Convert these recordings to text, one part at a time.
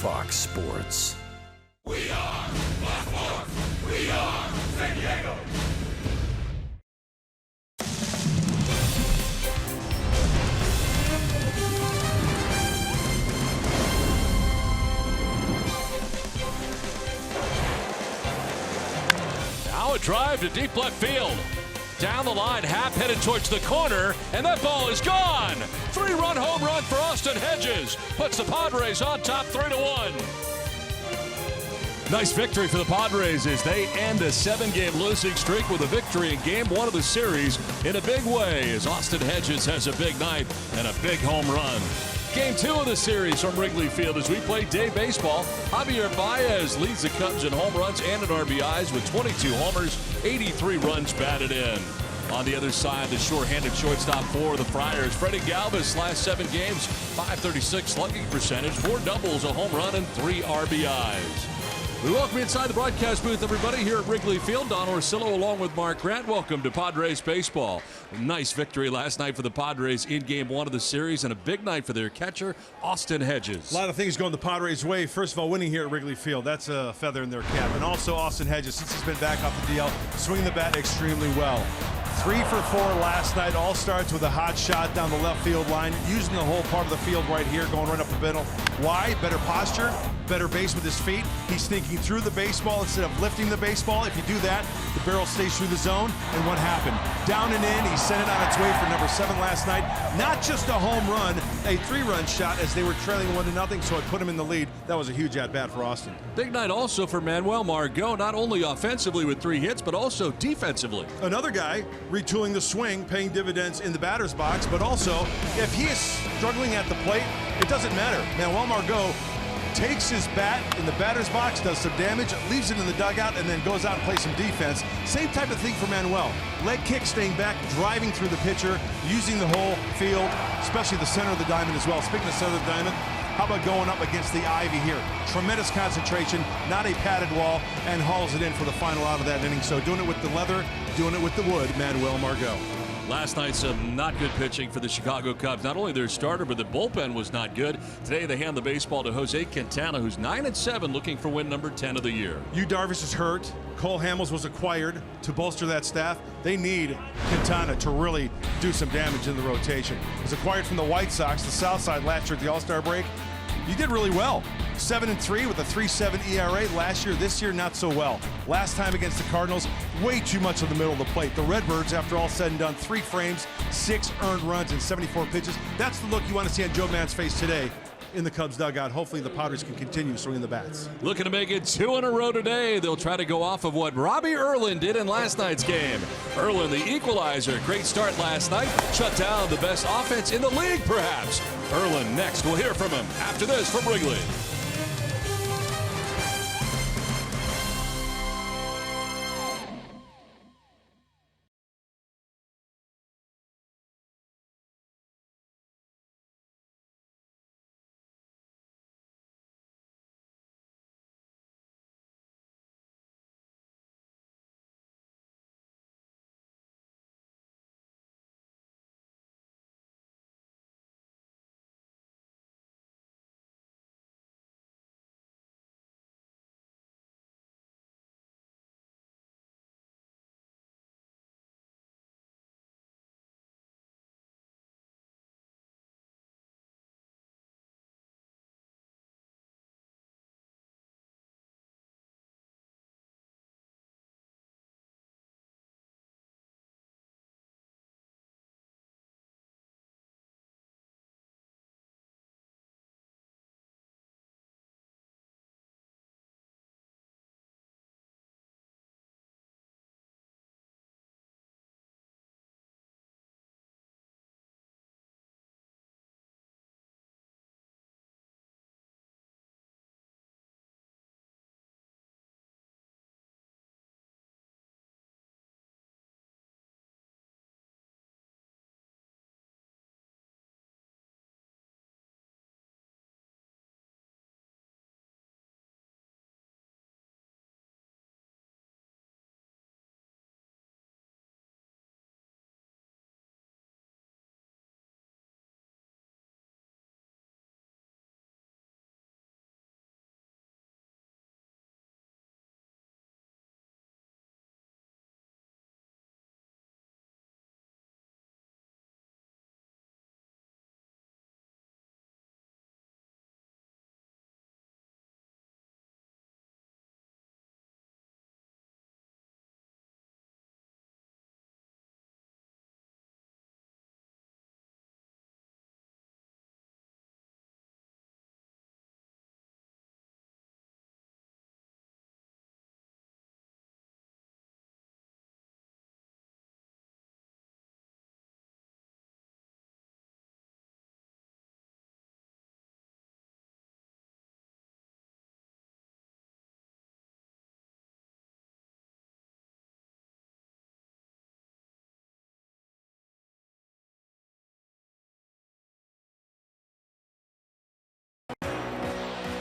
Fox Sports. We are Fox Sports. We are San Diego. Now a drive to deep left field. Down the line, Happ headed towards the corner, and that ball is gone. 3-run home run for Austin Hedges. Puts the Padres on top 3-1. Nice victory for the Padres as they end a 7-game losing streak with a victory in Game 1 of the series in a big way as Austin Hedges has a big night and a big home run. Game 2 of the series from Wrigley Field as we play day baseball. Javier Baez leads the Cubs in home runs and in RBIs with 22 homers, 83 runs batted in. On the other side, the sure-handed shortstop for the Friars, Freddie Galvis, last 7 games, .536 slugging percentage, 4 doubles, a home run, and 3 RBIs. We welcome you inside the broadcast booth, everybody, here at Wrigley Field. Don Orsillo along with Mark Grant. Welcome to Padres baseball. A nice victory last night for the Padres in Game 1 of the series, and a big night for their catcher, Austin Hedges. A lot of things going the Padres' way. First of all, winning here at Wrigley Field, that's a feather in their cap. And also Austin Hedges, since he's been back off the DL, swinging the bat extremely well. 3 for 4 last night. All starts with a hot shot down the left field line, using the whole part of the field right here, going right up the middle. Why? Better posture, better base with his feet. He's thinking through the baseball instead of lifting the baseball. If you do that, the barrel stays through the zone. And what happened? Down and in. He sent it on its way for number 7 last night. Not just a home run, a 3-run shot as they were trailing 1-0, so it put him in the lead. That was a huge at-bat for Austin. Big night also for Manuel Margot, not only offensively with 3 hits, but also defensively. Another guy retooling the swing, paying dividends in the batter's box, but also if he is struggling at the plate, it doesn't matter. Manuel Margot takes his bat in the batter's box, does some damage, leaves it in the dugout, and then goes out and plays some defense. Same type of thing for Manuel. Leg kick, staying back, driving through the pitcher, using the whole field, especially the center of the diamond as well. Speaking of center of the diamond, how about going up against the ivy here? Tremendous concentration, not a padded wall, and hauls it in for the final out of that inning. So doing it with the leather, doing it with the wood, Manuel Margot. Last night, some not good pitching for the Chicago Cubs. Not only their starter, but the bullpen was not good. Today, they hand the baseball to Jose Quintana, who's 9-7, looking for win number 10 of the year. Yu Darvish is hurt. Cole Hamels was acquired to bolster that staff. They need Quintana to really do some damage in the rotation. He was acquired from the White Sox, the South Side, last year at the All-Star break. He did really well. 7-3 with a 3.7 ERA last year. This year, not so well. Last time against the Cardinals, way too much in the middle of the plate. The Redbirds, after all said and done, 3 frames, 6 earned runs, and 74 pitches. That's the look you want to see on Joe Mann's face today in the Cubs dugout. Hopefully the Padres can continue swinging the bats. Looking to make it 2 in a row today. They'll try to go off of what Robbie Erlin did in last night's game. Erlin, the equalizer. Great start last night. Shut down the best offense in the league, perhaps. Erlin next. We'll hear from him after this from Wrigley.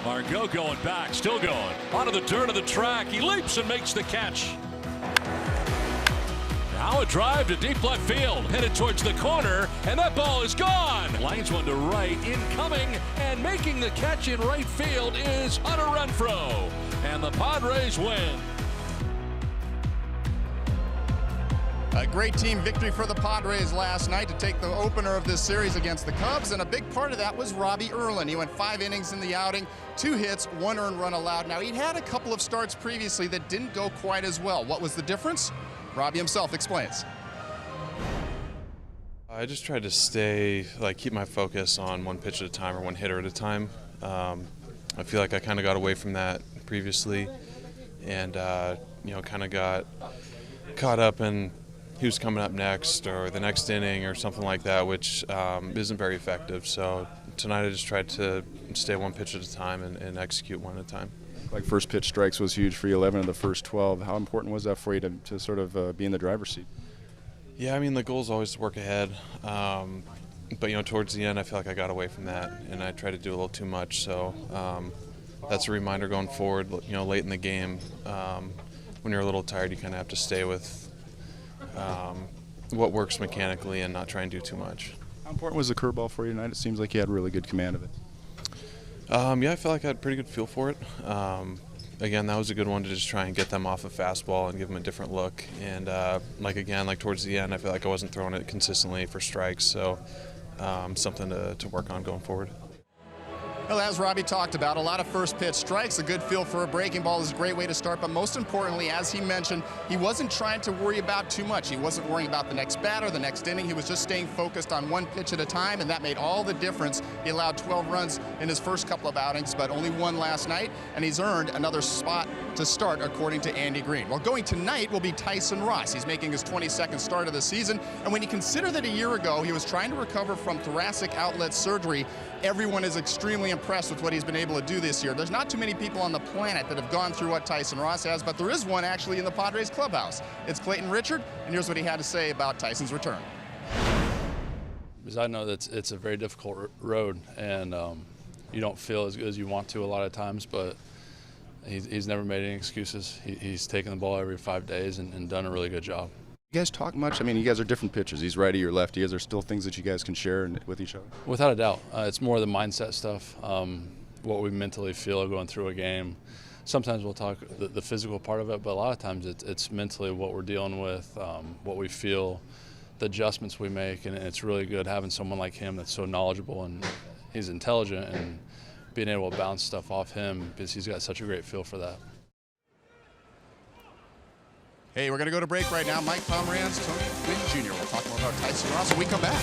Margot going back, still going. Onto the dirt of the track. He leaps and makes the catch. Now a drive to deep left field, headed towards the corner, and that ball is gone. Lines one to right, incoming, and making the catch in right field is Hunter Renfroe. And the Padres win. A great team victory for the Padres last night to take the opener of this series against the Cubs, and a big part of that was Robbie Erlin. He went 5 innings in the outing, 2 hits, 1 earned run allowed. Now, he'd had a couple of starts previously that didn't go quite as well. What was the difference? Robbie himself explains. I just tried to keep my focus on one pitch at a time or one hitter at a time. I feel like I kind of got away from that previously, and kind of got caught up in who's coming up next or the next inning or something like that, which isn't very effective. So tonight I just tried to stay one pitch at a time and execute one at a time. Like first pitch strikes was huge for you, 11 of the first 12. How important was that for you to sort of be in the driver's seat? Yeah, I mean, the goal is always to work ahead. But, towards the end, I feel like I got away from that, and I tried to do a little too much. So that's a reminder going forward, late in the game. When you're a little tired, you kind of have to stay with what works mechanically and not try and do too much. How important was the curveball for you tonight? It seems like you had really good command of it. Yeah, I felt like I had a pretty good feel for it. Again, that was a good one to just try and get them off a fastball and give them a different look. And towards the end, I feel like I wasn't throwing it consistently for strikes, so something to work on going forward. Well, as Robbie talked about, a lot of first pitch strikes. A good feel for a breaking ball is a great way to start, but most importantly, as he mentioned, he wasn't trying to worry about too much. He wasn't worrying about the next batter, the next inning. He was just staying focused on one pitch at a time, and that made all the difference. He allowed 12 runs in his first couple of outings, but only 1 last night, and he's earned another spot to start, according to Andy Green. Well, going tonight will be Tyson Ross. He's making his 22nd start of the season, and when you consider that a year ago he was trying to recover from thoracic outlet surgery, everyone is extremely impressed with what he's been able to do this year. There's not too many people on the planet that have gone through what Tyson Ross has, but there is one actually in the Padres clubhouse. It's Clayton Richard, and here's what he had to say about Tyson's return. Because I know that it's a very difficult road, and you don't feel as good as you want to a lot of times, but he's never made any excuses. He's taken the ball every 5 days and done a really good job. You guys talk much? I mean, you guys are different pitchers. He's righty or lefty. Is there still things that you guys can share with each other? Without a doubt. It's more the mindset stuff, what we mentally feel going through a game. Sometimes we'll talk the physical part of it, but a lot of times it's mentally what we're dealing with, what we feel, the adjustments we make, and it's really good having someone like him that's so knowledgeable and he's intelligent, and being able to bounce stuff off him because he's got such a great feel for that. Hey, we're going to go to break right now. Mike Pomeranz, Tony Gwynn Jr. We'll talk more about Tyson Ross when we come back.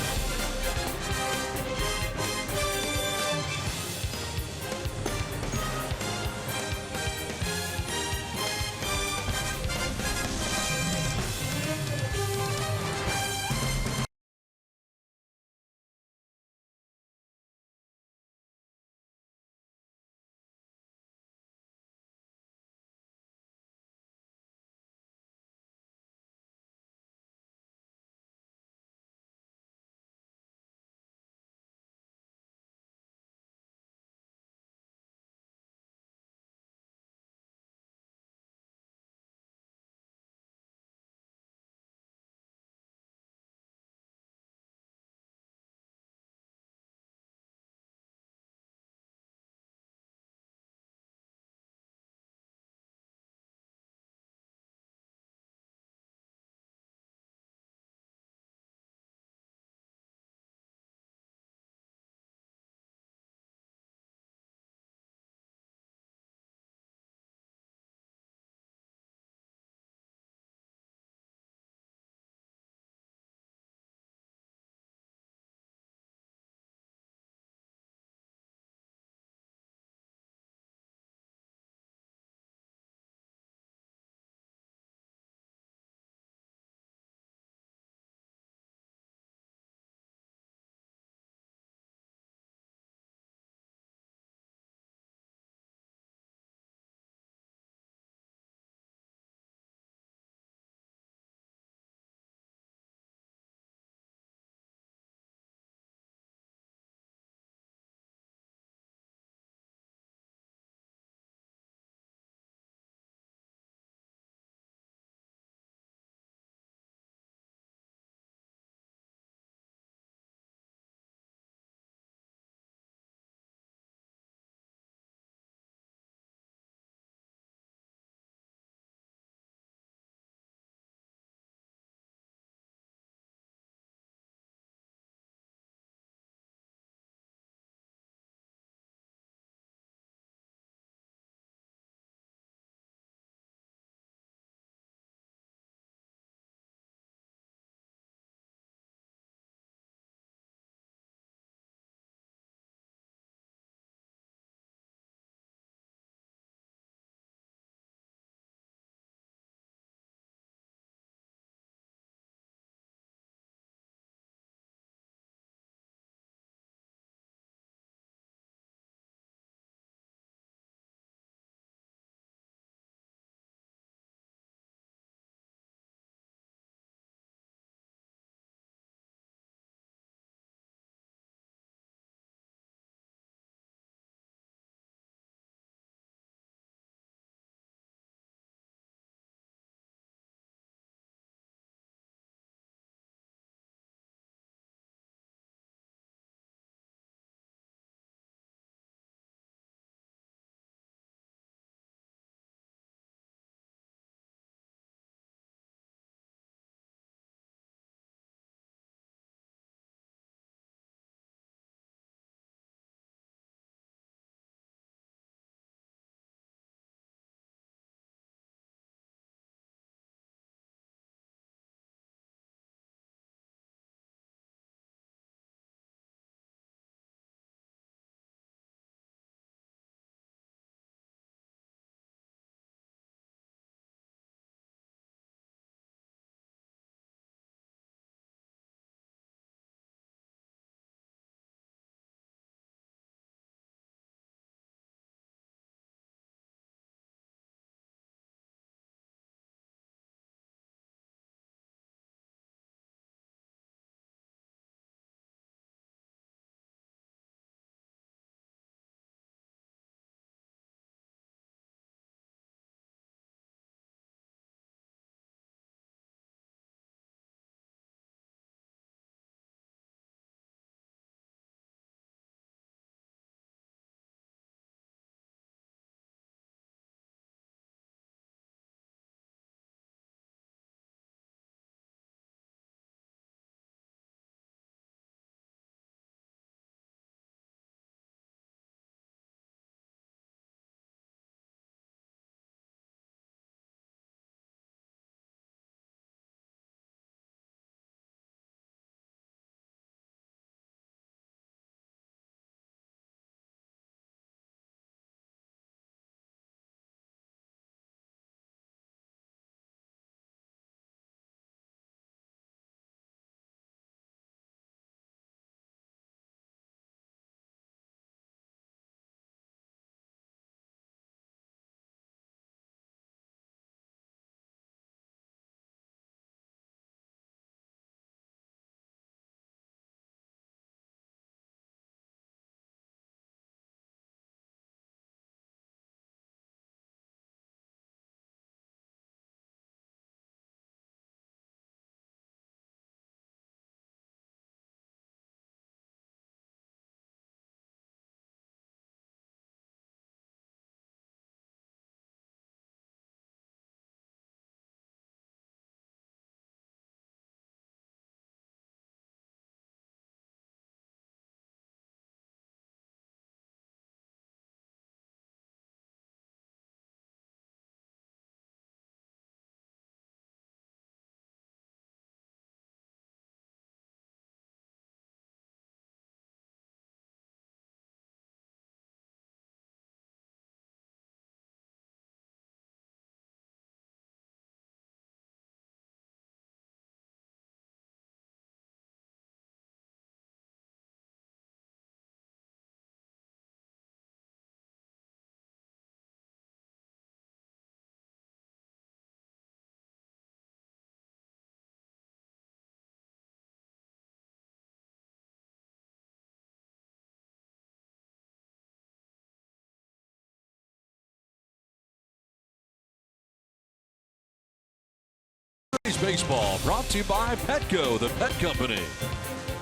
Baseball brought to you by Petco, the pet company,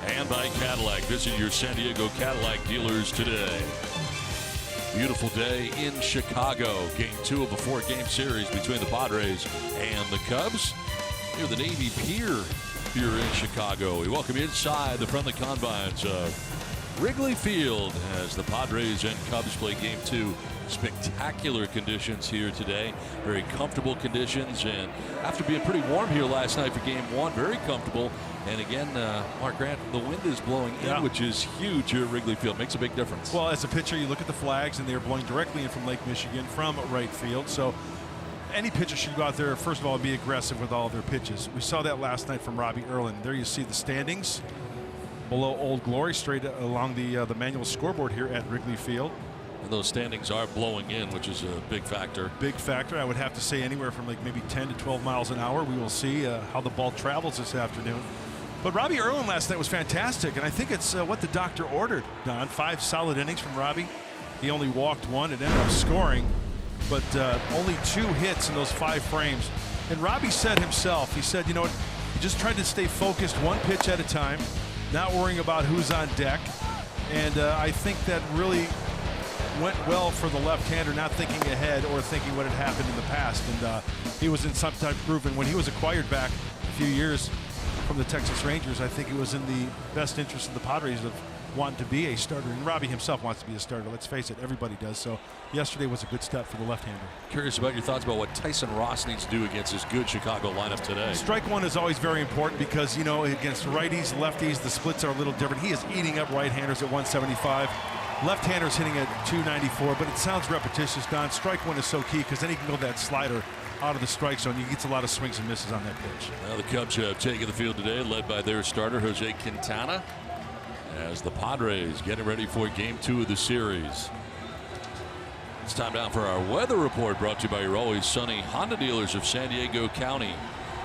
and by Cadillac. Visit your San Diego Cadillac dealers today. Beautiful day in Chicago. Game 2 of a 4-game series between the Padres and the Cubs. Near the Navy Pier here in Chicago. We welcome you inside the friendly confines of Wrigley Field as the Padres and Cubs play Game 2. Spectacular conditions here today. Very comfortable conditions, and after being pretty warm here last night for Game 1, very comfortable. And again, Mark Grant, the wind is blowing in, which is huge here at Wrigley Field. Makes a big difference. Well, as a pitcher, you look at the flags, and they're blowing directly in from Lake Michigan from right field. So any pitcher should go out there, first of all, and be aggressive with all their pitches. We saw that last night from Robbie Erlin. There you see the standings below Old Glory, straight along the manual scoreboard here at Wrigley Field. And those standings are blowing in, which is a big factor. Big factor. I would have to say anywhere from like maybe 10 to 12 miles an hour. We will see how the ball travels this afternoon. But Robbie Erlin last night was fantastic, and I think it's what the doctor ordered, Don. 5 solid innings from Robbie. He only walked 1 and ended up scoring, but only 2 hits in those 5 frames. And Robbie said himself, he said, you know what, he just tried to stay focused 1 pitch at a time, not worrying about who's on deck. And I think that really went well for the left-hander, not thinking ahead or thinking what had happened in the past. And he was in some type of groove. And when he was acquired back a few years from the Texas Rangers, I think it was in the best interest of the Padres of wanting to be a starter. And Robbie himself wants to be a starter. Let's face it, everybody does. So yesterday was a good step for the left-hander. Curious about your thoughts about what Tyson Ross needs to do against this good Chicago lineup today. Strike one is always very important because, you know, against righties, lefties, the splits are a little different. He is eating up right-handers at 175. Left-handers hitting at 294, but it sounds repetitious, Don. Strike one is so key because then he can go that slider out of the strike zone. He gets a lot of swings and misses on that pitch. Now the Cubs have taken the field today, led by their starter, Jose Quintana, as the Padres getting ready for Game 2 of the series. It's time now for our weather report, brought to you by your always sunny Honda dealers of San Diego County.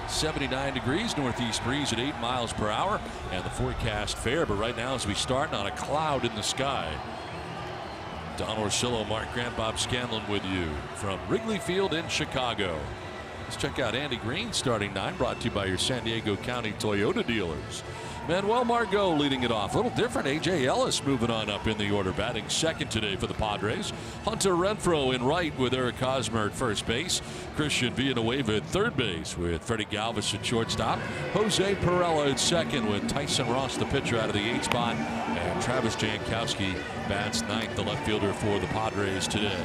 79 degrees, northeast breeze at 8 miles per hour, and the forecast fair. But right now, as we start, not a cloud in the sky. Don Orsillo, Mark Grant, Bob Scanlon with you from Wrigley Field in Chicago. Let's check out Andy Green's starting 9, brought to you by your San Diego County Toyota dealers. Manuel Margot leading it off. A little different. A.J. Ellis moving on up in the order, batting second today for the Padres. Hunter Renfroe in right with Eric Hosmer at first base. Christian Villanueva at third base with Freddie Galvis at shortstop. Jose Perella at second with Tyson Ross, the pitcher, out of the 8th spot. And Travis Jankowski bats 9th, the left fielder for the Padres today.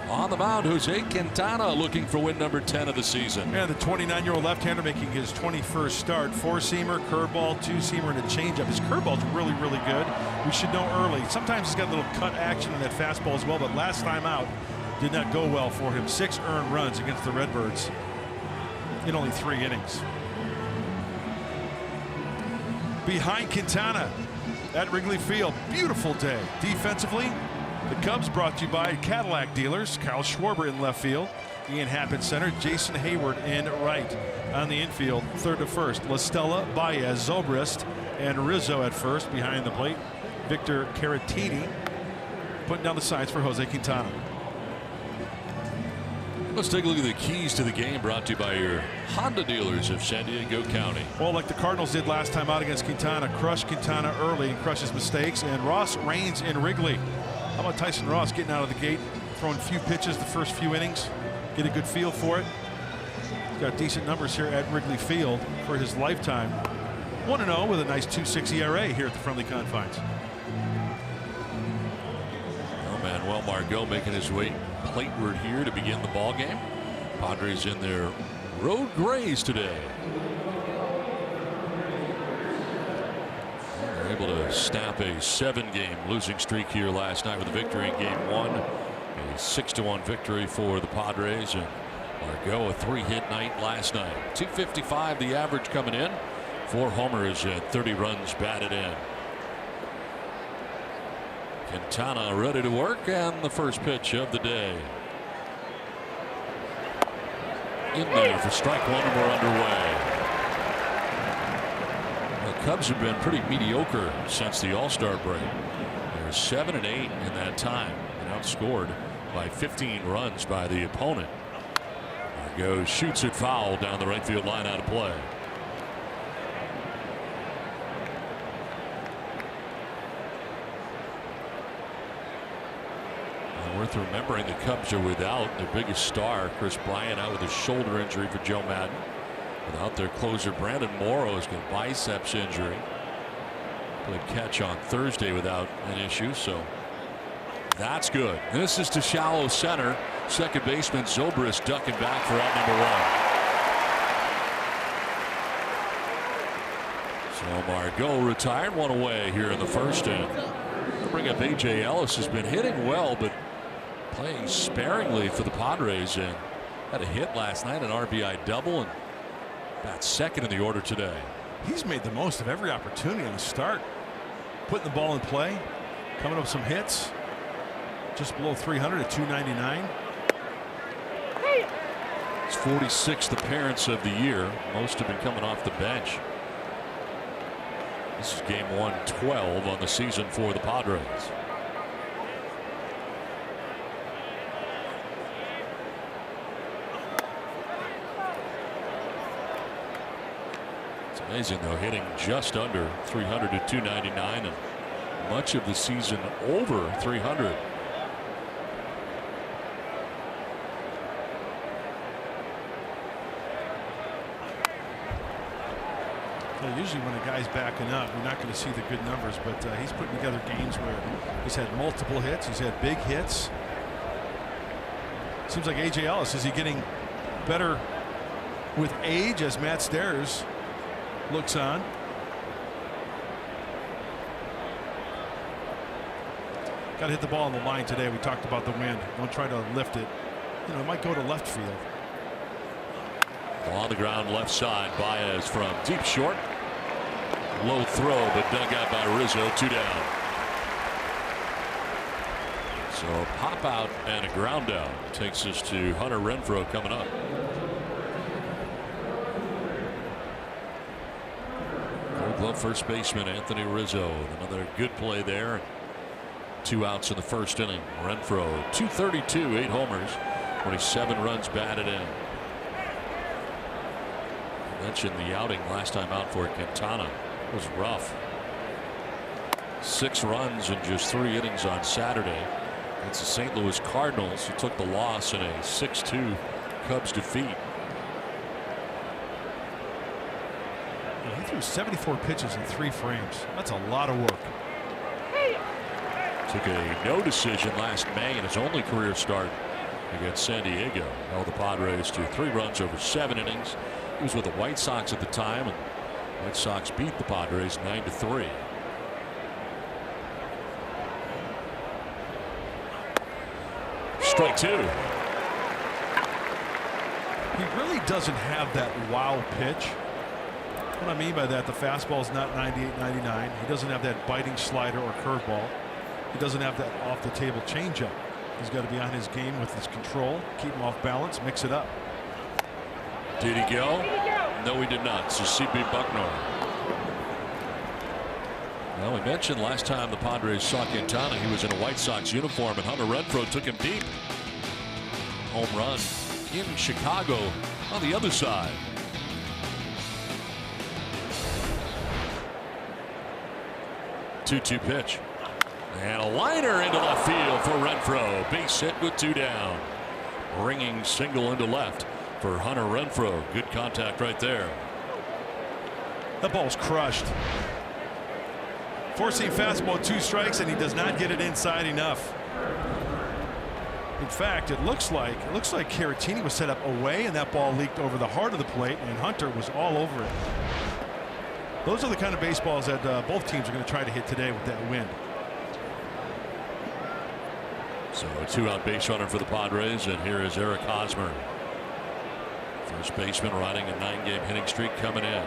On the mound, Jose Quintana looking for win number 10 of the season. And the 29-year-old left-hander making his 21st start. 4-seamer, curveball, 2-seamer, and a changeup. His curveball's really, really good. We should know early. Sometimes he's got a little cut action in that fastball as well, but last time out did not go well for him. 6 earned runs against the Redbirds in only 3 innings. Behind Quintana at Wrigley Field, beautiful day. Defensively, the Cubs brought to you by Cadillac dealers. Kyle Schwarber in left field. Ian Happ in center. Jason Hayward in right. On the infield, third to first, La Stella, Baez, Zobrist, and Rizzo at first. Behind the plate, Victor Caratini putting down the signs for Jose Quintana. Let's take a look at the keys to the game, brought to you by your Honda dealers of San Diego County. Well, like the Cardinals did last time out against Quintana, crush Quintana early and crush his mistakes, and Ross reigns in Wrigley. How about Tyson Ross getting out of the gate, throwing a few pitches the first few innings, get a good feel for it. He's got decent numbers here at Wrigley Field for his lifetime. 1-0 with a nice 2.6 ERA here at the friendly confines. Oh, Manuel Margot making his way plateward here to begin the ball game. Padres in their road grays today. Able to snap a 7-game losing streak here last night with a victory in Game 1. A 6-1 victory for the Padres, and Margot a 3-hit night last night. 255 the average coming in. 4 homers and 30 runs batted in. Quintana ready to work, and the first pitch of the day. In there for strike one, and we're underway. Cubs have been pretty mediocre since the All-Star break. They're 7-8 in that time and outscored by 15 runs by the opponent. goes, shoots it foul down the right field line, out of play. And worth remembering, the Cubs are without their biggest star, Chris Bryant, out with a shoulder injury for Joe Madden. Without their closer, Brandon Morrow's got a biceps injury. Played catch on Thursday without an issue, so that's good. This is to shallow center. Second baseman Zobrist ducking back for out number one. So Margot retired, one away here in the first inning. Bring up A.J. Ellis, has been hitting well, but playing sparingly for the Padres, and had a hit last night, an RBI double, and bats second in the order today. He's made the most of every opportunity on the start. Putting the ball in play, coming up with some hits. Just below 300 at 299. His 46th appearance of the year. Most have been coming off the bench. This is game 112 on the season for the Padres. It's amazing, though, hitting just under 300 at 299, and much of the season over 300. Usually when a guy's backing up, you're not going to see the good numbers, but he's putting together games where he's had multiple hits. He's had big hits. Seems like A.J. Ellis, is he getting better with age as Matt Stairs looks on? Got to hit the ball on the line today. We talked about the wind. Don't try to lift it. You know, it might go to left field. On the ground left side, Baez from deep short. Low throw, but dug out by Rizzo, 2 down. So a pop out and a ground out takes us to Hunter Renfroe coming up. Gold Glove first baseman Anthony Rizzo. Another good play there. 2 outs in the first inning. Renfroe, 232, 8 homers, 27 runs batted in. Mentioned the outing last time out for Quintana. It was rough. 6 runs in just 3 innings on Saturday. It's the St. Louis Cardinals who took the loss in a 6-2 Cubs defeat. He threw 74 pitches in 3 frames. That's a lot of work. Took a no decision last May in his only career start against San Diego. Held the Padres to 3 runs over 7 innings. He was with the White Sox at the time, and the White Sox beat the Padres 9-3. Strike 2. He really doesn't have that wow pitch. What I mean by that, the fastball is not 98, 99. He doesn't have that biting slider or curveball. He doesn't have that off the table changeup. He's got to be on his game with his control, keep him off balance, mix it up. Did he go? No, he did not. So C.B. Bucknor. Well, we mentioned last time the Padres saw Quintana, he was in a White Sox uniform, and Hunter Renfroe took him deep. Home run in Chicago on the other side. Two-two pitch. And a liner into left field for Renfroe. Base hit with 2 down. Ringing single into left for Hunter Renfroe. Good contact right there. That ball's crushed. Four-seam fastball, 2 strikes, and he does not get it inside enough. In fact, it looks like Caratini was set up away, and that ball leaked over the heart of the plate, and Hunter was all over it. Those are the kind of baseballs that both teams are going to try to hit today with that wind. So a 2-out base runner for the Padres, and here is Eric Hosmer. First baseman riding a 9-game hitting streak coming in.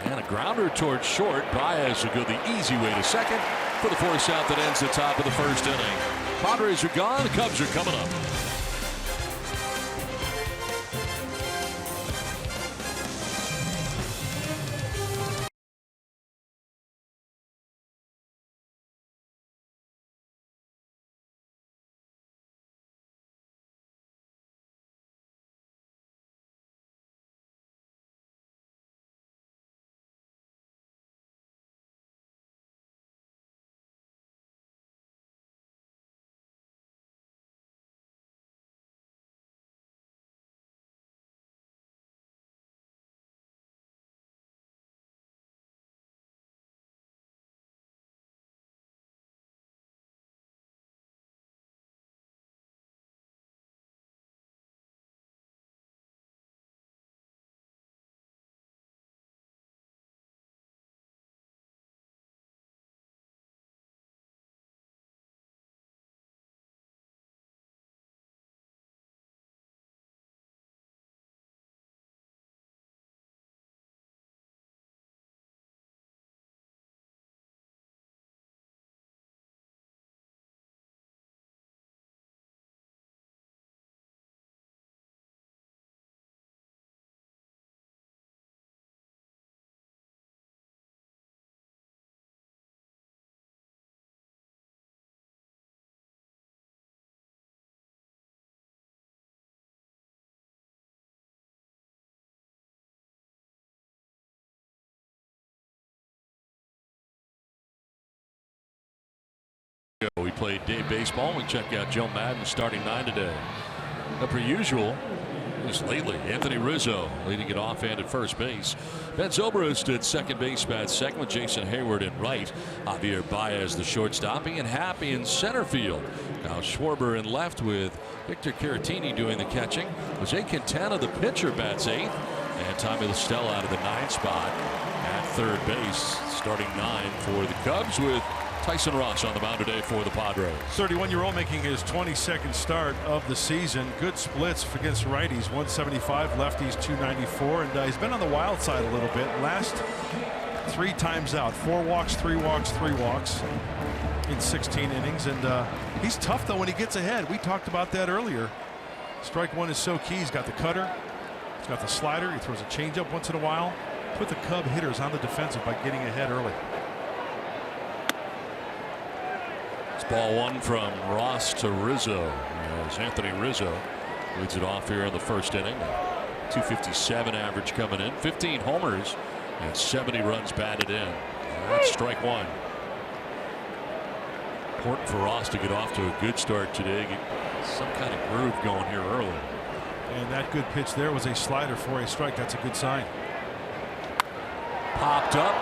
And a grounder towards short. Baez will go the easy way to second for the force out that ends the top of the first inning. Padres are gone. The Cubs are coming up. played day baseball. We check out Joe Madden's starting 9 today. Now, per usual, just lately, Anthony Rizzo leading it offhand at first base. Ben Zobrist at second base, bat second with Jason Hayward in right. Javier Baez the shortstop. Ian Happy in center field. Now Schwarber in left with Victor Caratini doing the catching. Jose Quintana the pitcher bats 8th. And Tommy LaStella out of the 9th spot at third base. Starting 9 for the Cubs with Tyson Ross on the mound today for the Padres. 31-year-old making his 22nd start of the season. Good splits against righties, 175, lefties 294, and he's been on the wild side a little bit. Last 3 times out, 4 walks, 3 walks, 3 walks in 16 innings, and he's tough though when he gets ahead. We talked about that earlier. Strike one is so key. He's got the cutter, he's got the slider, he throws a changeup once in a while. Put the Cub hitters on the defensive by getting ahead early. Ball 1 from Ross to Rizzo as Anthony Rizzo leads it off here in the first inning. 257 average coming in, 15 homers and 70 runs batted in. That's strike 1. Important for Ross to get off to a good start today. Get some kind of groove going here early. And that good pitch there was a slider for a strike. That's a good sign. Popped up.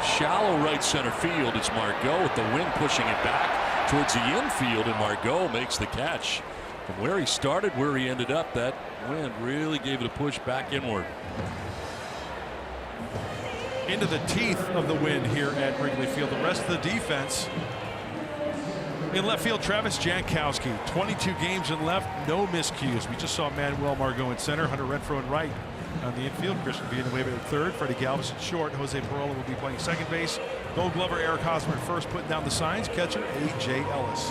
Shallow right center field. It's Margot with the wind pushing it back towards the infield, and Margot makes the catch. From where he started, where he ended up, that wind really gave it a push back inward. Into the teeth of the wind here at Wrigley Field. The rest of the defense in left field, Travis Jankowski, 22 games in left, no miscues. We just saw Manuel Margot in center, Hunter Renfroe in right. On the infield, Christian Villanueva at third, Freddie Galvis at short, Jose Perola will be playing second base. Gold Glover Eric Hosmer at first, putting down the signs. Catcher A.J. Ellis.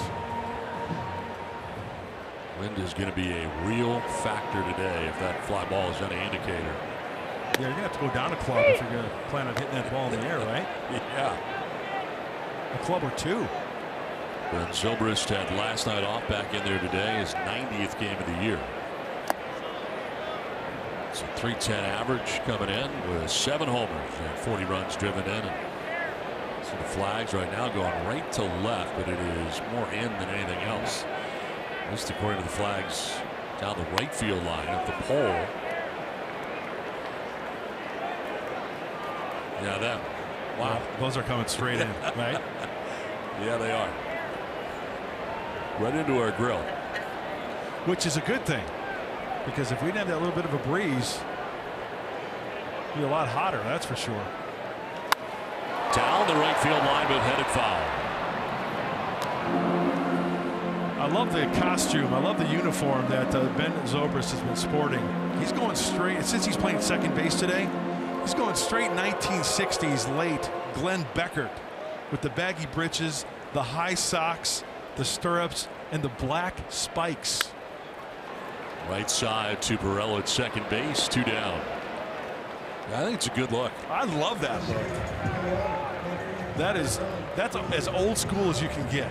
Wind is going to be a real factor today if that fly ball is any indicator. Yeah, you're going to have to go down a club if you're going to plan on hitting that ball in the air, right? Yeah. A club or 2. Ben Zobrist had last night off, back in there today, his 90th game of the year. It's a 310 average coming in with 7 homers and 40 runs driven in. And so the flags right now going right to left, but it is more in than anything else. At least according to the flags down the right field line of the pole. Yeah, them. Wow. Yeah, those are coming straight in, right? Yeah, they are. Right into our grill. Which is a good thing. Because if we didn't have that little bit of a breeze, it'd be a lot hotter, that's for sure. Down the right field line, but headed foul. I love the costume. I love the uniform that Ben Zobrist has been sporting. He's going straight, since he's playing second base today, he's going straight 1960s late Glenn Beckert with the baggy breeches, the high socks, the stirrups, and the black spikes. Right side to Burrell at second base, 2 down. I think it's a good look. I love that look. That's as old school as you can get.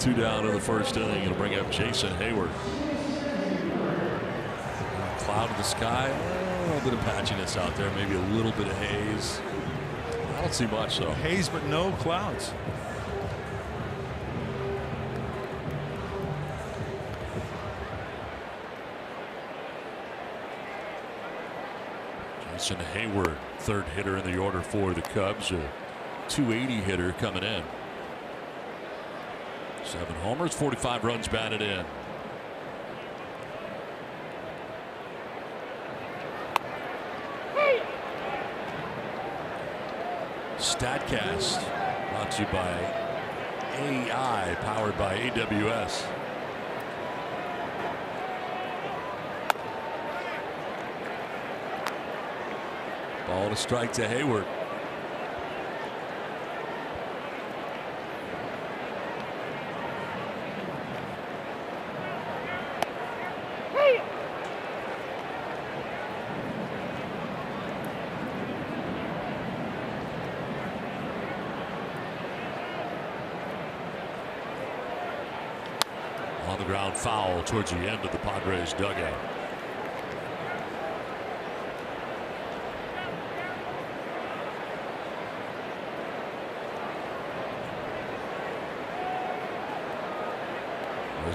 2 down in the first inning. It'll bring up Jason Hayward. Cloud in the sky. A little bit of patchiness out there. Maybe a little bit of haze. I don't see much though. Haze, but no clouds. Jason Hayward, third hitter in the order for the Cubs, a 280 hitter coming in. 7 homers, 45 runs batted in. Statcast brought to you by AI, powered by AWS. Ball to strike to Hayward. On the ground foul towards the end of the Padres dugout.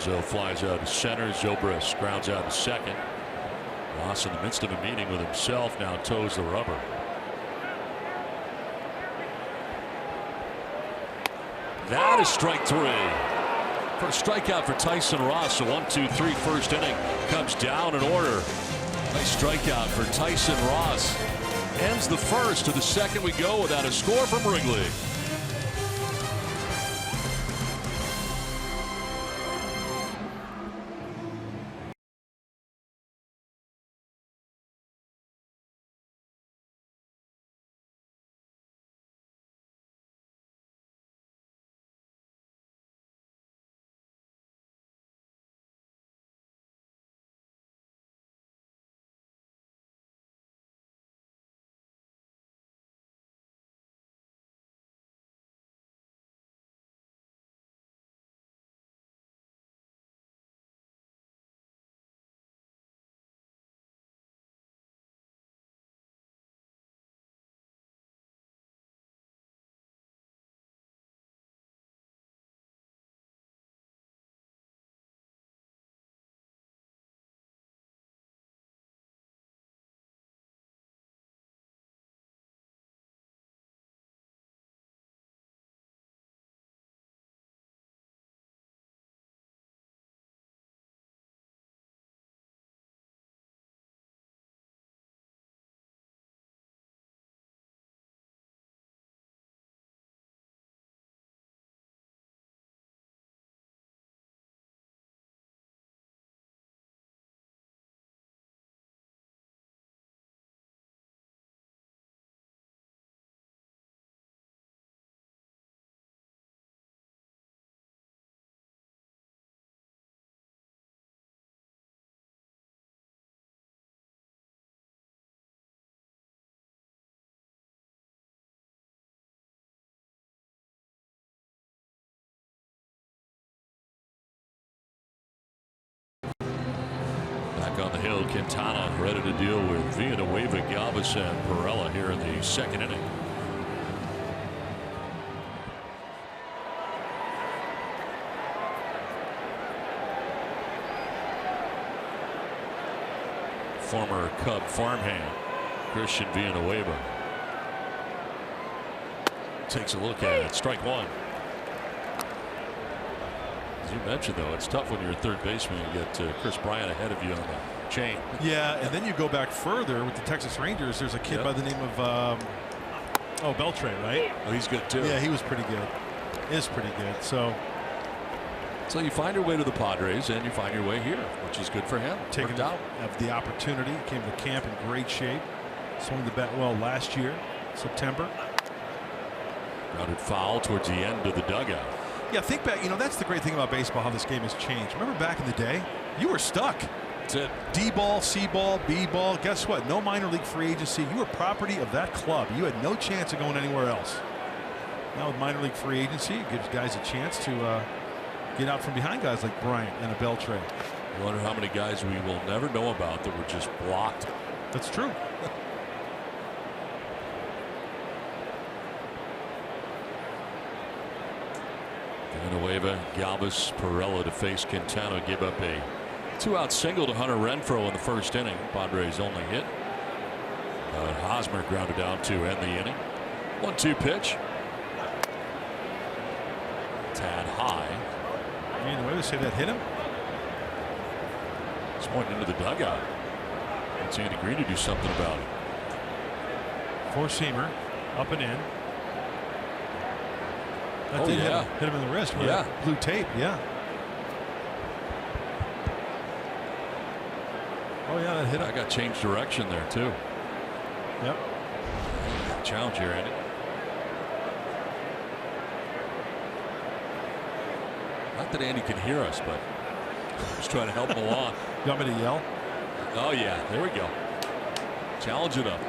Rizzo flies out to center. Zobrist grounds out to second. Ross in the midst of a meeting with himself now toes the rubber. That is strike 3. First strikeout for Tyson Ross. So 1-2-3 first inning comes down in order. Nice strikeout for Tyson Ross. Ends the first. To the second we go without a score from Wrigley. On the hill, Quintana ready to deal with Villanueva, Galvis, and Perella here in the second inning. Former Cub farmhand Christian Villanueva takes a look at it. Strike 1. As you mentioned, though, it's tough when you're a third baseman. You get Chris Bryant ahead of you on the chain. Yeah, and then you go back further with the Texas Rangers. There's a kid by the name of Beltre, right? Oh, he's good too. Yeah, he was pretty good. Is pretty good. So you find your way to the Padres and you find your way here, which is good for him. Taking out of the opportunity, came to camp in great shape. Swung the bat well last year, September. Grounded foul towards the end of the dugout. Yeah, think back. You know, that's the great thing about baseball, how this game has changed. Remember back in the day, you were stuck. That's it. D-ball, C-ball, B-ball. Guess what? No minor league free agency. You were property of that club. You had no chance of going anywhere else. Now with minor league free agency, it gives guys a chance to get out from behind guys like Bryant and a Beltre. I wonder how many guys we will never know about that were just blocked. That's true. Villanueva, Galvis, Perella to face Quintana. Give up a 2-out single to Hunter Renfroe in the first inning. Padres only hit. Hosmer grounded down to end the inning. 1-2 pitch. Tad high. I mean, the way they say that hit him. It's pointing into the dugout. It's Andy Green to do something about it. Four-seamer, up and in. That Oh, did yeah. hit him in the wrist with that blue tape. Yeah. Oh yeah, that hit him. I got changed direction there too. Yep. Challenge here, Andy. Not that Andy can hear us, but I'm just trying to help him along. You want me to yell? Oh yeah, there we go. Challenge it up.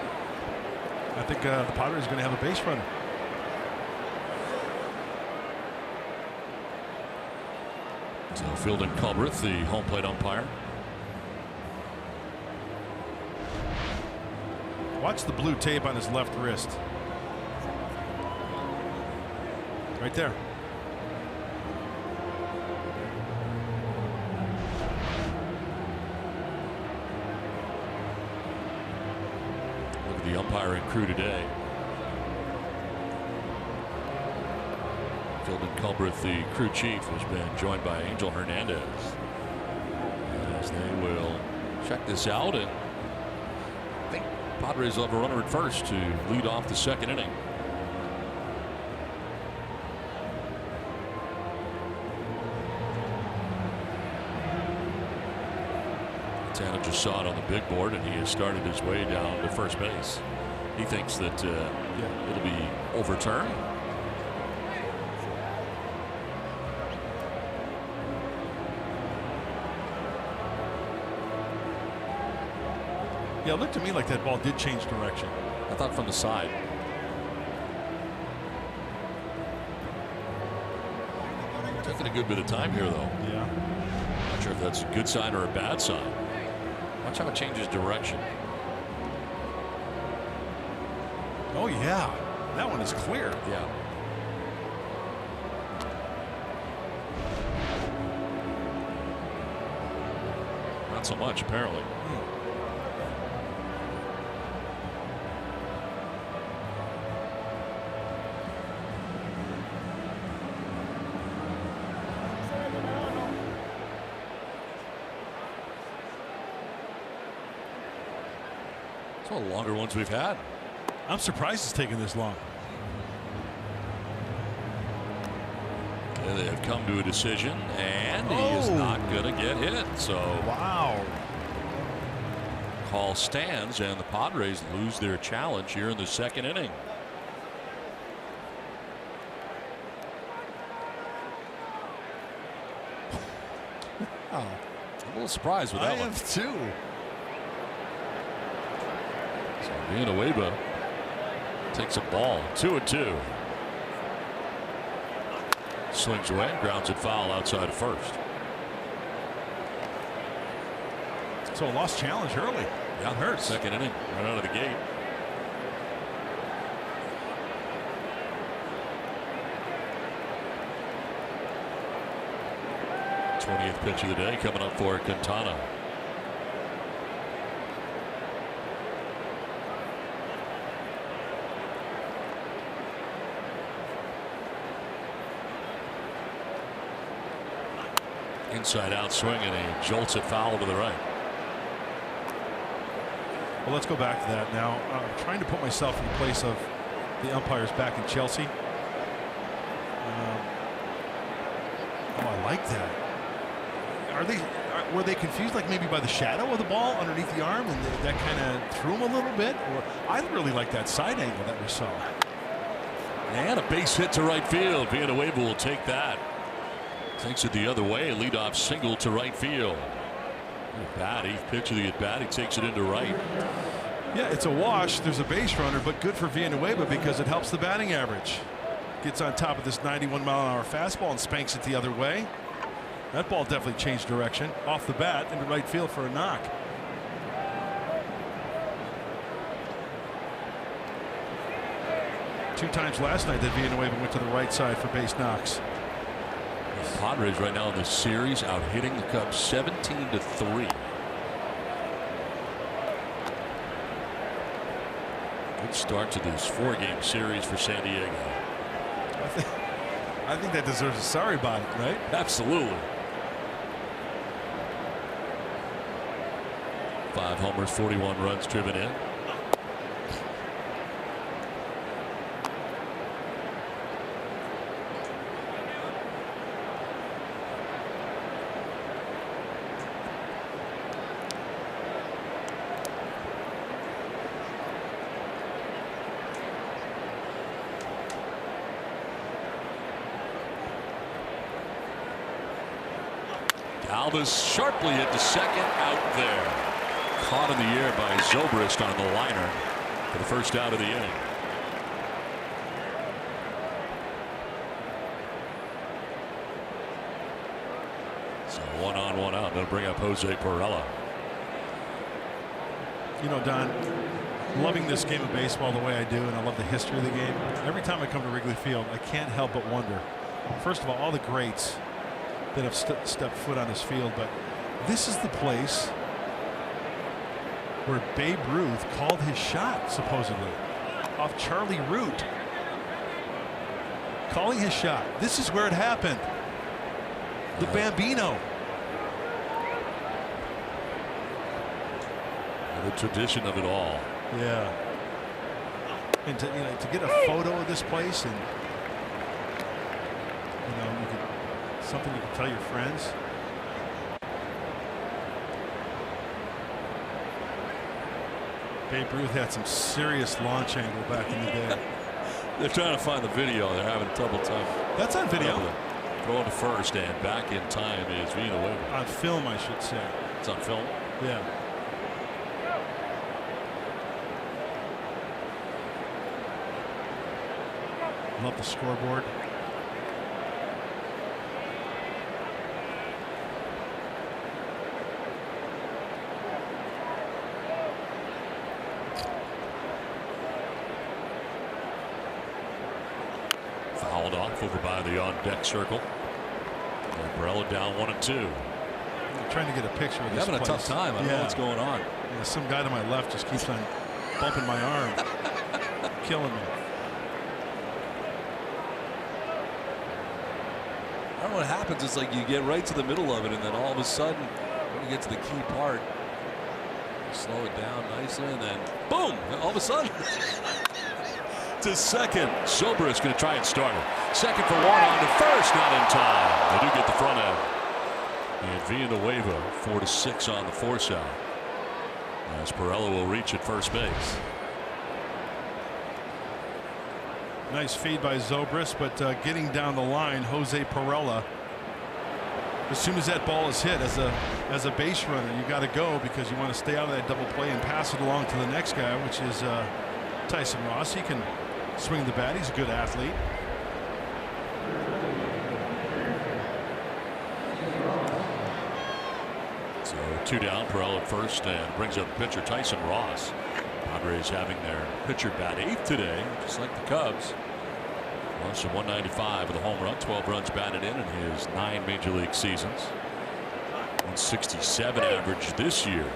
I think the Padres are going to have a base runner. So Fielding Culbreth, the home plate umpire. Watch the blue tape on his left wrist. Right there. for the umpiring crew today. Phil Culbreth, the crew chief, has been joined by Angel Hernandez as they will check this out, and I think Padres will have a runner at first to lead off the second inning. Tanner just saw it on the big board, and he has started his way down to first base. He thinks that it'll be overturned. Yeah, it looked to me like that ball did change direction. I thought from the side. Taking a good bit of time here, though. Yeah. Not sure if that's a good sign or a bad sign. Watch how it changes direction. Oh, yeah. That one is clear. Yeah. Not so much, apparently. It's one of the longer ones we've had. I'm surprised it's taken this long. And they have come to a decision, and he is not going to get hit. So wow. Call stands, and the Padres lose their challenge here in the second inning. Oh. I'm a little surprised with that one. I am too. So Villanueva takes a ball, 2-2. Slings away, grounds it foul outside of first. So a lost challenge early. Yeah, it hurts. Second inning, right out of the gate. th pitch of the day coming up for Quintana. Inside out swing, and he jolts it foul to the right. Well, let's go back to that now. I'm trying to put myself in the place of the umpires back in Chelsea. Oh, I like that. Were they confused, like maybe by the shadow of the ball underneath the arm, and that kind of threw them a little bit? Or I really like that side angle that we saw. And a base hit to right field. Villanueva will take that. Takes it the other way. Leadoff single to right field. Bat, eighth pitch of the at bat. He takes it into right. Yeah, it's a wash. There's a base runner, but good for Villanueva because it helps the batting average. Gets on top of this 91-mile-an-hour fastball and spanks it the other way. That ball definitely changed direction off the bat into right field for a knock. Two times last night that Villanueva went to the right side for base knocks. The Padres right now in this series out hitting the Cubs 17-3. Good start to this 4-game series for San Diego. I think that deserves a sorry body, right? Absolutely. 5 homers, 41 runs driven in. Alvis sharply hit to second, out there. Caught in the air by Zobrist on the liner for the first out of the inning. So 1 on, 1 out. They'll bring up Jose Perella. You know, Don, loving this game of baseball the way I do, and I love the history of the game. Every time I come to Wrigley Field, I can't help but wonder. First of all the greats that have stepped foot on this field, but this is the place where Babe Ruth called his shot, supposedly, off Charlie Root. Calling his shot. This is where it happened. The Bambino. The tradition of it all. Yeah. And to, to get a photo of this place, and something you can tell your friends. Babe Ruth had some serious launch angle back in the day. They're trying to find the video. They're having trouble time. That's on video. Going to first and back in time is Vina Weber. On film, I should say. It's on film? Yeah. Love the scoreboard. Fouled off over by the on-deck circle. And Perella down 1-2. I'm trying to get a picture of this Having a tough time. I don't know what's going on. Yeah, some guy to my left just keeps on bumping my arm. Killing me. I don't know what happens. It's like you get right to the middle of it, and then all of a sudden, when you get to the key part, you slow it down nicely, and then boom! All of a sudden, to second. Zobrist's going to try and start it. Second for one on to first, not in time. They do get the front end. And Villanueva 4-6 on the force out, as Perella will reach at first base. Nice feed by Zobrist, but getting down the line, Jose Perella. As soon as that ball is hit, as a base runner, you got to go because you want to stay out of that double play and pass it along to the next guy, which is Tyson Ross. He can swing the bat. He's a good athlete. So 2 down, Perella at first, and brings up pitcher Tyson Ross. Padres having their pitcher bat 8th today, just like the Cubs. Runs to 195 with a home run, 12 runs batted in his 9 major league seasons. 167 average this year.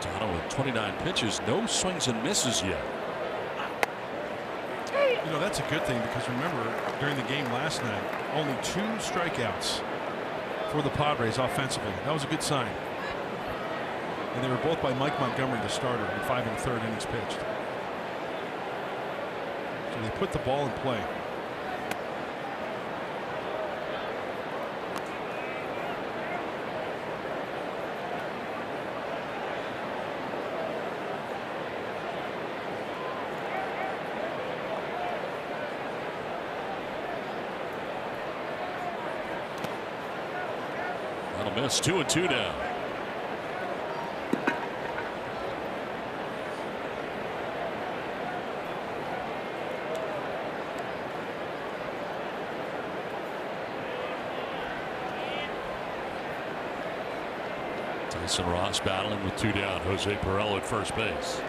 Dono with 29 pitches, no swings and misses yet. That's a good thing because remember, during the game last night, only 2 strikeouts for the Padres offensively. That was a good sign. And they were both by Mike Montgomery, the starter, in 5 1/3 innings pitched. So they put the ball in play. Miss. 2-2 now. Tyson Ross battling with 2 down. Jose Perella at first base.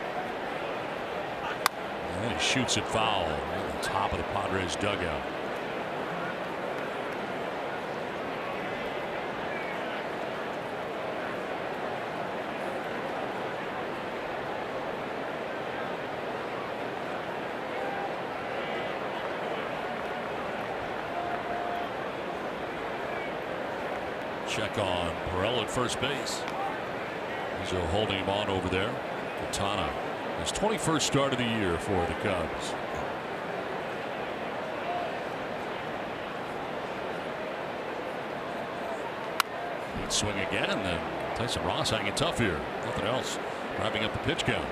And he shoots it foul at the top of the Padres dugout. Check on Perella at first base. He's holding him on over there. Quintana, his 21st start of the year for the Cubs. Good swing again, and Tyson Ross hanging tough here. Nothing else. Wrapping up the pitch count.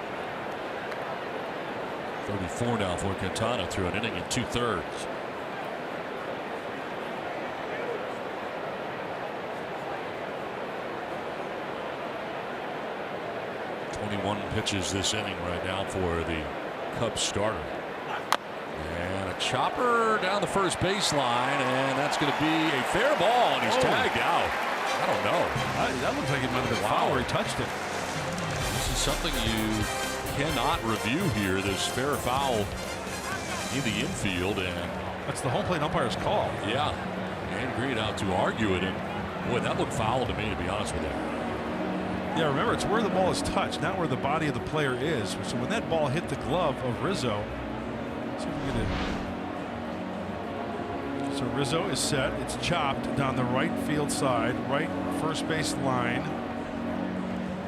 34 now for Quintana through an inning and 2/3. Pitches this inning right now for the Cubs starter. And a chopper down the first baseline, and that's going to be a fair ball, and he's tagged out. I don't know. That looks like it might have been foul where he touched it. This is something you cannot review here. This fair foul in the infield, and That's the home plate umpire's call. Yeah. And Green out to argue it. And boy, that looked foul to me, to be honest with you. Yeah, remember, it's where the ball is touched, not where the body of the player is. So when that ball hit the glove of Rizzo, see if we get it. So Rizzo is set. It's chopped down the right field side, right first base line.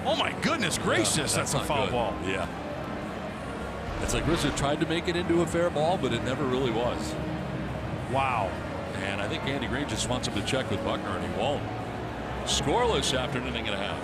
Oh my goodness gracious, that's a foul ball. Yeah. It's like Rizzo tried to make it into a fair ball, but it never really was. Wow. And I think Andy Green just wants him to check with Buckner, and he won't. Scoreless after an inning and a half.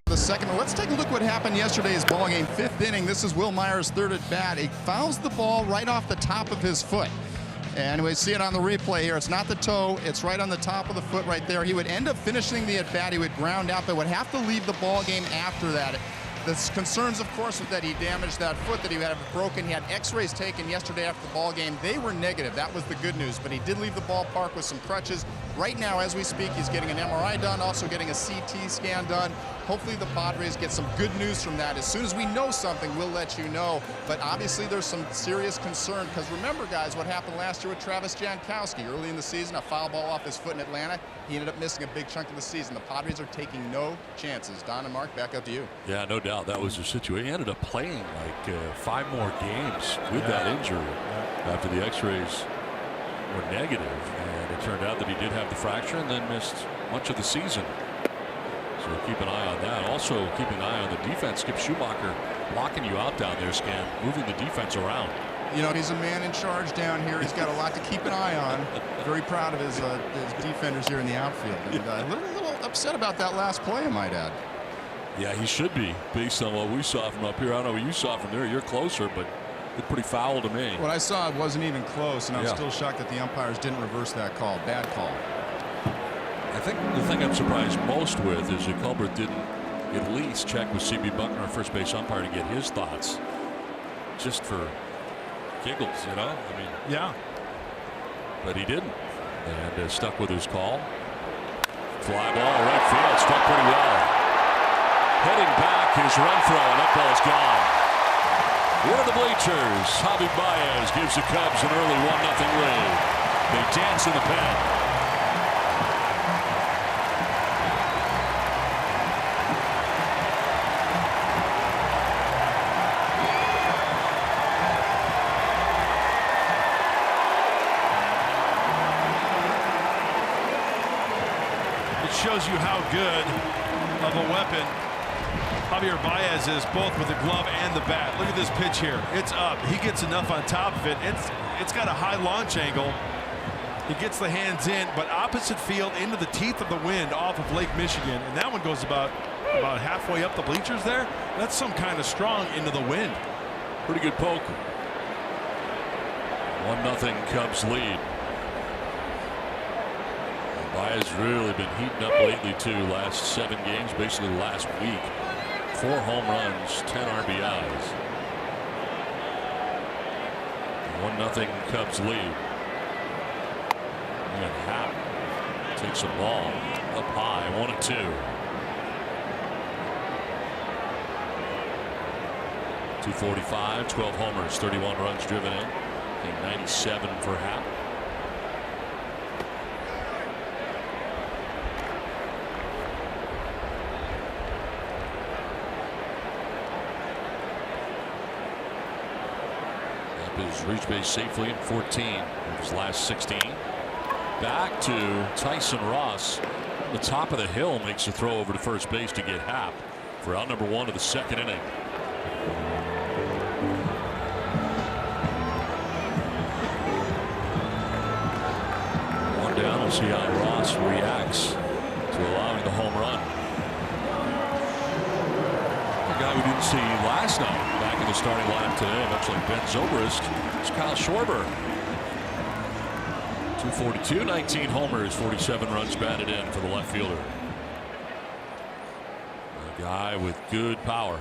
The second, let's take a look what happened yesterday's ball game. 5th inning. This is Will Myers' 3rd at bat. He fouls the ball right off the top of his foot. And we see it on the replay here. It's not the toe. It's right on the top of the foot right there. He would end up finishing the at bat. He would ground out, but would have to leave the ball game after that. The concerns, of course, was that he damaged that foot, that he had broken. He had x-rays taken yesterday after the ball game. They were negative. That was the good news. But he did leave the ballpark with some crutches. Right now, as we speak, he's getting an MRI done, also getting a CT scan done. Hopefully the Padres get some good news from that. As soon as we know something, we'll let you know. But obviously there's some serious concern, because remember, guys, what happened last year with Travis Jankowski. Early in the season, a foul ball off his foot in Atlanta. He ended up missing a big chunk of the season. The Padres are taking no chances. Don and Mark, back up to you. Yeah, no doubt. That was the situation. He ended up playing like 5 more games with that injury after the x-rays were negative. And it turned out that he did have the fracture and then missed much of the season. So keep an eye on that. Also keep an eye on the defense. Skip Schumacher blocking you out down there, Scan, moving the defense around. You know, he's a man in charge down here. He's got a lot to keep an eye on. Very proud of his defenders here in the outfield. And a little upset about that last play, I might add. Yeah, he should be, based on what we saw from up here. I don't know what you saw from there. You're closer, but it's pretty foul to me. What I saw, it wasn't even close, and I'm still shocked that the umpires didn't reverse that call. Bad call. I think the thing I'm surprised most with is that Culbert didn't at least check with C.B. Buckner, our first base umpire, to get his thoughts. Just for giggles, you know? I mean, yeah. But he didn't, and stuck with his call. Fly ball, right field, struck pretty well. Heading back, his run throw, and that ball's gone. Into the bleachers, Javi Baez gives the Cubs an early 1-0 lead. They dance in the pen. Shows you how good of a weapon Javier Baez is, both with the glove and the bat. Look at this pitch here. It's up. He gets enough on top of it. It's got a high launch angle. He gets the hands in, but opposite field into the teeth of the wind off of Lake Michigan. And that one goes about halfway up the bleachers there. That's some kind of strong into the wind. Pretty good poke. 1-0 Cubs lead. Baez really been heating up lately too. Last 7 games, basically last week. 4 home runs, 10 RBIs. 1-0 Cubs lead. And Happ takes a ball up high, 1-2. 245, 12 homers, 31 runs driven in, and 97 for Happ. Happ has reached base safely in 14 of his last 16. Back to Tyson Ross. The top of the hill makes a throw over to first base to get Happ for out number 1 of the 2nd inning. One down. We'll see how Ross reacts to allowing the home run. A guy we didn't see last night back in the starting lineup today, much like Ben Zobrist, is Kyle Schwarber. 242, 19 homers, 47 runs batted in for the left fielder. A guy with good power.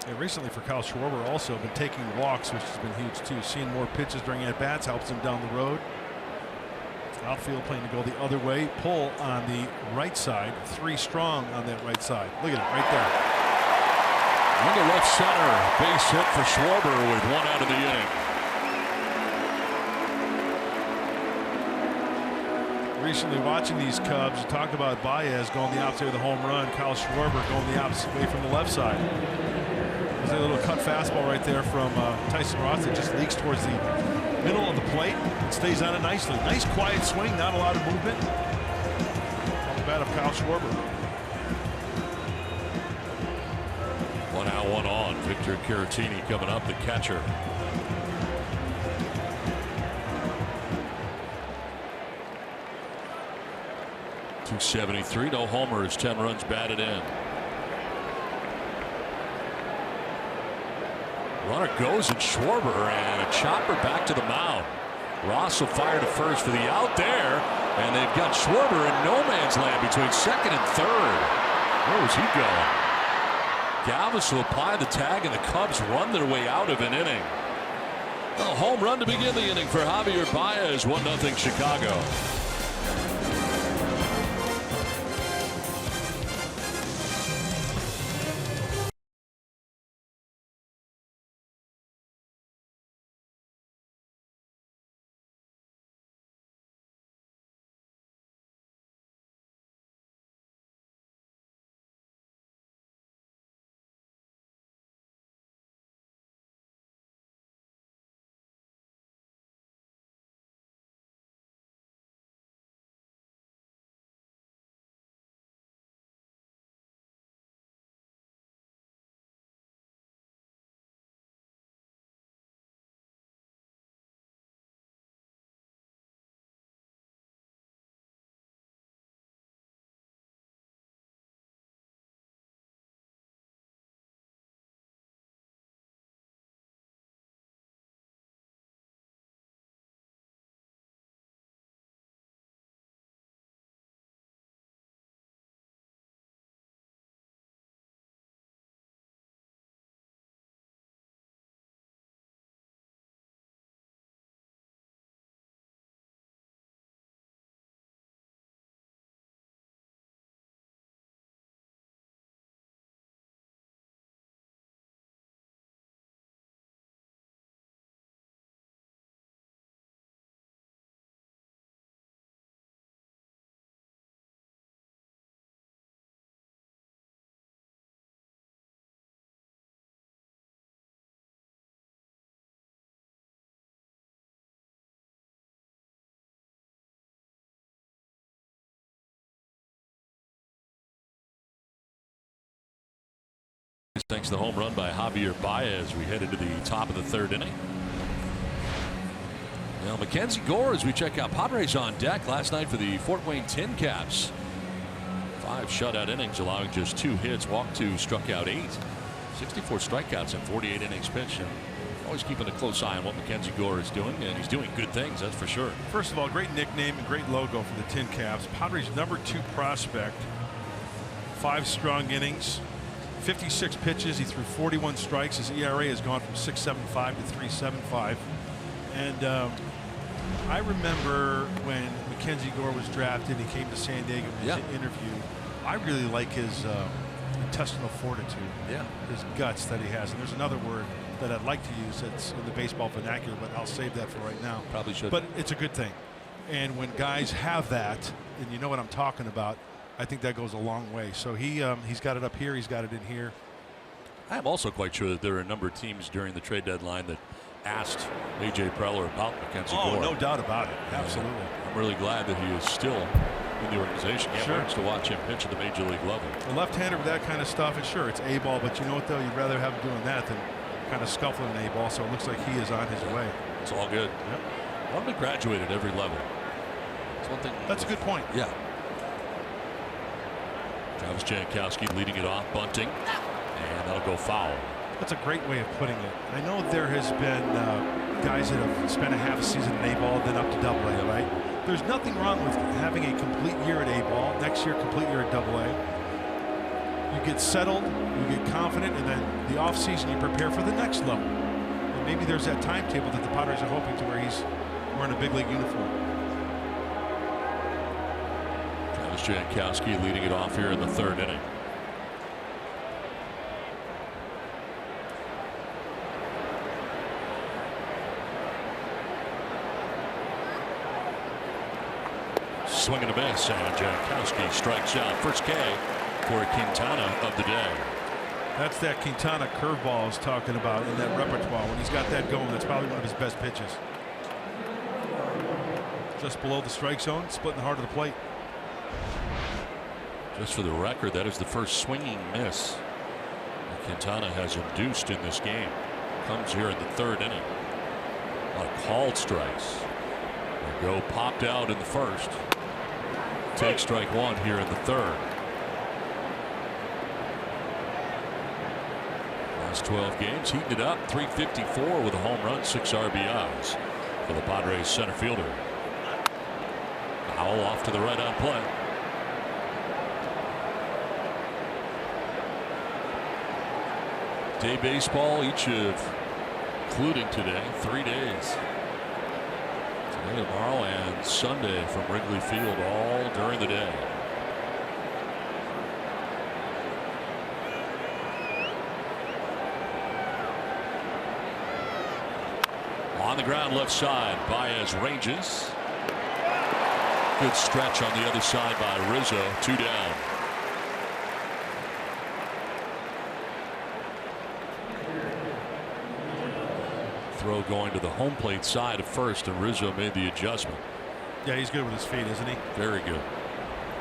And recently for Kyle Schwarber also been taking walks, which has been huge too. Seeing more pitches during at-bats helps him down the road. Outfield playing to go the other way. Pull on the right side. 3 strong on that right side. Look at it right there. Into left center. Base hit for Schwarber with 1 out of the inning. Recently watching these Cubs, you talked about Baez going the opposite of the home run. Kyle Schwarber going the opposite way from the left side. There's a little cut fastball right there from Tyson Ross that just leaks towards the middle of the plate. It stays on it nicely. Nice quiet swing, not a lot of movement. On the bat of Kyle Schwarber. 1 out, 1 on. Victor Caratini coming up, the catcher. .273, no homers, 10 runs batted in. Runner goes at Schwarber, and a chopper back to the mound. Ross will fire to first for the out there, and they've got Schwarber in no man's land between 2nd and 3rd. Where was he going? Galvis will apply the tag, and the Cubs run their way out of an inning. A home run to begin the inning for Javier Baez, 1-0 Chicago. Thanks to the home run by Javier Baez, we head into the top of the 3rd inning. Now Mackenzie Gore, as we check out Padres on deck last night for the Fort Wayne Tin Caps. 5 shutout innings, allowing just 2 hits, walked 2, struck out 8. 64 strikeouts in 48 innings pitched. And always keeping a close eye on what Mackenzie Gore is doing, and he's doing good things, that's for sure. First of all, great nickname and great logo for the Tin Caps. Padres' #2 prospect. 5 strong innings, 56 pitches. He threw 41 strikes. His ERA has gone from 6.75 to 3.75. And I remember when Mackenzie Gore was drafted, he came to San Diego and was interviewed. I really like his intestinal fortitude, his guts that he has. And there's another word that I'd like to use that's in the baseball vernacular, but I'll save that for right now. Probably should. But it's a good thing. And when guys have that, and you know what I'm talking about, I think that goes a long way. So he's got it up here, he's got it in here. I'm also quite sure that there are a number of teams during the trade deadline that asked A.J. Preller about Mackenzie Gore. Oh, no doubt about it. Absolutely. I'm really glad that he is still in the organization. Can't wait to watch him pitch at the major league level. A left-hander with that kind of stuff, and sure, it's A-ball, but you know what, though? You'd rather have him doing that than kind of scuffling an A-ball, so it looks like he is on his way. It's all good. Yep. I want to graduate at every level. That's one thing. That's a good point. Yeah. Travis Jankowski leading it off, bunting, and that'll go foul. That's a great way of putting it. I know there has been guys that have spent a half a season in A-ball, then up to AA, right? There's nothing wrong with having a complete year at A-ball, next year complete year at AA. You get settled, you get confident, and then the offseason you prepare for the next level. And maybe there's that timetable that the Padres are hoping to where he's wearing a big league uniform. Travis Jankowski leading it off here in the 3rd inning. Swing and a miss, and Jankowski strikes out. First K for Quintana of the day. That's that Quintana curveball I was talking about in that repertoire. When he's got that going, that's probably one of his best pitches. Just below the strike zone, splitting the heart of the plate. Just for the record, that is the first swinging miss that Quintana has induced in this game. Comes here in the 3rd inning. A lot of called strikes. They go popped out in the 1st. Take strike 1 here in the 3rd. Last 12 games, heating it up. 354 with a home run, 6 RBIs for the Padres center fielder. Foul off to the right on play. Day baseball, each of, including today, 3 days. Today, tomorrow, and Sunday from Wrigley Field, all during the day. On the ground, left side, Baez ranges. Good stretch on the other side by Rizzo. 2 down. Throw going to the home plate side at first, and Rizzo made the adjustment. Yeah, he's good with his feet, isn't he? Very good.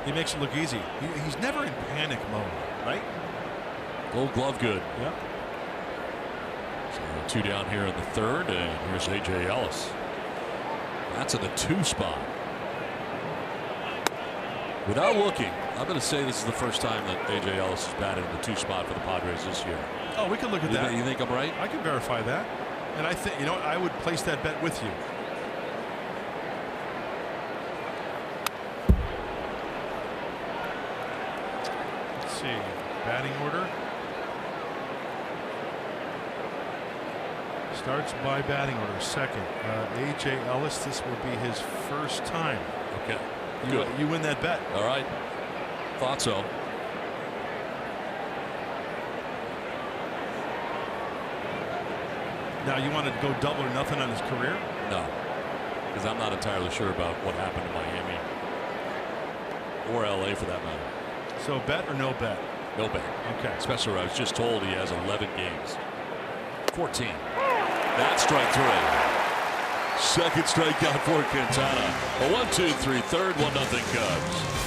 He makes it look easy. He's never in panic mode, right? Gold glove good. Yep. So 2 down here in the 3rd, and here's A.J. Ellis. That's in the 2 spot. Without looking, I'm going to say this is the first time that A.J. Ellis has batted in the 2 spot for the Padres this year. Oh, we can look at that. You think I'm right? I can verify that. And I think, you know, I would place that bet with you. Let's see. Batting order. Starts by batting order. 2nd. A.J. Ellis, this will be his first time. Okay. You win that bet. All right. Thought so. Now, you want to go double or nothing on his career? No, because I'm not entirely sure about what happened in Miami or L.A. for that matter. So bet or no bet? No bet. Okay. Especially where I was just told he has 11 games. 14. That's strike 3. Second strikeout for Quintana. A 1-2-3 third, 1-0 Cubs.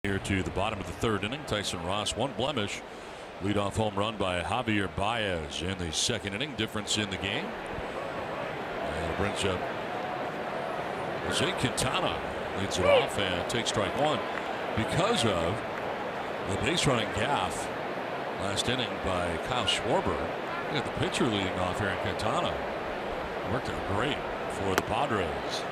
Here to the bottom of the third inning, Tyson Ross, one blemish. Leadoff home run by Javier Baez in the second inning. Difference in the game. And it brings up Jose Quintana. Leads it off and takes strike one because of the base running gaff last inning by Kyle Schwarber. You got the pitcher leading off here in Quintana. Worked out great for the Padres.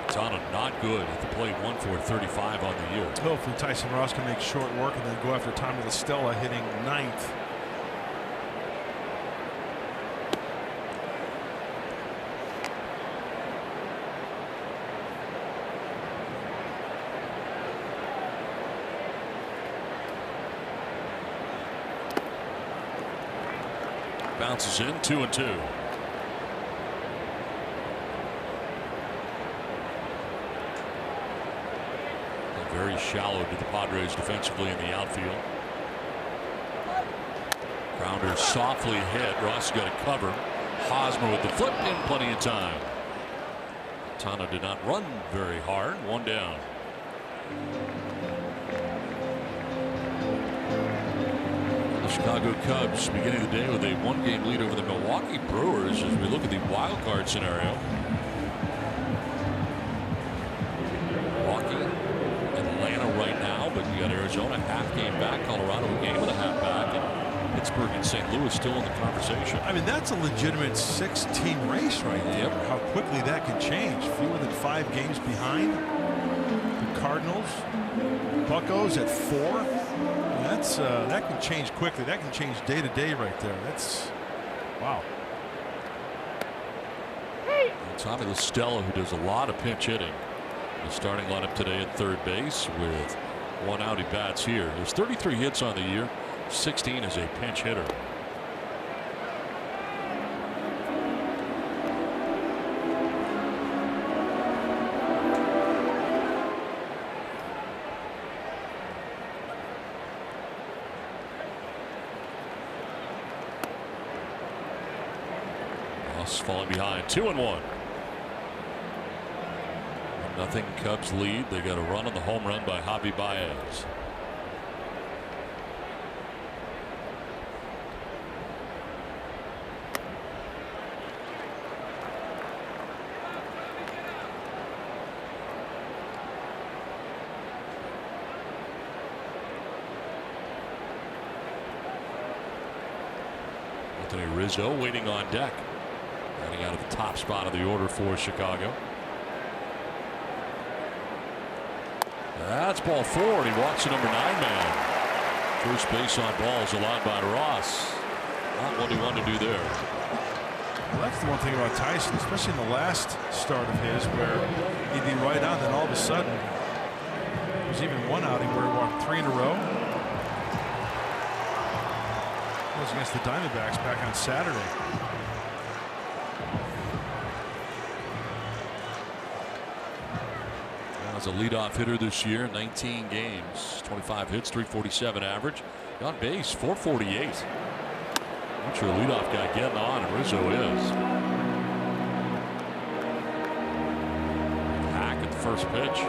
Quintana not good at the plate, 1 for 35 on the year. Hopefully Tyson Ross can make short work and then go after Tommy La Stella, hitting 9th. Bounces in, 2-2. Very shallow to the Padres defensively in the outfield. Grounder softly hit. Ross got a cover. Hosmer with the flip in plenty of time. Quintana did not run very hard. One down. The Chicago Cubs beginning the day with a one-game lead over the Milwaukee Brewers as we look at the wild card scenario. Right now, but you got Arizona half game back, Colorado a game and a half back, and Pittsburgh and St. Louis still in the conversation. I mean, that's a legitimate 6-team race right there. Yep. How quickly that can change. Fewer than 5 games behind. The Cardinals, Buccos at 4. That's that can change quickly. That can change day to day right there. That's wow. And Tommy La Stella, who does a lot of pinch hitting. The starting lineup today at third base with 1 out. He bats here. There's 33 hits on the year, 16 as a pinch hitter. Ross falling behind, 2-1. Nothing, Cubs lead. They got a run on the home run by Javi Baez. Anthony Rizzo waiting on deck. Running out of the top spot of the order for Chicago. That's ball 4, and he walks the number 9 man. First base on balls allowed by Ross. Not what he wanted to do there. Well, that's the one thing about Tyson, especially in the last start of his, where he'd be right on, then all of a sudden, there's even one outing where he walked 3 in a row. It was against the Diamondbacks back on Saturday. As a leadoff hitter this year, 19 games, 25 hits, 347 average. On base, 448. Not sure a leadoff guy getting on, and Rizzo is. Hack at the first pitch.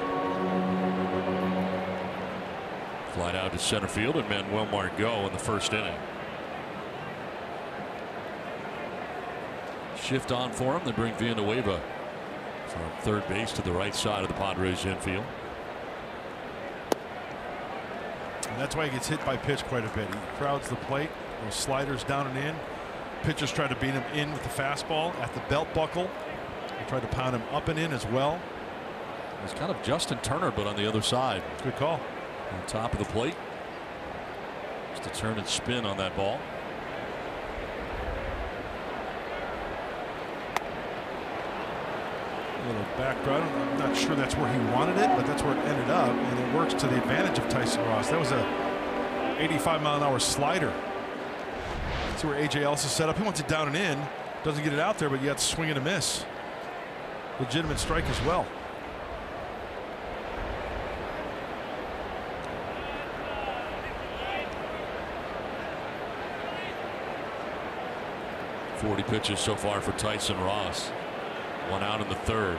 Flight out to center field, and Manuel Margot in the first inning. Shift on for him, they bring Villanueva from third base to the right side of the Padres infield. And that's why he gets hit by pitch quite a bit. He crowds the plate, those sliders down and in. Pitchers try to beat him in with the fastball at the belt buckle. They try to pound him up and in as well. It's kind of Justin Turner, but on the other side. Good call. On top of the plate. Just a turn and spin on that ball. Little background. I'm not sure that's where he wanted it, but that's where it ended up, and it works to the advantage of Tyson Ross. That was a 85-mile-an-hour slider. See where AJ Ellis is set up. He wants it down and in. Doesn't get it out there, but you have to swing and a miss. Legitimate strike as well. .40 pitches so far for Tyson Ross. 1 out in the third.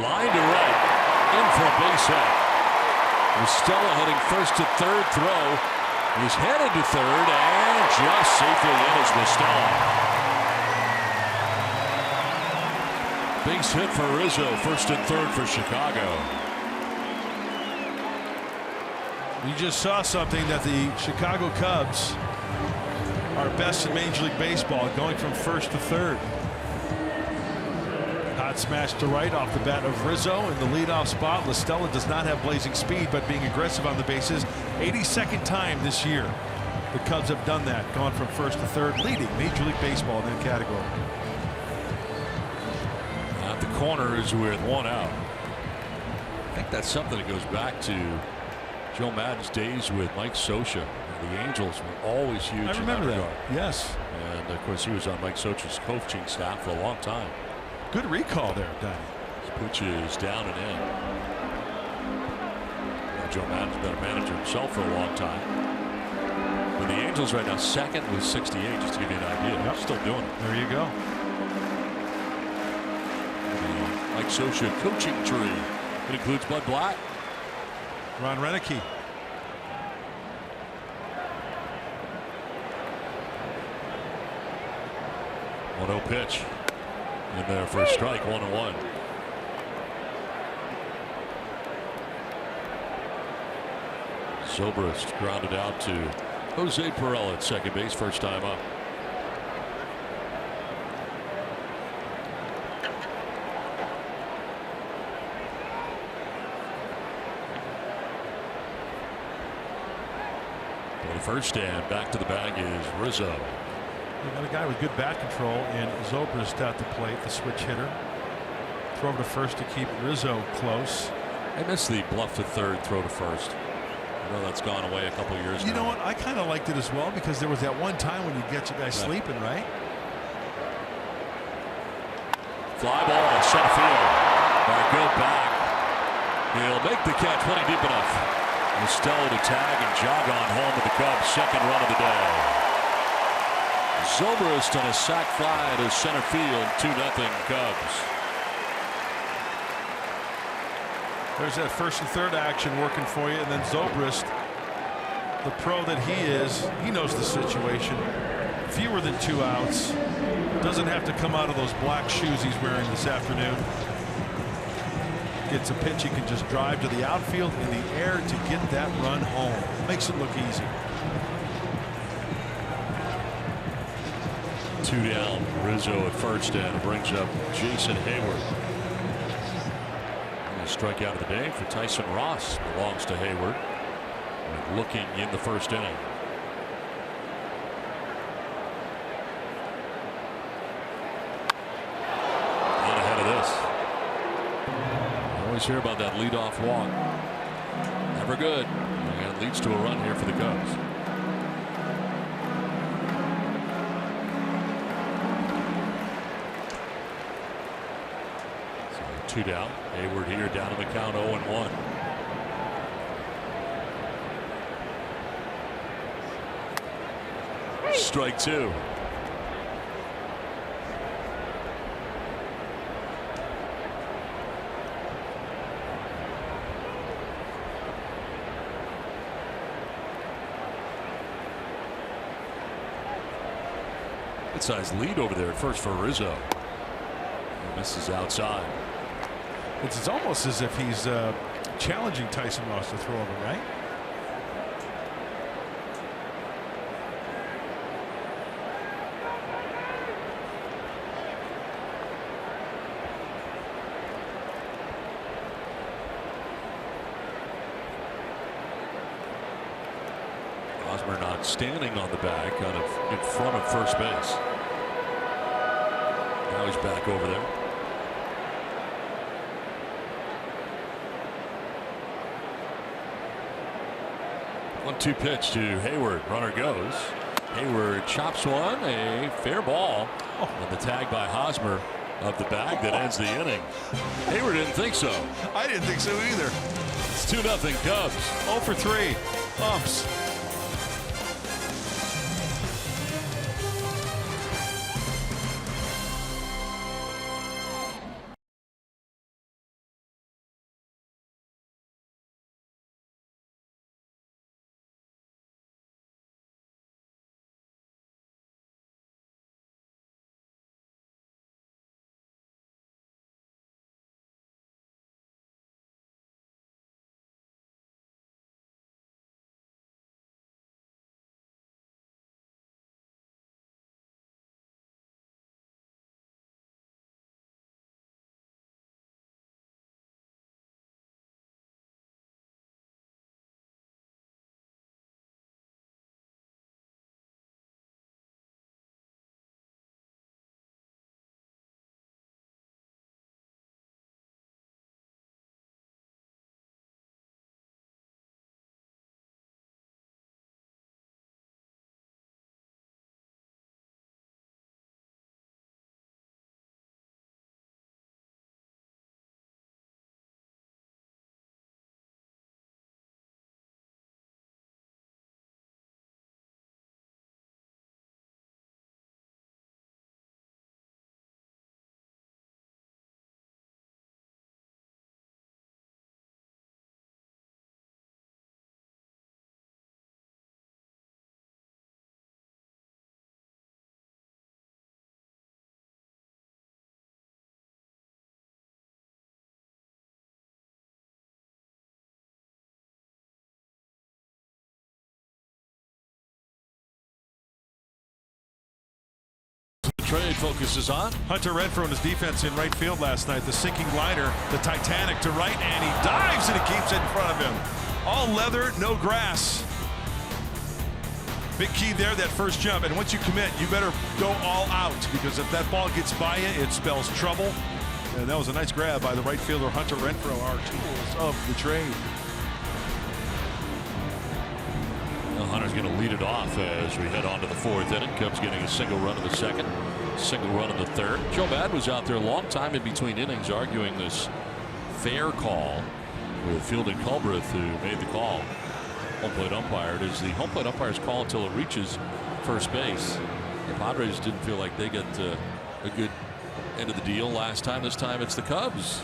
Line to right. In for a base hit. Stella heading first to third. Throw is headed to third and just safely in as Stella. Base hit for Rizzo. First and third for Chicago. You just saw something that the Chicago Cubs are best in Major League Baseball, going from first to third. Hot smash to right off the bat of Rizzo in the leadoff spot. La Stella does not have blazing speed, but being aggressive on the bases. 82nd time this year the Cubs have done that, gone from first to third, leading Major League Baseball in that category. At the corners with one out. I think that's something that goes back to Joe Madden's days with Mike Scioscia. The Angels were always huge. I remember in that. Regard. Yes. And of course he was on Mike Scioscia's coaching staff for a long time. Good recall there, Donnie. Pitch is down and in. Now Joe Madden's been a manager himself for a long time. But the Angels right now second with 68, just to give you an idea. Yep. Still doing it. There you go. The Mike Scioscia coaching tree. It includes Bud Black, Ron Renicky. One 0 pitch. In there for a strike, 1-1. Zobrist grounded out to Jose Perella at second base, first time up. For the first stand, back to the bag is Rizzo. You got a guy with good bat control and Zobrist at the plate, the switch hitter. Throw over to first to keep Rizzo close. I missed the bluff to third, throw to first. I know that's gone away a couple of years You now. know what? I kind of liked it as well because there was that one time when you get your guy sleeping, right? Fly ball to center field. Go back. He'll make the catch, plenty deep enough. Estella to tag and jog on home with the Cubs' second run of the day. Zobrist on a sac fly to center field, 2-0 Cubs. There's that first and third action working for you, and then Zobrist, the pro that he is, he knows the situation. Fewer than 2 outs. Doesn't have to come out of those black shoes he's wearing this afternoon. Gets a pitch, he can just drive to the outfield in the air to get that run home. Makes it look easy. 2 down. Rizzo at first, and it brings up Jason Hayward. And the strikeout of the day for Tyson Ross belongs to Hayward. And looking in the first inning. Not ahead of this. I always hear about that leadoff walk. Never good. And it leads to a run here for the Cubs. 2 down. Hayward here down to the count 0-1. Strike 2. Good sized lead over there at first for Rizzo. Misses outside. It's almost as if he's challenging Tyson Ross to throw over, right? Hosmer not standing on the bag, kind of in front of first base. Now he's back over there. 1-2 pitch to Hayward. Runner goes. Hayward chops one. A fair ball. And the tag by Hosmer of the bag that ends the inning. Hayward didn't think so. I didn't think so either. It's 2-0 Cubs. 0 for 3. Bumps. trade focuses on. Hunter Renfroe and his defense in right field last night. The sinking liner, the Titanic to right, and he dives and he keeps it in front of him. All leather, no grass. Big key there, that first jump. And once you commit, you better go all out, because if that ball gets by you, it spells trouble. And that was a nice grab by the right fielder, Hunter Renfroe, our tools of the trade. Well, Hunter's going to lead it off as we head on to the 4th inning. Cubs getting a single run in the 2nd, single run in the 3rd. Joe Bad was out there a long time in between innings arguing this fair call with Fielding Culbreth, who made the call. Home plate umpire. It is the home plate umpire's call until it reaches first base. The Padres didn't feel like they got a good end of the deal last time. This time it's the Cubs.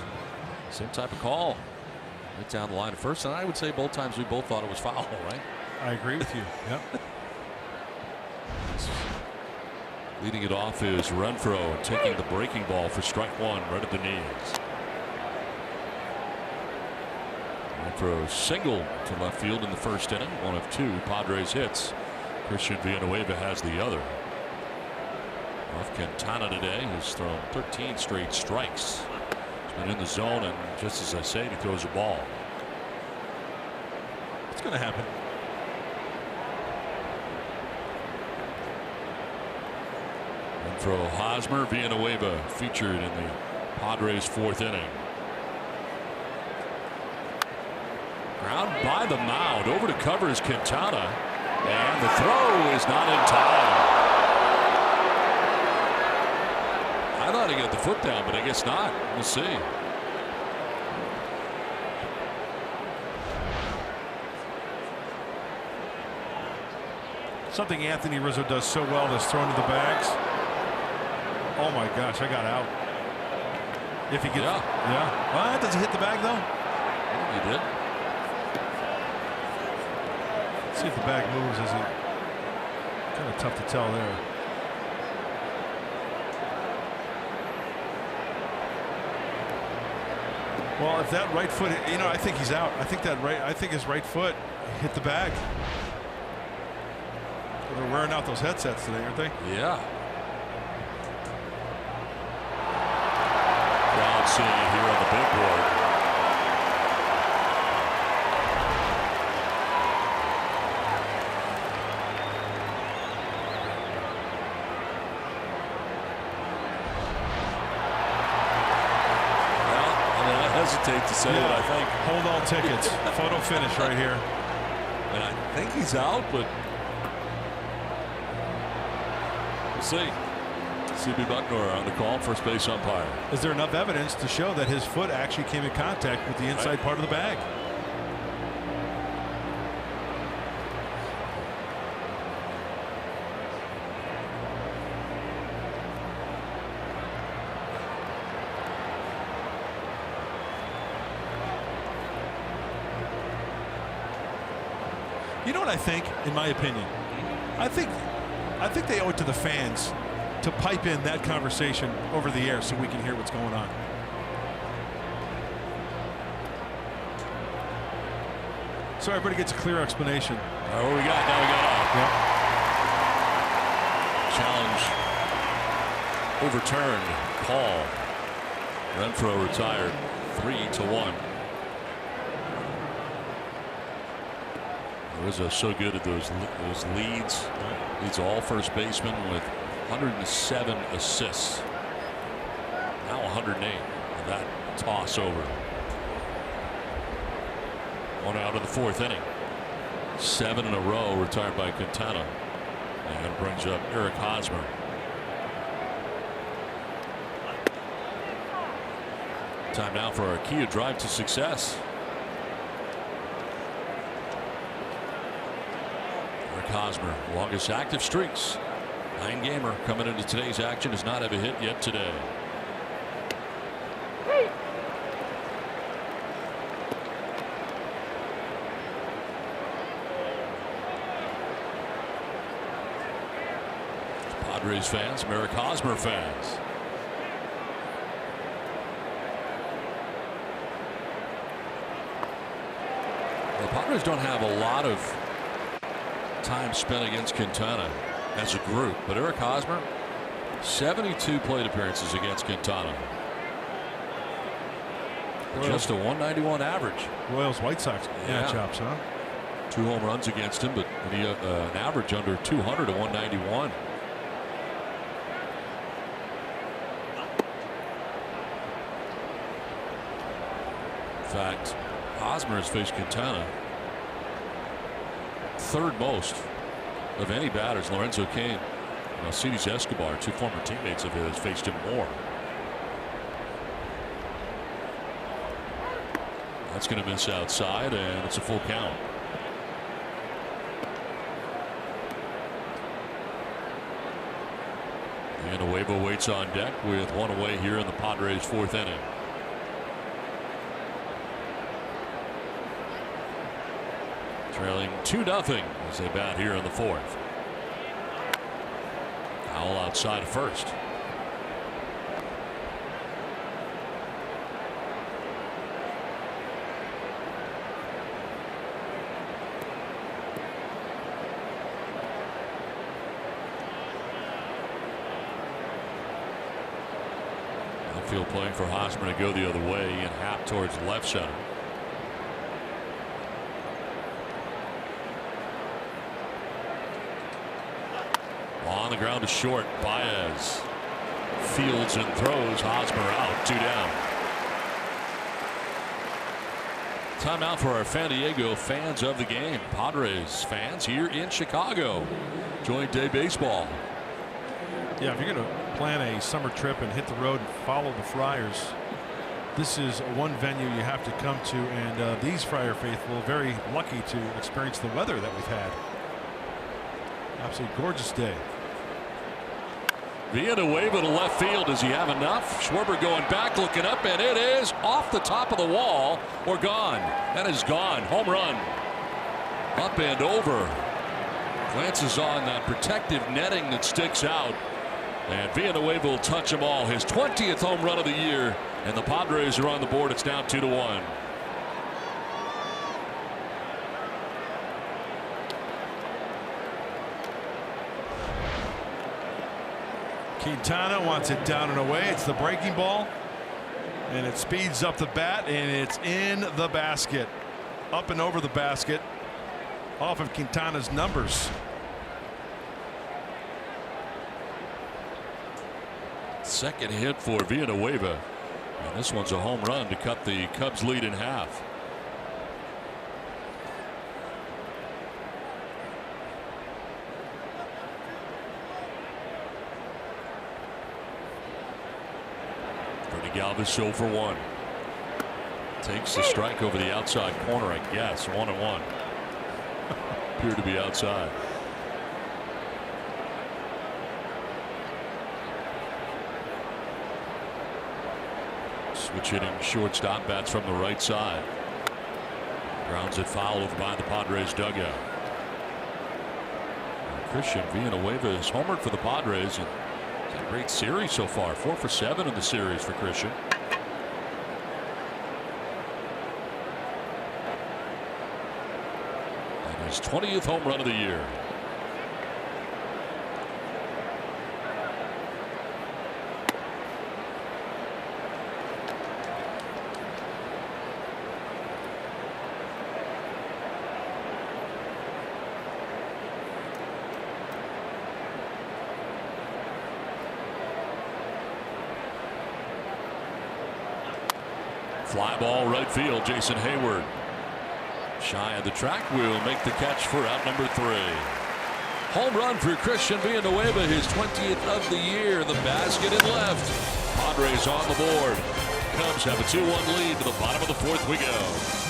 Same type of call. Right down the line at first, and I would say both times we both thought it was foul, right? I agree with you. Yep. Leading it off is Renfroe, taking the breaking ball for strike 1 right at the knees. Renfroe single to left field in the 1st inning. 1 of 2 Padres hits. Christian Villanueva has the other. Off Quintana today has thrown 13 straight strikes. He's been in the zone, and just as I say, he throws a ball. It's going to happen. Renfroe, Hosmer, Villanueva featured in the Padres 4th inning. Ground by the mound, over to cover is Quintana, and the throw is not in time. I thought he got the foot down, but I guess not. We'll see. Something Anthony Rizzo does so well is thrown to the bags. Oh my gosh, I got out. If he gets, yeah. Well, does he hit the bag though? Yeah, he did. Let's see if the bag moves. Is it kind of tough to tell there? Well, if that right foot, you know, I think he's out. I think his right foot hit the bag. They're wearing out those headsets today, aren't they? Yeah. Crowd seeing it here on the big board. Hesitate to say what I think. Hold all tickets. Photo finish right here. And I think he's out, but we'll see. CB Bucknor on the call, first base umpire. Is there enough evidence to show that his foot actually came in contact with the inside part of the bag? You know what I think, in my opinion? I think they owe it to the fans to pipe in that conversation over the air so we can hear what's going on. So everybody gets a clear explanation. Oh, what we got? Now we got off. Challenge overturned. Paul. Renfroe retired 3-1. Rizzo so good at those leads. Leads all first basemen with 107 assists. Now 108 of that toss over. 1 out of the 4th inning. 7 in a row retired by Quintana. And brings up Eric Hosmer. Time now for our Kia drive to success. Hosmer, longest active streaks. 9-gamer coming into today's action, does not have a hit yet today. Padres fans, Eric Hosmer fans. The Padres don't have a lot of time spent against Quintana as a group, but Eric Hosmer 72 plate appearances against Quintana. Just a 191 average. Royals White Sox Yeah. matchups, huh? 2 home runs against him, but he an average under 200 at 191. In fact, Hosmer has faced Quintana third most of any batters. Lorenzo Cain and Alcides Escobar, 2 former teammates of his, faced him more. That's going to miss outside, and it's a full count. Villanueva waits on deck with 1 away here in the Padres' 4th inning. Trailing 2-0 as they bat here in the 4th. Foul outside of first. Outfield playing for Hosmer to go the other way and Happ towards left center. On the ground to short. Baez fields and throws. Hosmer out. 2 down. Timeout for our San Diego fans of the game. Padres fans here in Chicago. Joint day baseball. Yeah, if you're going to plan a summer trip and hit the road and follow the Friars, this is one venue you have to come to, and these Friar faithful are very lucky to experience the weather that we've had. Absolutely gorgeous day. Villanueva to left field. Does he have enough? Schwarber going back, looking up, and it is off the top of the wall or gone. That is gone. Home run. Up and over. Glances on that protective netting that sticks out. And Villanueva will touch them all. His 20th home run of the year. And the Padres are on the board. It's now 2-1. Quintana wants it down and away. It's the breaking ball, and it speeds up the bat, and it's in the basket. Up and over the basket off of Quintana's numbers. Second hit for Villanueva, and this one's a home run to cut the Cubs lead in half. Galvis 0 for 1. Takes the strike over the outside corner, I guess. 1-1. Appeared to be outside. Switch hitting shortstop, bats from the right side. Grounds it foul over by the Padres dugout. Christian Villanueva is homered for the Padres, and it's a great series so far. 4 for 7 in the series for Christian. And his 20th home run of the year. Fly ball right field. Jason Hayward shy of the track, will make the catch for out number 3. Home run for Christian Villanueva, his 20th of the year. The basket and left. Padres on the board. Cubs have a 2-1 lead. To the bottom of the 4th we go.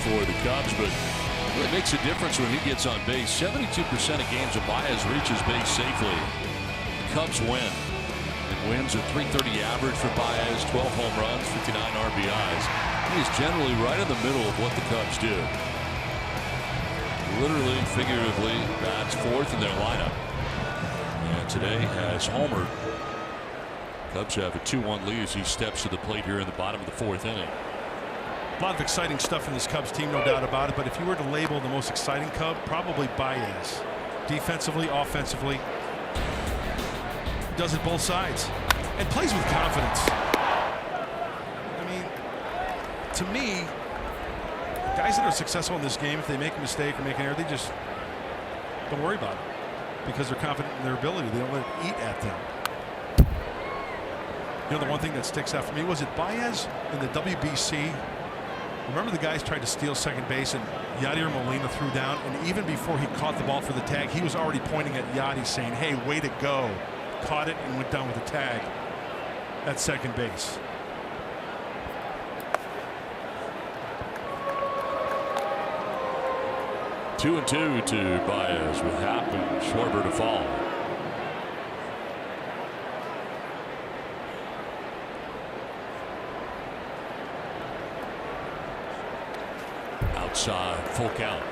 for the Cubs, but it makes a difference when he gets on base. 72% of games of Baez reaches base safely. The Cubs win. It wins a .330 average for Baez, 12 home runs, 59 RBIs. He is generally right in the middle of what the Cubs do. Literally, figuratively, bats fourth in their lineup. And today has homered. Cubs have a 2-1 lead as he steps to the plate here in the bottom of the fourth inning. A lot of exciting stuff in this Cubs team, no doubt about it. But if you were to label the most exciting Cub, probably Baez. Defensively, offensively. Does it both sides. And plays with confidence. I mean, to me, guys that are successful in this game, if they make a mistake or make an error, they just don't worry about it. Because they're confident in their ability. They don't let it eat at them. You know, the one thing that sticks out for me was it Baez in the WBC. Remember the guys tried to steal second base and Yadier Molina threw down, and even before he caught the ball for the tag, he was already pointing at Yadi saying, hey, way to go. Caught it and went down with the tag at second base. Two and two to Baez with Happ and Schwarber to fall. Outside, full count.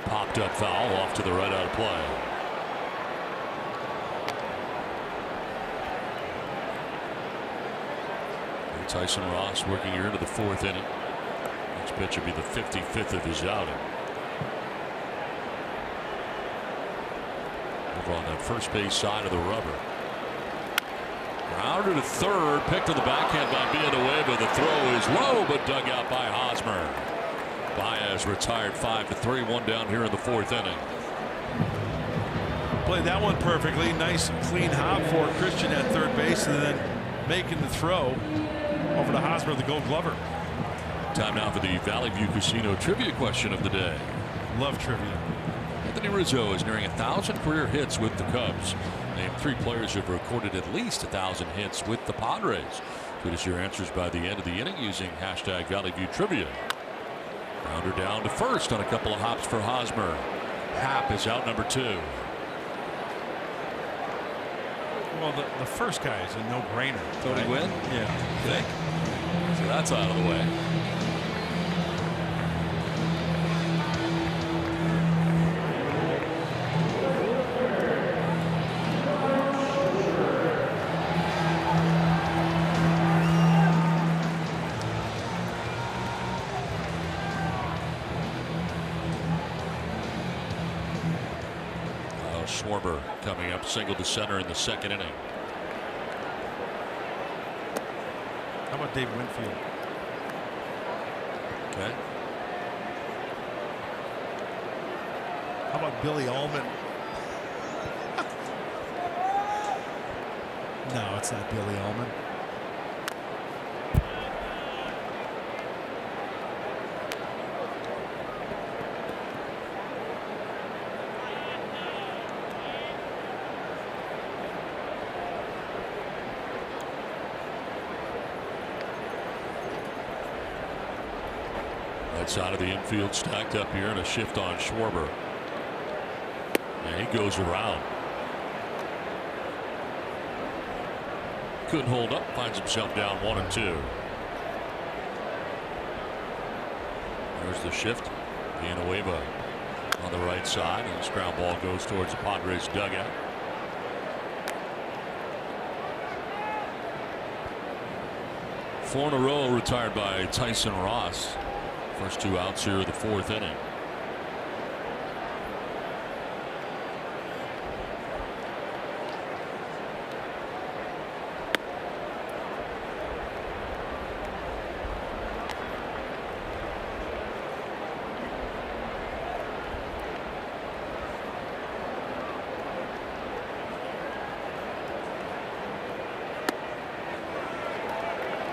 Popped up foul off to the right out of play. Tyson Ross working here into the fourth inning. Next pitch will be the 55th of his outing. Over on that first base side of the rubber. Grounder to third, picked on the backhand by Villanueva. The throw is low, but dug out by Hosmer. Baez retired 5-3, one down here in the fourth inning. Played that one perfectly. Nice clean hop for Christian at third base, and then making the throw over to Hosmer, the Gold Glover. Time now for the Valley View Casino trivia question of the day. Love trivia. Anthony Rizzo is nearing 1,000 career hits with the Cubs. Name 3 players who have recorded at least 1,000 hits with the Padres. Tweet us your answers by the end of the inning using hashtag Valley View Trivia. Grounder down to first on a couple of hops for Hosmer. Happ is out number 2. Well, the first guy is a no-brainer. Tony Gwynn? Yeah. Okay. So that's out of the way. Schwarber coming up, single to center in the second inning. How about Dave Winfield? Okay. How about Billy Allman? No, it's not Billy Allman. Side of the infield stacked up here and a shift on Schwarber. And he goes around. Couldn't hold up, finds himself down 1-2. There's the shift. Villanueva on the right side, and this ground ball goes towards the Padres dugout. Four in a row retired by Tyson Ross. First 2 outs here of the fourth inning.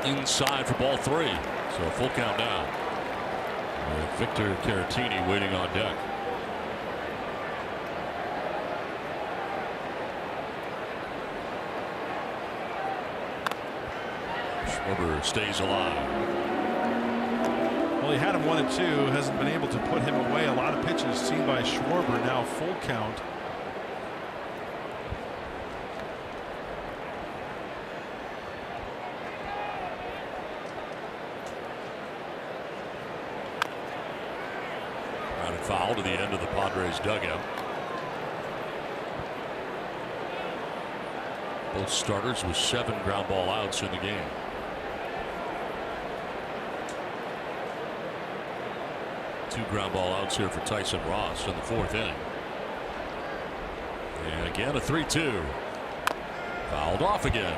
inside for ball 3. So full count now. With Victor Caratini waiting on deck. Schwarber stays alive. Well, he had him 1-2, hasn't been able to put him away. A lot of pitches seen by Schwarber, now full count. Grounded foul to the end of the Padres dugout. Both starters with 7 ground ball outs in the game. Two ground ball outs here for Tyson Ross in the 4th inning. And again a 3-2. Fouled off again.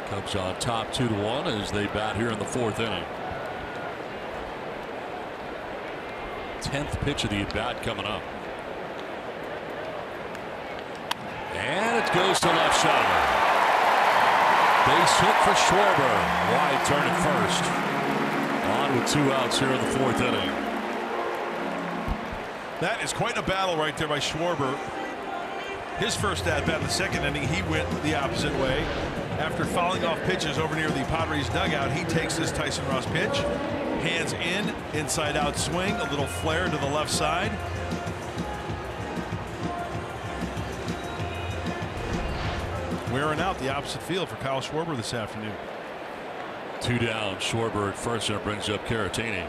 Cubs on top 2-1 as they bat here in the 4th inning. 10th pitch of the at bat coming up. And it goes to left center. Base hit for Schwarber. Wide turn at first. On with 2 outs here in the 4th inning. That is quite a battle right there by Schwarber. His first at bat in the 2nd inning, he went the opposite way. After fouling off pitches over near the Padres dugout, he takes this Tyson Ross pitch. Hands in, inside out swing, a little flare to the left side. Wearing out the opposite field for Kyle Schwarber this afternoon. 2 down, Schwarber at first, and it brings up Caratini.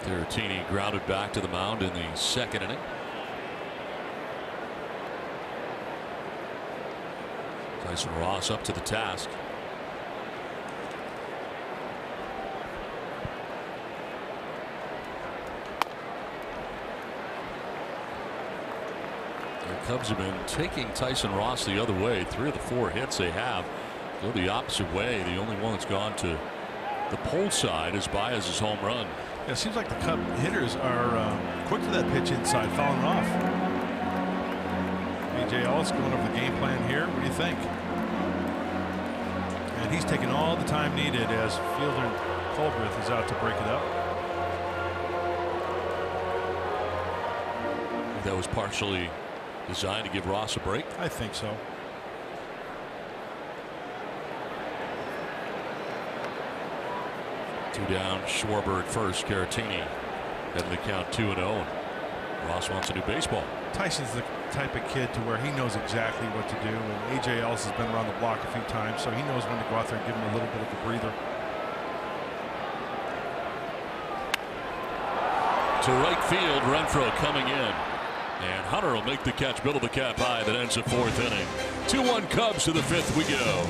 Caratini grounded back to the mound in the 2nd inning. Tyson Ross up to the task. The Cubs have been taking Tyson Ross the other way. 3 of the 4 hits they have go the opposite way. The only one that's gone to the pole side is Baez's home run. Yeah, it seems like the Cub hitters are quick to that pitch inside, fouling off. A.J. Ellis going over the game plan here. What do you think? And he's taking all the time needed as fielder Colbreth is out to break it up. That was partially designed to give Ross a break. I think so. Two down, Schwarber at first, Caratini heading the count 2-0. Ross wants a new baseball. Tyson's the type of kid to where he knows exactly what to do, and A.J. Ellis has been around the block a few times, so he knows when to go out there and give him a little bit of a breather. To right field, Renfroe coming in. And Hunter will make the catch, middle of the cap high, that ends the 4th inning. 2-1 Cubs to the 5th we go.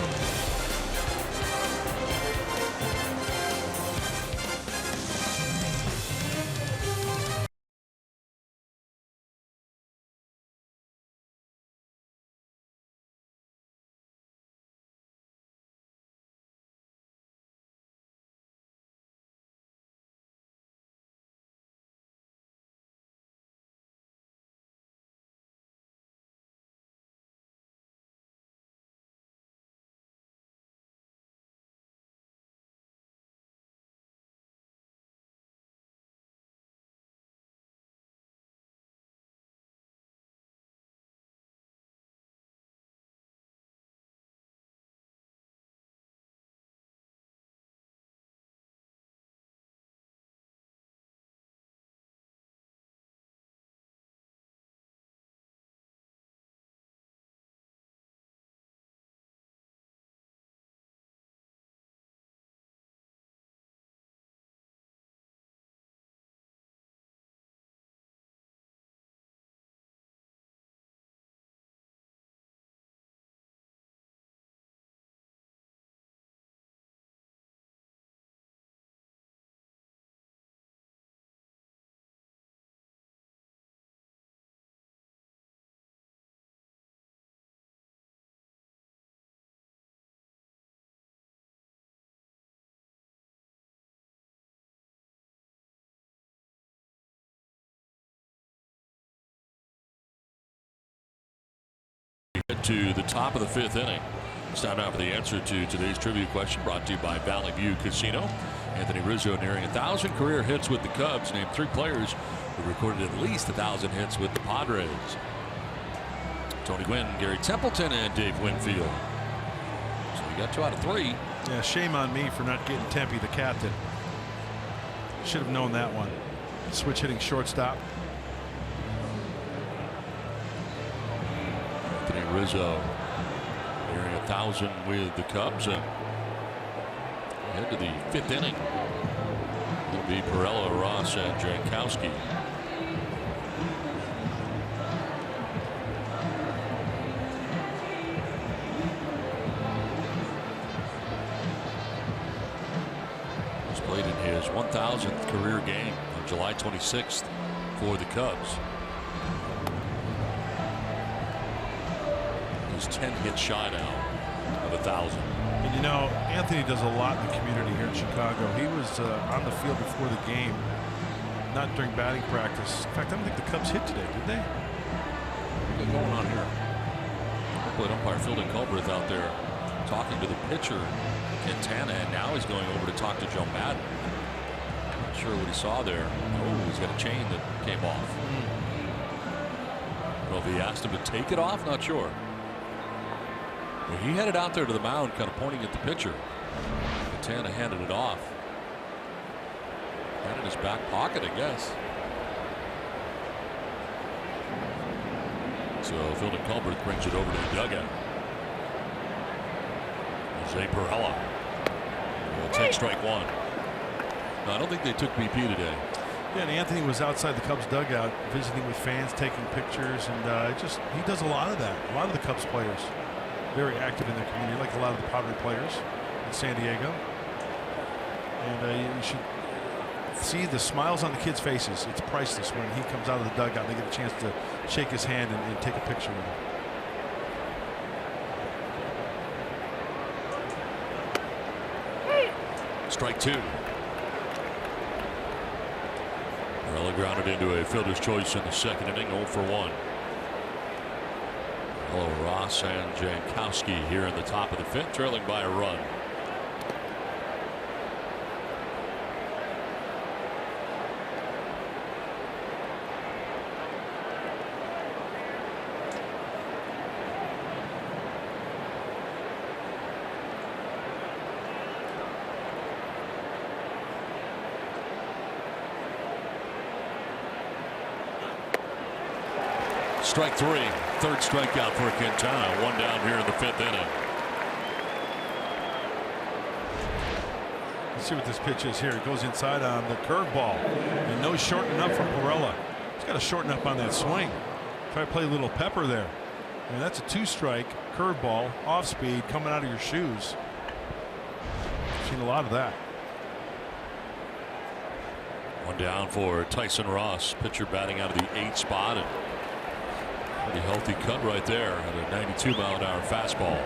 To the top of the 5th inning. It's time now for the answer to today's trivia question, brought to you by Valley View Casino. Anthony Rizzo nearing 1,000 career hits with the Cubs. Name 3 players who recorded at least 1,000 hits with the Padres. Tony Gwynn, Gary Templeton, and Dave Winfield. So we got 2 out of 3. Yeah, shame on me for not getting Tempe, the captain. Should have known that one. Switch hitting shortstop. Anthony Rizzo nearing 1,000 with the Cubs, and head to the 5th inning. It'll be Perella, Ross, and Jankowski. He's played in his 1,000th career game on July 26th for the Cubs. 10 hits shy now of 1,000. And you know, Anthony does a lot in the community here in Chicago. He was on the field before the game, not during batting practice. In fact, I don't think the Cubs hit today, did they? What's going on here? Played umpire Philden Culbreth out there talking to the pitcher Quintana, and now he's going over to talk to Joe Madden. Not sure what he saw there. Oh, he's got a chain that came off. I don't know if he asked him to take it off, not sure. Well, he headed out there to the mound, kind of pointing at the pitcher. Quintana handed it off. Had it in his back pocket, I guess. So Philden Culbreth brings it over to the dugout. Jose Perella will take strike 1. No, I don't think they took BP today. Yeah, and Anthony was outside the Cubs dugout visiting with fans, taking pictures, and he does a lot of that. A lot of the Cubs players very active in their community, like a lot of the Padre players in San Diego. And you should see the smiles on the kids' faces. It's priceless when he comes out of the dugout and they get a chance to shake his hand and take a picture with him. Strike 2. Perella grounded into a fielder's choice in the 2nd inning, 0 for 1. Hello, Ross and Jankowski here in the top of the 5th, trailing by a run. Strike 3, 3rd strikeout for Quintana. 1 down here in the 5th inning. Let's see what this pitch is here. It goes inside on the curveball, and no shortening up from Perella. He's got to shorten up on that swing. Try to play a little pepper there. And that's a 2-strike curveball, off speed, coming out of your shoes. I've seen a lot of that. 1 down for Tyson Ross, pitcher batting out of the 8th spot. And pretty healthy cut right there at a 92-mile-an-hour fastball.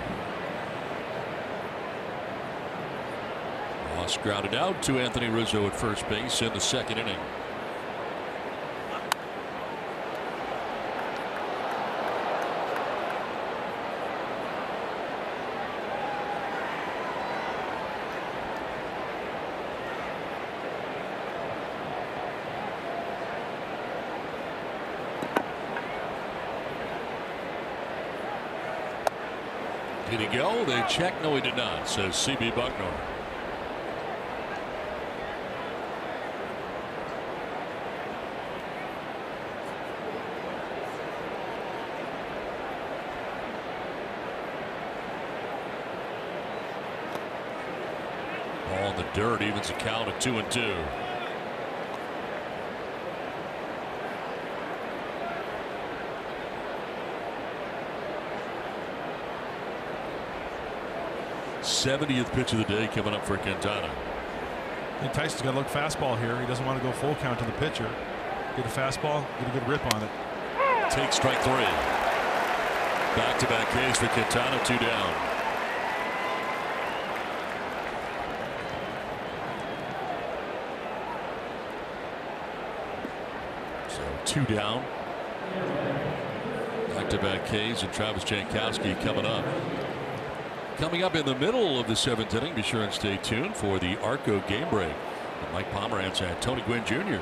Ross grounded out to Anthony Rizzo at first base in the 2nd inning. Did he go? They check. No, he did not, says C.B. Bucknor. Ball in the dirt evens the count at 2-2. '70th pitch of the day coming up for Quintana. I think Tyson's got to look fastball here. He doesn't want to go full count to the pitcher. Get a fastball, get a good rip on it. Take strike 3. Back-to-back Ks for Quintana, 2 down. So 2 down. Back-to-back Ks and Travis Jankowski coming up. Coming up in the middle of the 7th inning, be sure and stay tuned for the Arco game break. And Mike Pomerantz and Tony Gwynn Jr.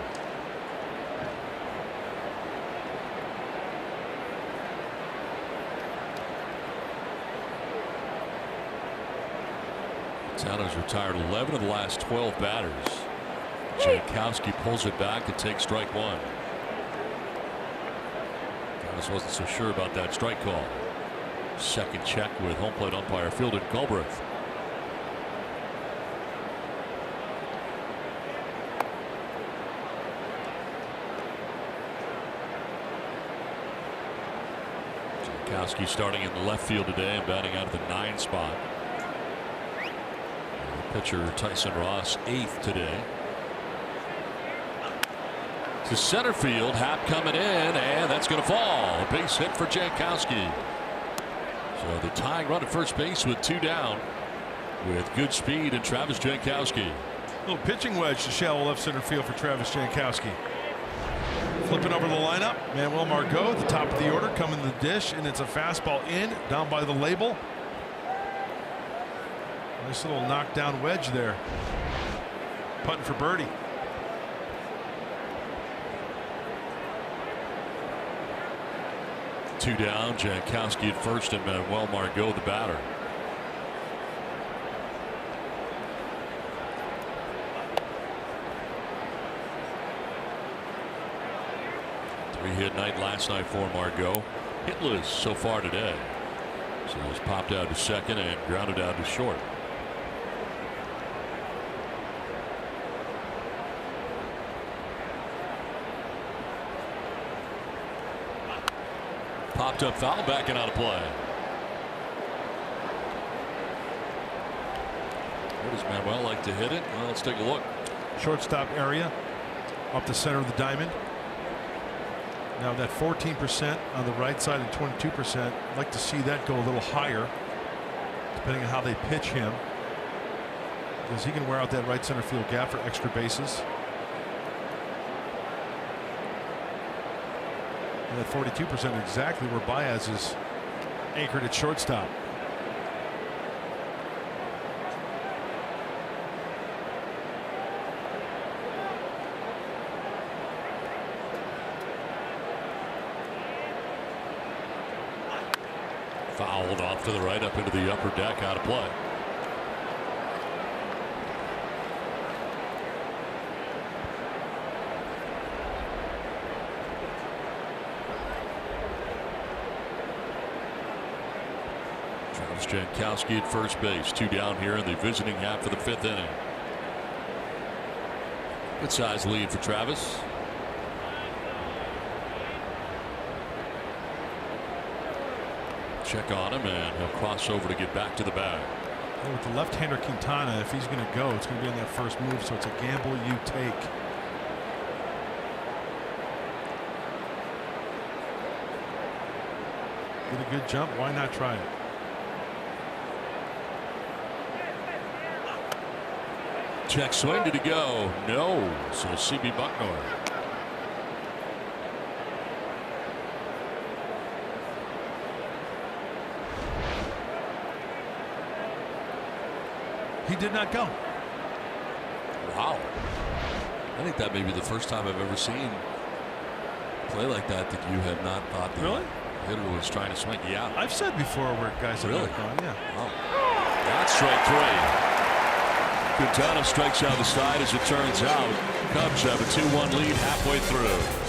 Montana's retired 11 of the last 12 batters. Jankowski pulls it back and takes strike one. Thomas wasn't so sure about that strike call. Second check with home plate umpire Fielded Culbreth. Jankowski starting in the left field today and batting out of the 9 spot. Pitcher Tyson Ross 8th today. To center field, Happ coming in, and that's going to fall. A base hit for Jankowski. So the tying run at first base with 2 down, with good speed and Travis Jankowski. Little pitching wedge to shallow left center field for Travis Jankowski. Flipping over the lineup, Manuel Margot at the top of the order, coming to the dish, and it's a fastball in, down by the label. Nice little knockdown wedge there. Putting for birdie. Two down, Jankowski at first and Manuel Margot the batter. Three-hit night last night for Margot. Hitless so far today. So he's popped out to second and grounded out to short. Popped up foul, backing out of play. Where does Manuel like to hit it? Well, let's take a look. Shortstop area up the center of the diamond. Now that 14% on the right side and 22%, I'd like to see that go a little higher depending on how they pitch him, because he can wear out that right center field gap for extra bases. And that 42% exactly where Baez is anchored at shortstop. Fouled off to the right, up into the upper deck, out of play. Travis Jankowski at first base, 2 down here in the visiting half of the 5th inning. Good size lead for Travis. Check on him, and he'll cross over to get back to the bag. And with the left-hander Quintana, if he's going to go, it's going to be on that first move, so it's a gamble you take. Get a good jump, why not try it? Check swing, did he go? No. So CB Bucknor. He did not go. Wow. I think that may be the first time I've ever seen play like that you have not thought the hitter was trying to swing. Yeah. I've said before where guys have not gone. Yeah. Wow. That's strike 3. Quintana strikes out the side as it turns out. Cubs have a 2-1 lead halfway through.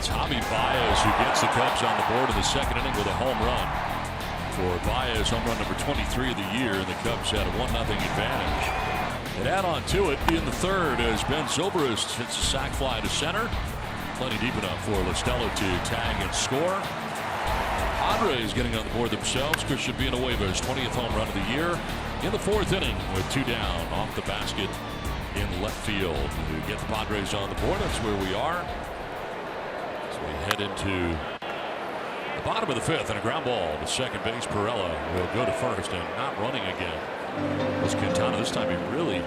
It's Javi Baez who gets the Cubs on the board in the second inning with a home run. For Baez, home run number 23 of the year, and the Cubs had a 1-0 advantage. And add on to it in the third as Ben Zobrist hits a sac fly to center. Plenty deep enough for Listella to tag and score. Padres getting on the board themselves. Christian Villanueva's 20th home run of the year in the fourth inning with 2 down off the basket in left field. We get the Padres on the board. That's where we are. So we head into the bottom of the fifth, and a ground ball to second base. Perella will go to first and not running again. Was Quintana. This time he really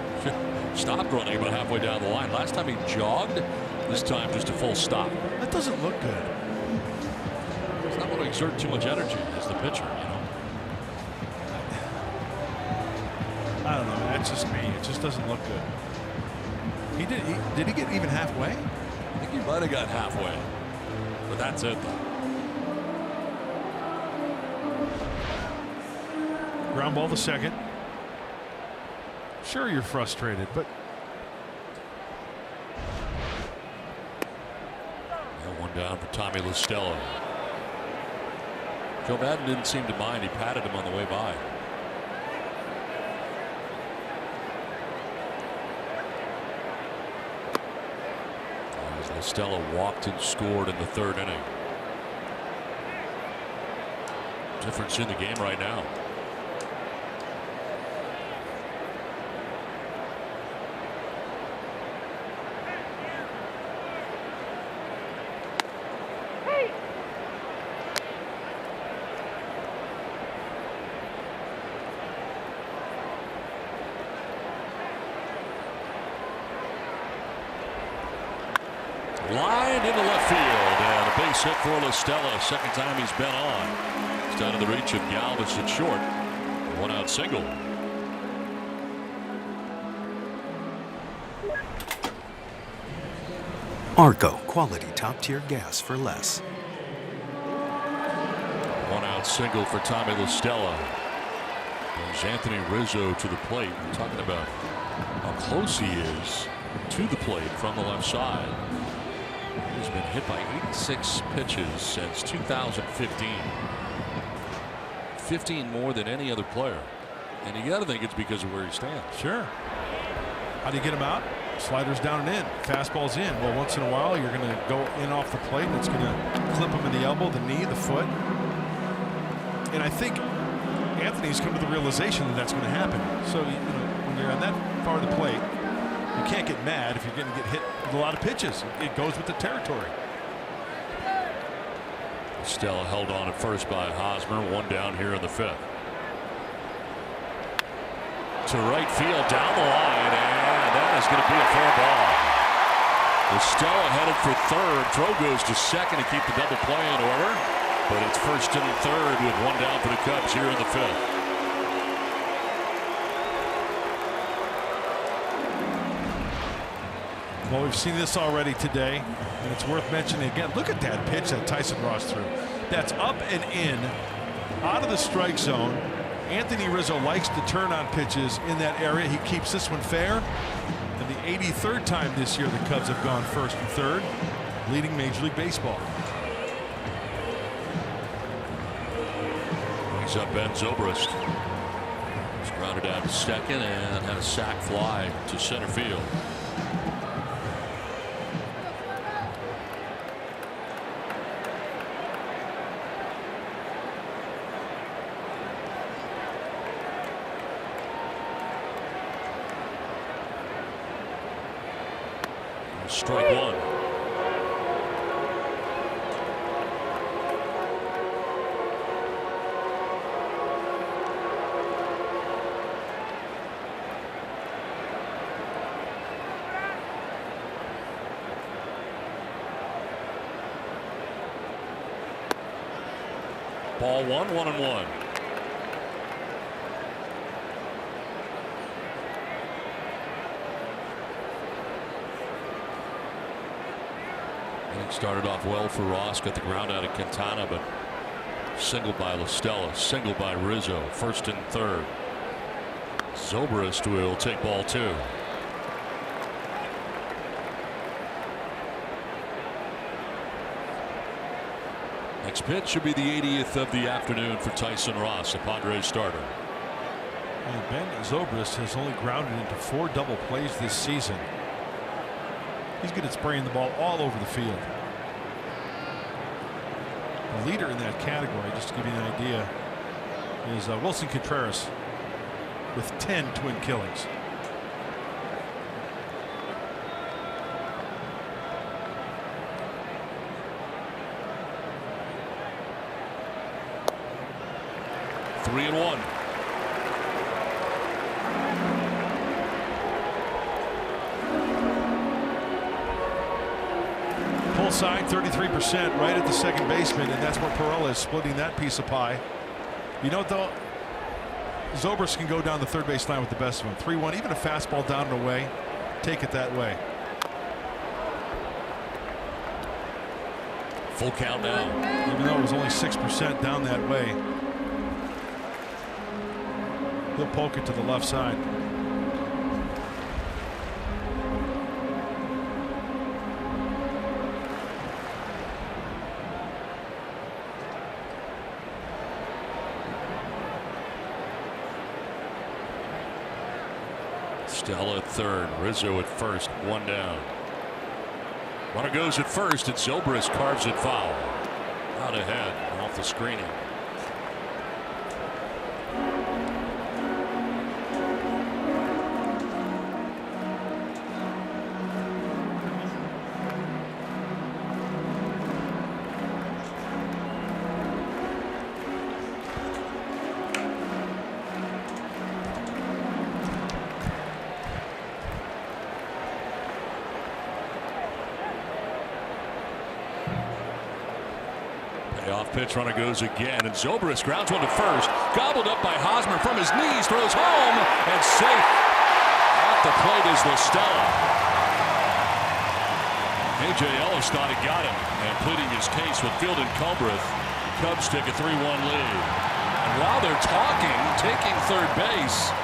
stopped running about halfway down the line. Last time he jogged. This time just a full stop. That doesn't look good. He's not going to exert too much energy as the pitcher, you know. I don't know. That's just me. It just doesn't look good. Did he get even halfway? I think he might have got halfway. But that's it, though. Ground ball to second. Sure, you're frustrated, but One down for Tommy Listella. Joe Madden didn't seem to mind. He patted him on the way by. As Listella walked and scored in the third inning. Difference in the game right now. Lined into left field, and a base hit for Listella. Second time he's been on. It's out of the reach of Galvis at short. 1-out single. Arco, quality top-tier gas for less. 1-out single for Tommy Listella. There's Anthony Rizzo to the plate. We're talking about how close he is to the plate from the left side. He's been hit by 86 pitches since 2015. 15 more than any other player. And you got to think it's because of where he stands. sure. How do you get him out? Sliders down and in. Fastball's in. Well, once in a while, you're going to go in off the plate, and it's going to clip him in the elbow, the knee, the foot. And I think Anthony's come to the realization that that's going to happen. So, when you're on that far of the plate, you can't get mad if you're going to get hit with a lot of pitches. It goes with the territory. Stella held on at first by Hosmer. 1 down here in the fifth. To right field down the line, and that is going to be a fair ball. Stella headed for third. Throw goes to second to keep the double play in order. But it's first and third with 1 down for the Cubs here in the fifth. Well, we've seen this already today, and it's worth mentioning again. Look at that pitch that Tyson Ross threw. That's up and in, out of the strike zone. Anthony Rizzo likes to turn on pitches in that area. He keeps this one fair. And the 83rd time this year the Cubs have gone first and third, leading Major League Baseball. Brings up Ben Zobrist. He's grounded out to second and had a sac fly to center field. Strike one. Ball 1-1-1. Started off well for Ross, got the ground out of Quintana, but singled by Listella, singled by Rizzo, first and third. Zobrist will take ball 2. Next pitch should be the 80th of the afternoon for Tyson Ross, the Padres starter. And Ben Zobrist has only grounded into 4 double plays this season. He's good at spraying the ball all over the field. The leader in that category, just to give you an idea, is Wilson Contreras with 10 twin killings. Three and one. Pull side 33% right at the second baseman, and that's where Perella is splitting that piece of pie. You know what though? Zobrist can go down the third base line with the best of them. 3-1, even a fastball down and away. Take it that way. Full count now. Even though it was only 6% down that way. He'll poke it to the left side. Stella at third, Rizzo at first, one down. Runner goes at first, and Zobrist carves it foul. Out ahead, off the screening. Off pitch, runner goes again, and Zobrist grounds one to first. Gobbled up by Hosmer from his knees, throws home, and safe at the plate is LaStella. A.J. Ellis thought he got him, and pleading his case with Field and Culbreth. Cubs take a 3-1 lead. And while they're talking, taking third base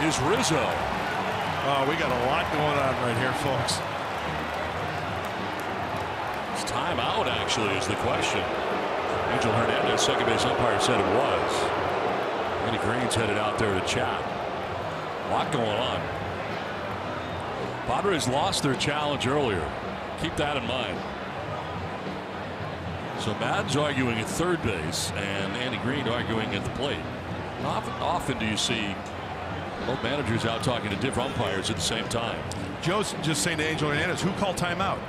is Rizzo. Oh, we got a lot going on right here, folks. It's timeout, actually, is the question. Angel Hernandez, second base umpire, said it was. Andy Green's headed out there to chat. A lot going on. Padres lost their challenge earlier. Keep that in mind. So Madden's arguing at third base and Andy Green arguing at the plate. Often do you see both managers out talking to different umpires at the same time? Joe's just saying to Angel Hernandez, who called timeout?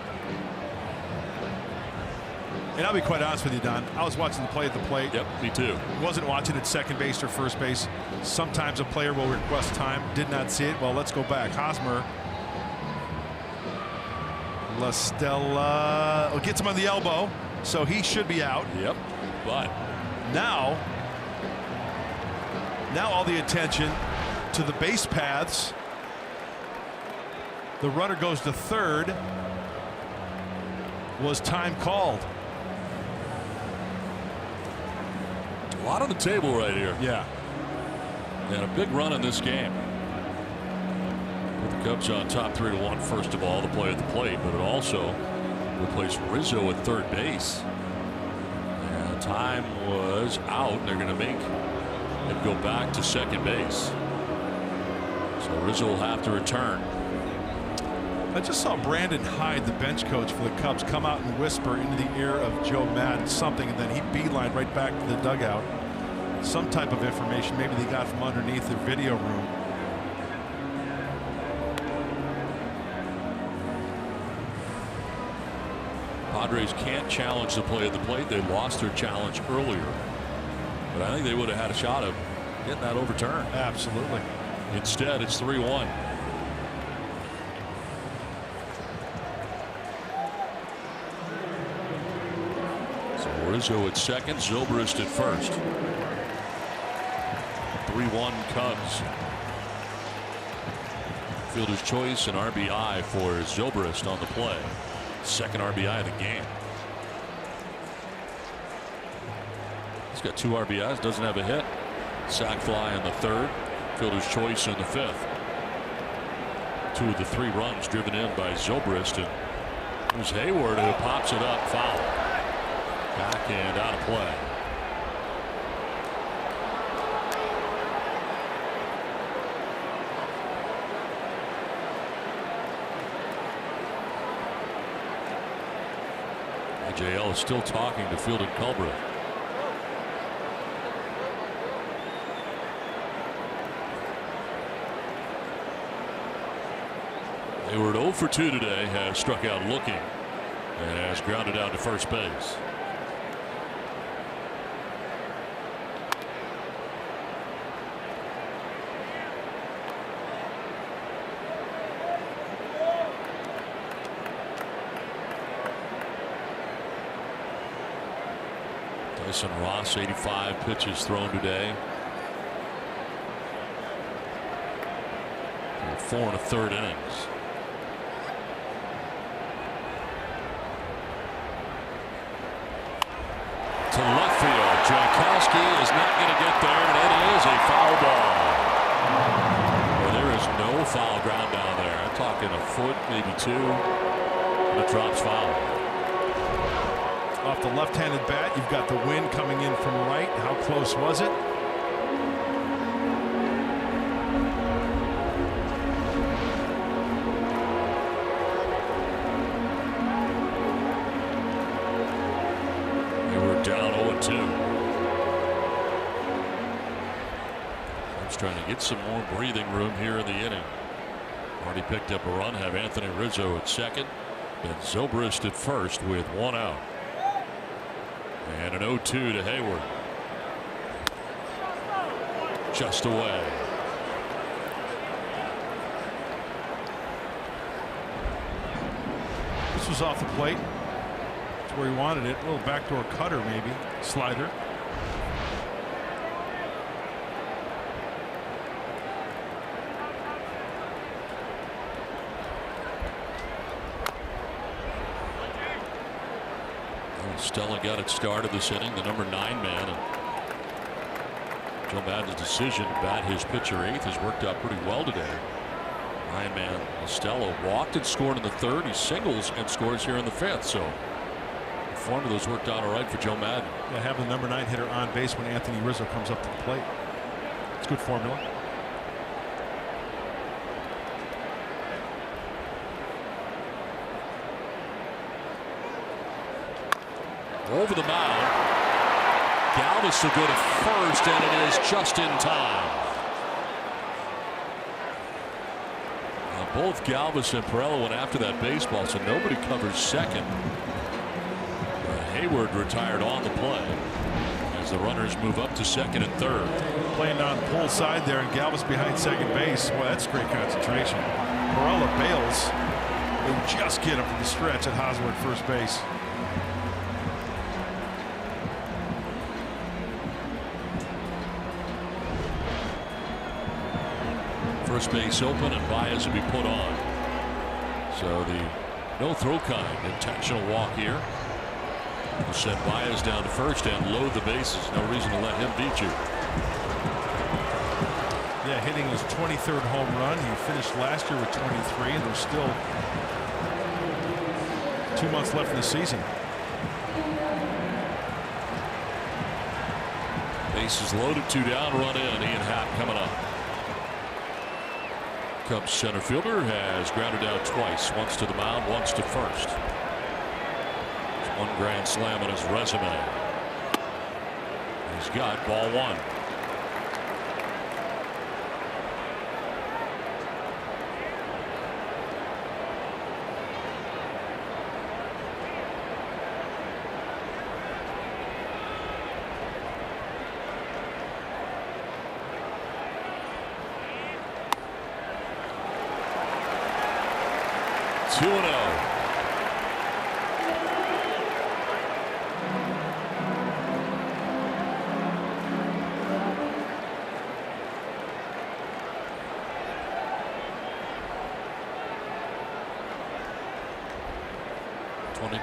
And I'll be quite honest with you, Don. I was watching the play at the plate. Yep, me too. Wasn't watching at second base or first base. Sometimes a player will request time. Did not see it. Well, let's go back. Hosmer. LaStella gets him on the elbow, so he should be out. Yep, but now all the attention to the base paths. The runner goes to third. Was time called? a lot on the table right here. Yeah. And a big run in this game. With the Cubs on top 3-1. First of all, the play at the plate, but it also replaced Rizzo at third base. And time was out. They're going to make it go back to second base. So Rizzo will have to return. I just saw Brandon Hyde, the bench coach for the Cubs, come out and whisper into the ear of Joe Madden something, and then he beelined right back to the dugout. Some type of information maybe they got from underneath the video room. Padres can't challenge the play at the plate. They lost their challenge earlier. But I think they would have had a shot of getting that overturned. Absolutely. Instead, it's 3-1. Rizzo at second, Zobrist at first. 3-1 Cubs. Fielder's choice and RBI for Zobrist on the play. Second RBI of the game. He's got 2 RBIs, doesn't have a hit. Sac fly in the third. Fielder's choice in the fifth. 2 of the 3 runs driven in by Zobrist. And there's Hayward who pops it up foul. Backhand out of play. AJL is still talking to Field and Culbreth. Hayward 0 for 2 today, has struck out looking and has grounded out to first base. Tyson Ross, 85 pitches thrown today. 4 1/3 innings. To left field. Jankowski is not going to get there, and it is a foul ball. Well, there is no foul ground down there. I'm talking a foot, maybe 2, and it drops foul. Off the left-handed bat, you've got the wind coming in from right. How close was it? They were down 0-2. He's trying to get some more breathing room here in the inning. Already picked up a run. Have Anthony Rizzo at second. Ben Zobrist at first with 1 out. And an 0-2 to Hayward. Just away. This was off the plate. It's where he wanted it. A little backdoor cutter, maybe. Slider. Stella got it started this inning, the number 9 man. And Joe Madden's decision to bat his pitcher 8th has worked out pretty well today. 9 man Stella walked and scored in the 3rd. He singles and scores here in the 5th. So the formula's worked out all right for Joe Madden. Yeah, have the number 9 hitter on base when Anthony Rizzo comes up to the plate. It's good formula. Over the mound. Galvis will go to first, and it is just in time. Both Galvis and Pirela went after that baseball, so nobody covers second. Hayward retired on the play as the runners move up to second and third. Playing on the pull side there, and Galvis behind second base. Well, that's great concentration. Pirela bails. They just get him from the stretch at Hosmer at first base. First base open, and Baez will be put on. So the no throw kind intentional walk here will send Baez down to first and load the bases. No reason to let him beat you. Yeah, hitting his 23rd home run. He finished last year with 23, and there's still 2 months left in the season. Bases loaded, 2 down, run in. Ian Happ coming up. Cubs center fielder has grounded out twice, once to the mound, once to first. There's 1 grand slam on his resume. He's got ball 1. Two and 0.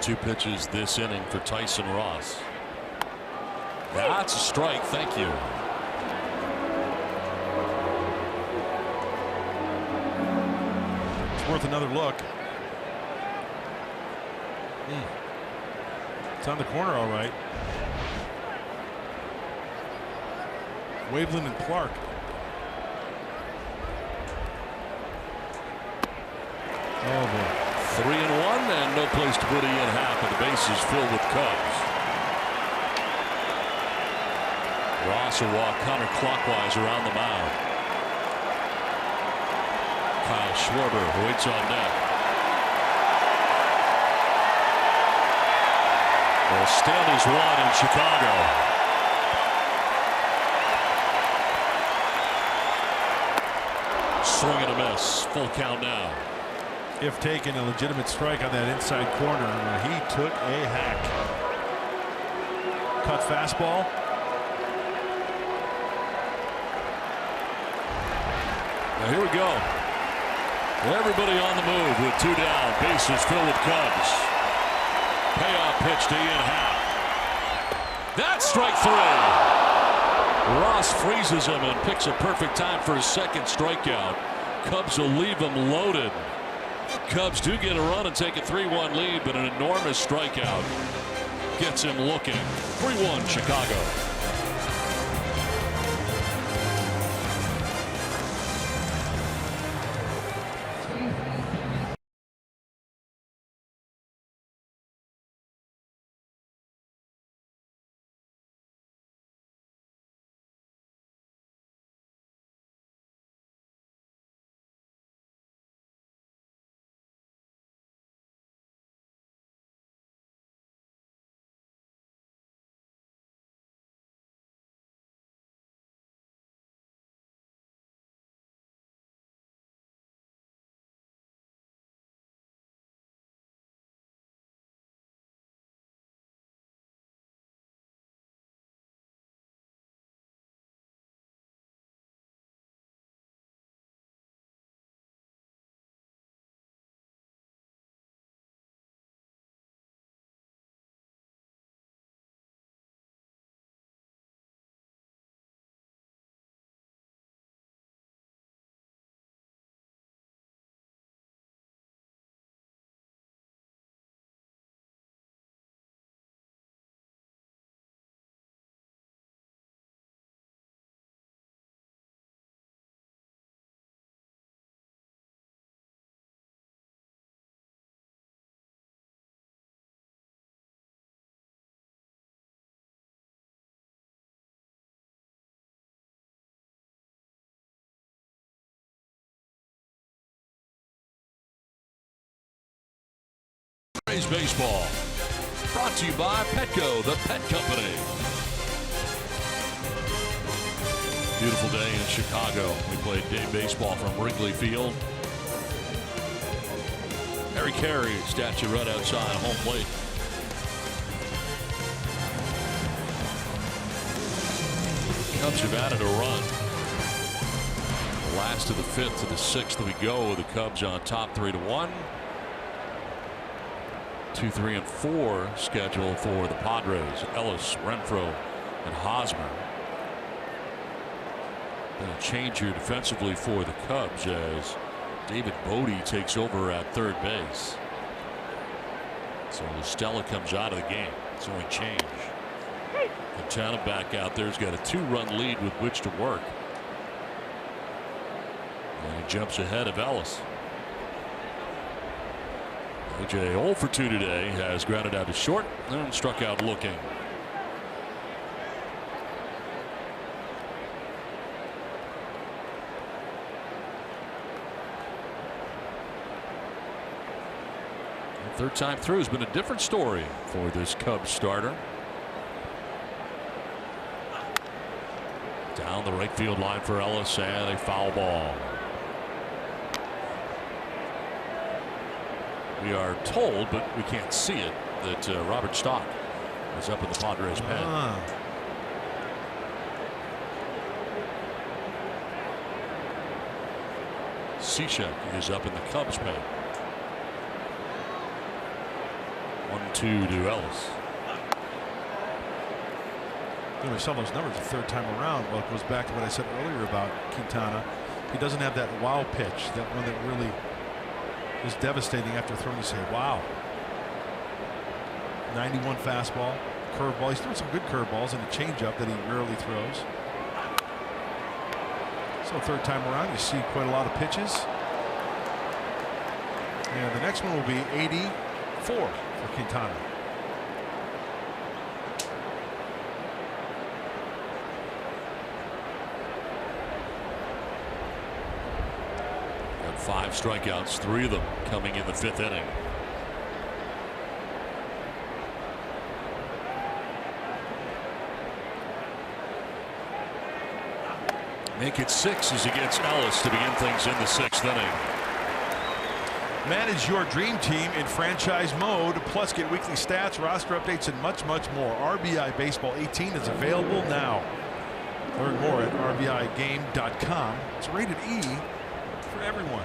Two pitches this inning for Tyson Ross. That's a strike. Thank you. It's worth another look. It's on the corner, all right. Waveland and Clark. Oh boy. 3-1 and no place to put Ian Happ, and the bases filled with Cubs. Ross will walk counterclockwise around the mound. Kyle Schwarber waits on deck. Well, Stanley's won in Chicago. Swing and a miss. Full count now. If taken, a legitimate strike on that inside corner where he took a hack. Cut fastball. Now here we go. Everybody on the move with 2 down. Bases filled with Cubs. Payoff pitch to Ian Happ. That's strike 3. Ross freezes him and picks a perfect time for his second strikeout. Cubs will leave him loaded. Cubs do get a run and take a 3-1 lead, but an enormous strikeout gets him looking. 3-1 Chicago. Baseball brought to you by Petco, the pet company. Beautiful day in Chicago. We played day baseball from Wrigley Field. Harry Carey statue right outside home plate. Cubs have added a run. The last of the 5th to the 6th we go. The Cubs on top 3-1. 2, 3, and 4 scheduled for the Padres. Ellis, Renfroe, and Hosmer. Been a change here defensively for the Cubs as David Bodie takes over at third base. So Stella comes out of the game. It's only change. Quintana back out there. He's got a 2-run lead with which to work. And he jumps ahead of Ellis. AJ 0 for 2 today, has grounded out to short and struck out looking. Third time through has been a different story for this Cubs starter. Down the right field line for Ellis and a foul ball. We are told, but we can't see it, that Robert Stock is up in the Padres pen. Cishek is up in the Cubs pen. 1-2 to Ellis. We saw those numbers the third time around. Well, it goes back to what I said earlier about Quintana. He doesn't have that wow pitch, that one that really is devastating after throwing. You say, wow. 91 fastball, curveball. He's throwing some good curveballs and a changeup that he rarely throws. So third time around, you see quite a lot of pitches. And the next one will be 84 for Quintana. And 5 strikeouts, 3 of them coming in the 5th inning. Make it 6 as he gets Ellis to begin things in the 6th inning. Manage your dream team in franchise mode, plus get weekly stats, roster updates, and much, much more. RBI Baseball 18 is available now. Learn more at rbigame.com. It's rated E for everyone.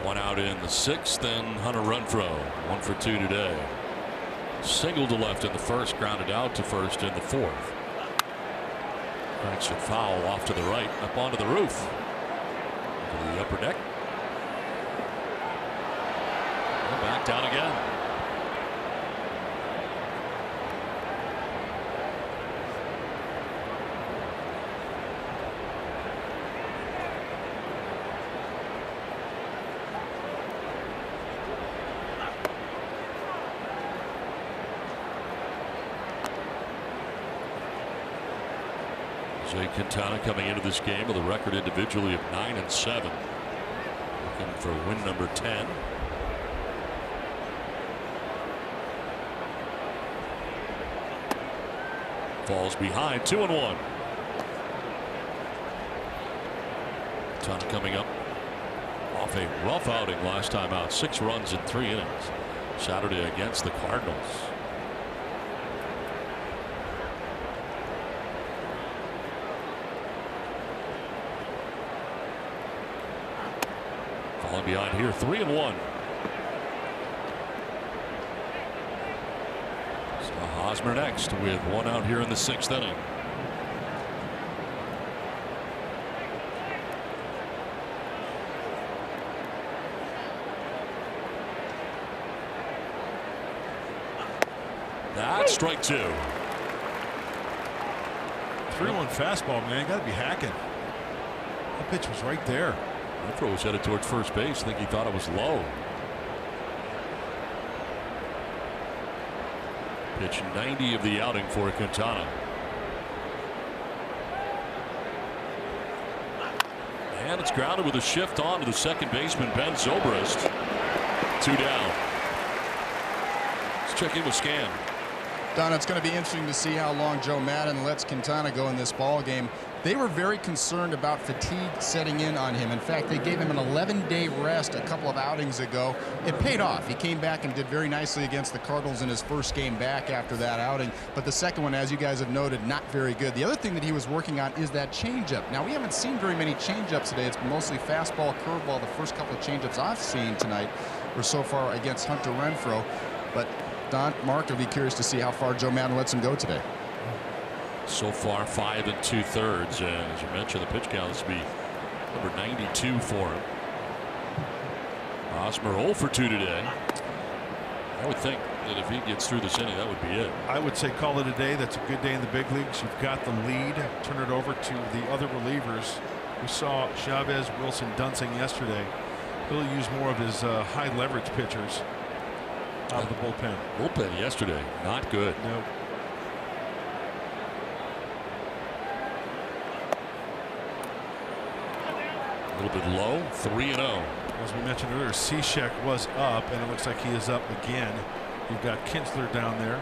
1 out in the 6th, and Hunter Renfroe 1 for 2 today. Single to left in the 1st, grounded out to 1st in the 4th. Cracks it foul off to the right, up onto the roof. To the upper deck. And back down again. Jose Quintana coming into this game with a record individually of 9-7. Looking for win number 10. Falls behind, 2-1. Quintana coming up off a rough outing last time out. 6 runs in 3 innings. Saturday against the Cardinals. Falling behind here, 3-1. So Hosmer next with 1 out here in the 6th inning. That's strike 2. 3-1 fastball, man. You got to be hacking. That pitch was right there. Manfred was headed towards first base. I think he thought it was low. Pitch 90 of the outing for Quintana. And it's grounded with a shift on to the second baseman, Ben Zobrist. 2 down. Let's check in with Scan. Don, it's going to be interesting to see how long Joe Maddon lets Quintana go in this ball game. They were very concerned about fatigue setting in on him. In fact, they gave him an 11-day rest a couple of outings ago. It paid off. He came back and did very nicely against the Cardinals in his first game back after that outing. But the second one, as you guys have noted, not very good. The other thing that he was working on is that changeup. Now, we haven't seen very many changeups today. It's mostly fastball, curveball. The first couple of changeups I've seen tonight were so far against Hunter Renfroe. But Don, Mark, I'd be curious to see how far Joe Maddon lets him go today. So far 5 2/3, and as you mentioned, the pitch count is to be number 92 for him. Hosmer 0 for 2 today. I would think that if he gets through this inning, that would be it. I would say call it a day. That's a good day in the big leagues. You've got the lead. Turn it over to the other relievers. We saw Chavez, Wilson, Dunsing yesterday. He'll use more of his high leverage pitchers out of the bullpen. Bullpen yesterday, not good. No. A little bit low, 3-0. As we mentioned earlier, Cishek was up, and it looks like he is up again. You've got Kinsler down there.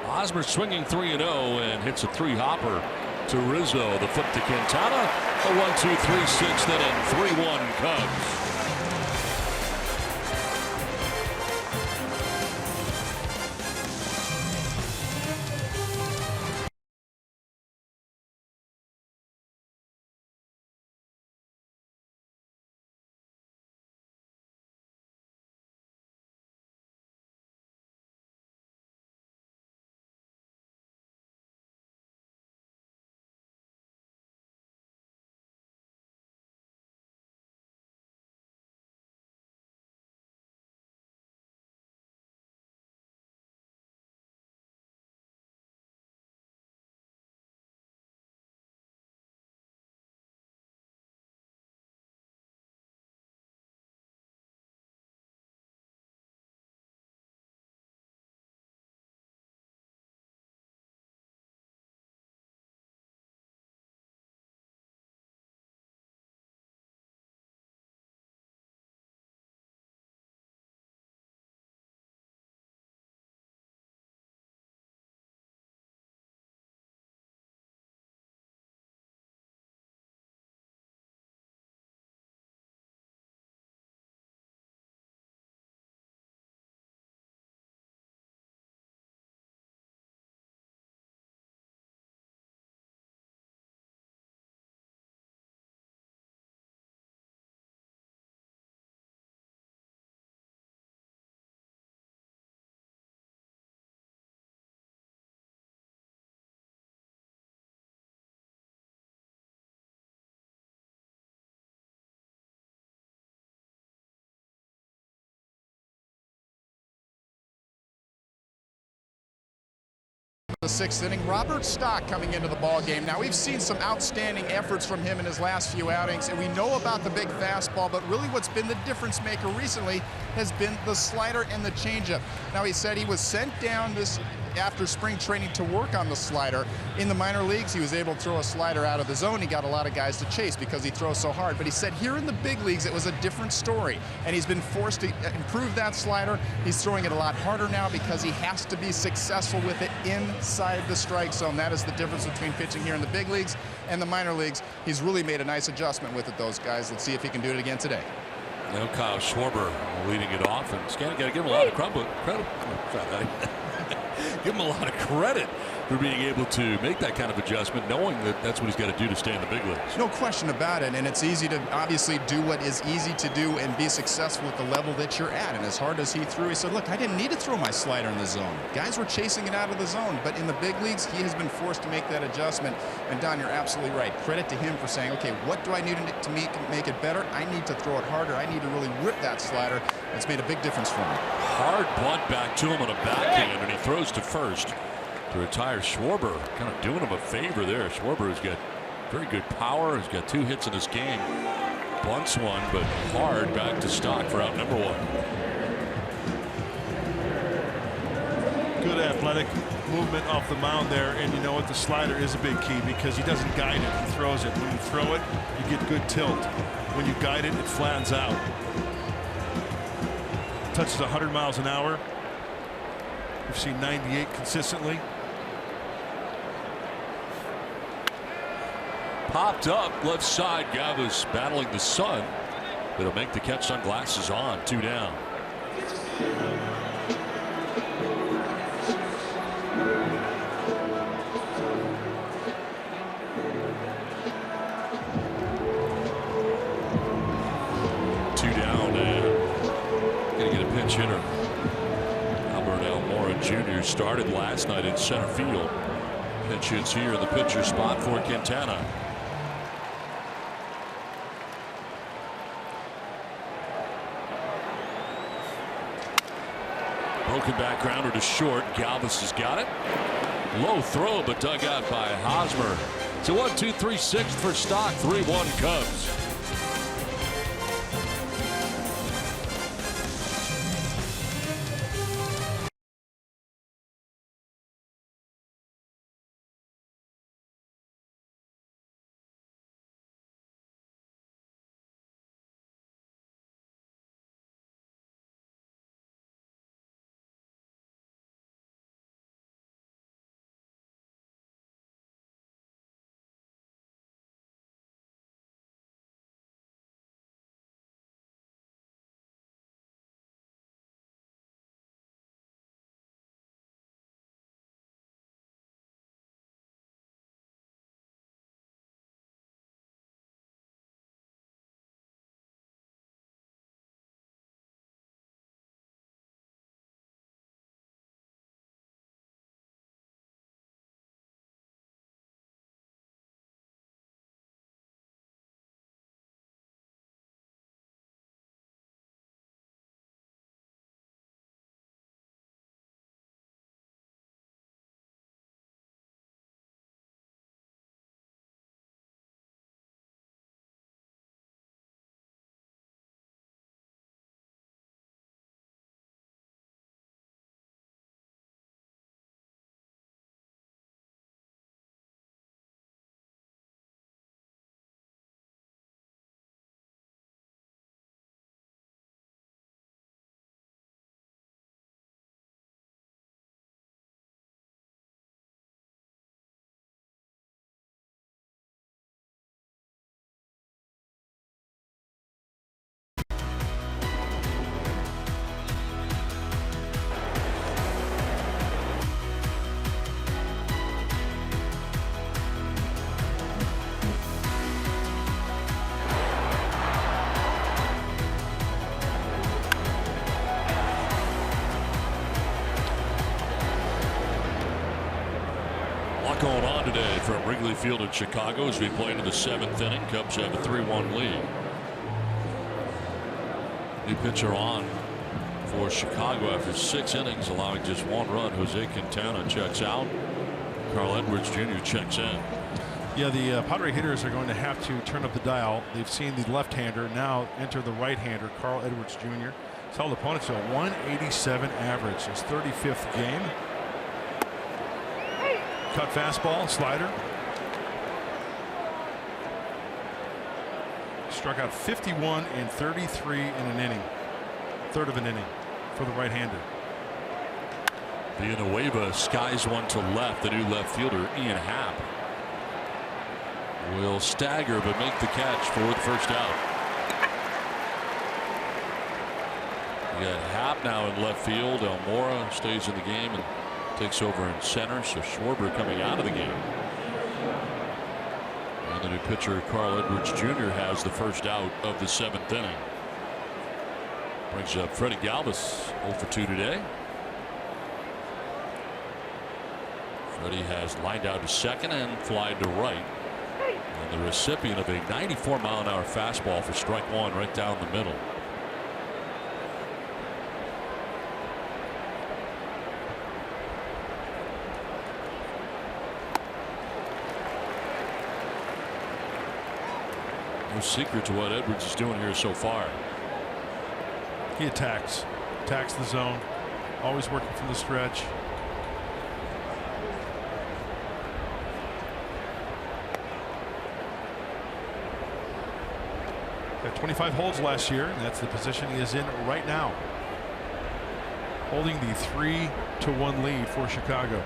Hosmer swinging 3-0 and hits a 3-hopper to Rizzo. The flip to Quintana. A 1-2-3 6th inning, 3-1 Cubs. 6th inning. Robert Stock coming into the ball game. Now, we've seen some outstanding efforts from him in his last few outings, and we know about the big fastball, but really what's been the difference maker recently has been the slider and the changeup. Now, he said he was sent down after spring training to work on the slider. In the minor leagues, he was able to throw a slider out of the zone. He got a lot of guys to chase because he throws so hard. But he said here in the big leagues, it was a different story. And he's been forced to improve that slider. He's throwing it a lot harder now because he has to be successful with it inside the strike zone. That is the difference between pitching here in the big leagues and the minor leagues. He's really made a nice adjustment with it, those guys. Let's see if he can do it again today. Now Kyle Schwarber leading it off, and Scanlon got to give him a lot of credit. Give him a lot of credit for being able to make that kind of adjustment, knowing that that's what he's got to do to stay in the big leagues. No question about it, and it's easy to obviously do what is easy to do and be successful at the level that you're at. And as hard as he threw, he said, look, I didn't need to throw my slider in the zone. Guys were chasing it out of the zone, but in the big leagues, he has been forced to make that adjustment. And Don, you're absolutely right. Credit to him for saying, okay, what do I need to make it better? I need to throw it harder. I need to really rip that slider. It's made a big difference for me. Hard bunt back to him on a backhand, and he throws to first to retire Schwarber. Kind of doing him a favor there. Schwarber has got very good power. He's got 2 hits in this game. Bunts one, but hard back to Stock for out number 1. Good athletic movement off the mound there, and you know what? The slider is a big key because he doesn't guide it. He throws it. When you throw it, you get good tilt. When you guide it, it flattens out. Touches 100 miles an hour. We've seen 98 consistently. Popped up left side. Gavas battling the sun. It'll make the catch. Sunglasses on. 2 down. Hitter Albert Almora Jr. started last night in center field. Pitch hits here in the pitcher spot for Quintana. Broken back grounder to short. Galvis has got it. Low throw, but dug out by Hosmer. It's a 1-2-3-6 for Stock. 3-1 Cubs. Going on today from Wrigley Field in Chicago as we play into the 7th inning. Cubs have a 3-1 lead. New pitcher on for Chicago after 6 innings, allowing just 1 run. Jose Quintana checks out. Carl Edwards Jr. checks in. Yeah, the Padre hitters are going to have to turn up the dial. They've seen the left-hander now enter the right-hander, Carl Edwards Jr. He's held opponents to a 187 average. His 35th game. Cut fastball, slider. Struck out 51 and 33 in an inning. Third of an inning for the right-hander. Villanueva skies one to left. The new left fielder, Ian Happ, will stagger but make the catch for the first out. You got Happ now in left field. Almora stays in the game and takes over in center. So Schwarber coming out of the game. And the new pitcher, Carl Edwards Jr., has the first out of the 7th inning. Brings up Freddie Galvis, 0 for 2 today. Freddie has lined out to second and flied to right. And the recipient of a 94-mile-an-hour fastball for strike one right down the middle. No secret to what Edwards is doing here so far. He attacks the zone, always working from the stretch. Got 25 holds last year, and that's the position he is in right now. Holding the 3-1 lead for Chicago.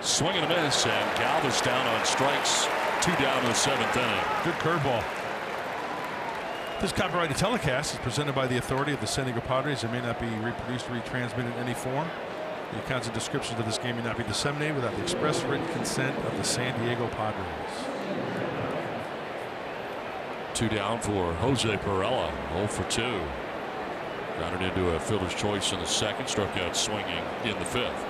Swing and a miss, and Galvis down on strikes. 2 down in the 7th inning. Good curveball. This copyrighted telecast is presented by the authority of the San Diego Padres. It may not be reproduced or retransmitted in any form. The accounts and descriptions of this game may not be disseminated without the express written consent of the San Diego Padres. 2 down for Jose Perella, 0 for 2. Grounded into a fielder's choice in the 2nd, struck out swinging in the 5th.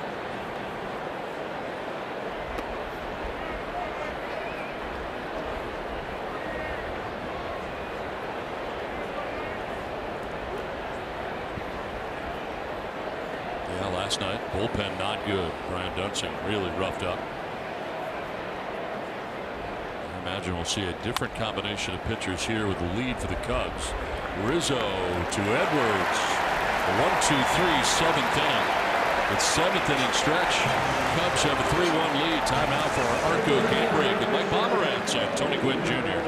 Last night, bullpen not good. Brian Dunsing really roughed up. I imagine we'll see a different combination of pitchers here with the lead for the Cubs. Rizzo to Edwards. A 1-2-3 7th inning. It's 7th inning stretch. Cubs have a 3-1 lead. Timeout for our Arco game break with Mike Pomerantz and Tony Gwynn Jr.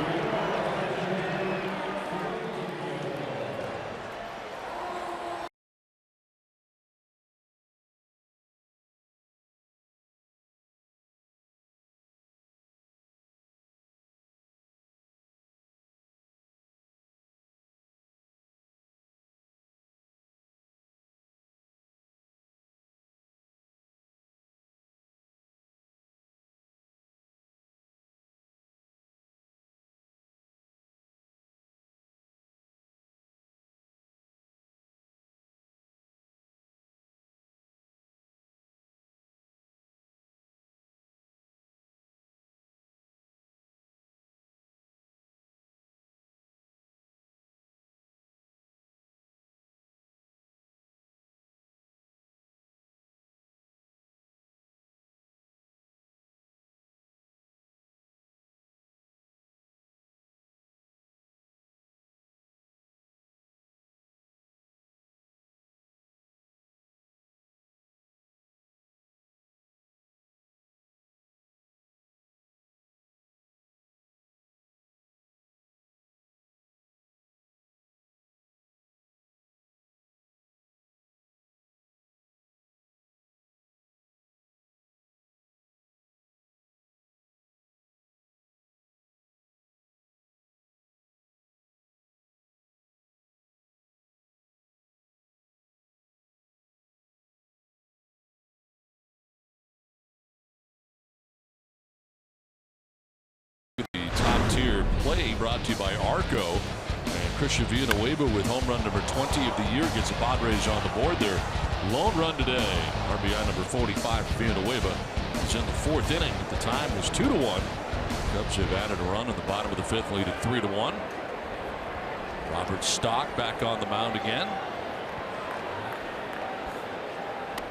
Top-tier play brought to you by Arco. And Christian Villanueva with home run number 20 of the year gets the Padres on the board. Their lone run today. RBI number 45 for Villanueva. It's in the 4th inning. At the time was 2-1. Cubs have added a run in the bottom of the 5th, lead at 3-1. Robert Stock back on the mound again.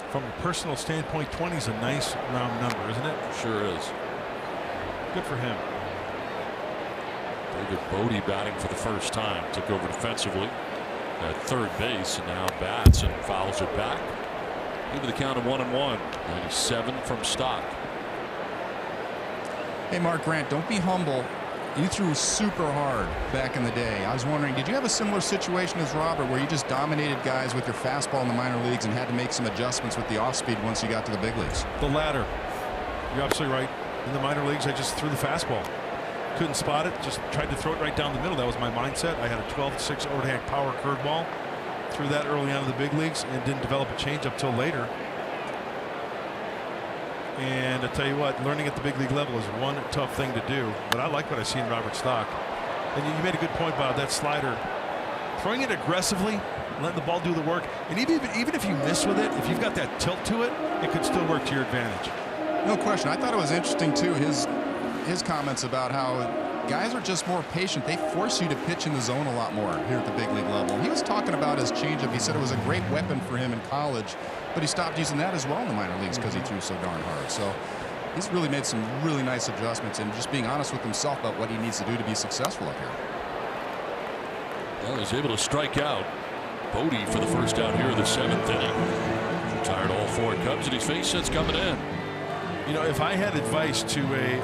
From a personal standpoint, 20 is a nice round number, isn't it? Sure is. Good for him. David Bodie batting for the first time. Took over defensively at third base and now bats and fouls it back. Into the count of 1-1. 97 from Stock. Hey, Mark Grant, don't be humble. You threw super hard back in the day. I was wondering, did you have a similar situation as Robert where you just dominated guys with your fastball in the minor leagues and had to make some adjustments with the off-speed once you got to the big leagues? The latter. You're absolutely right. In the minor leagues, I just threw the fastball. Couldn't spot it, just tried to throw it right down the middle. That was my mindset. I had a 12-6 overhand power curveball. Threw that early on in the big leagues and didn't develop a changeup till later. And I tell you what, learning at the big league level is one tough thing to do. But I like what I see in Robert Stock. And you made a good point about that slider. Throwing it aggressively, letting the ball do the work. And even if you miss with it, if you've got that tilt to it, it could still work to your advantage. No question. I thought it was interesting, too, his comments about how guys are just more patient. They force you to pitch in the zone a lot more here at the big league level. He was talking about his changeup. He said it was a great weapon for him in college, but he stopped using that as well in the minor leagues because he threw so darn hard. So he's really made some really nice adjustments and just being honest with himself about what he needs to do to be successful up here. Well, he's able to strike out Bodie for the first out here in the 7th inning. Retired all 4 Cubs, and he's faced since coming in. You know, if I had advice to a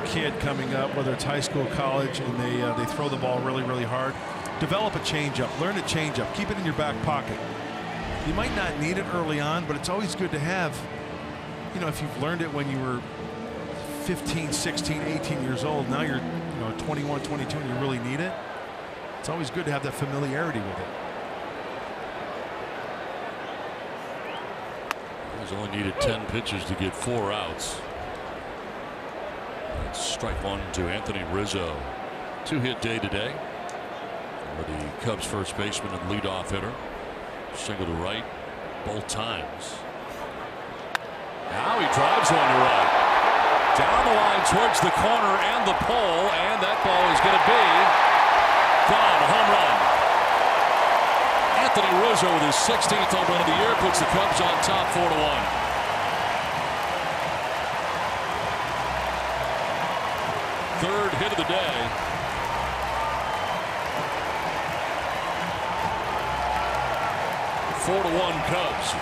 kid coming up, whether it's high school, college, and they throw the ball really hard, develop a changeup, learn a changeup, keep it in your back pocket. You might not need it early on, but it's always good to have. You know, if you've learned it when you were 15, 16, 18 years old, now you're 21, 22, and you really need it. It's always good to have that familiarity with it. He's only needed 10 pitches to get 4 outs. That's strike 1 to Anthony Rizzo. 2-hit day today for the Cubs first baseman and leadoff hitter. Single to right both times. Now he drives one to right. Down the line towards the corner and the pole, and that ball is going to be gone. A home run. Anthony Rizzo with his 16th home run of the year puts the Cubs on top 4-1. Third hit of the day. Four to 1 Cubs.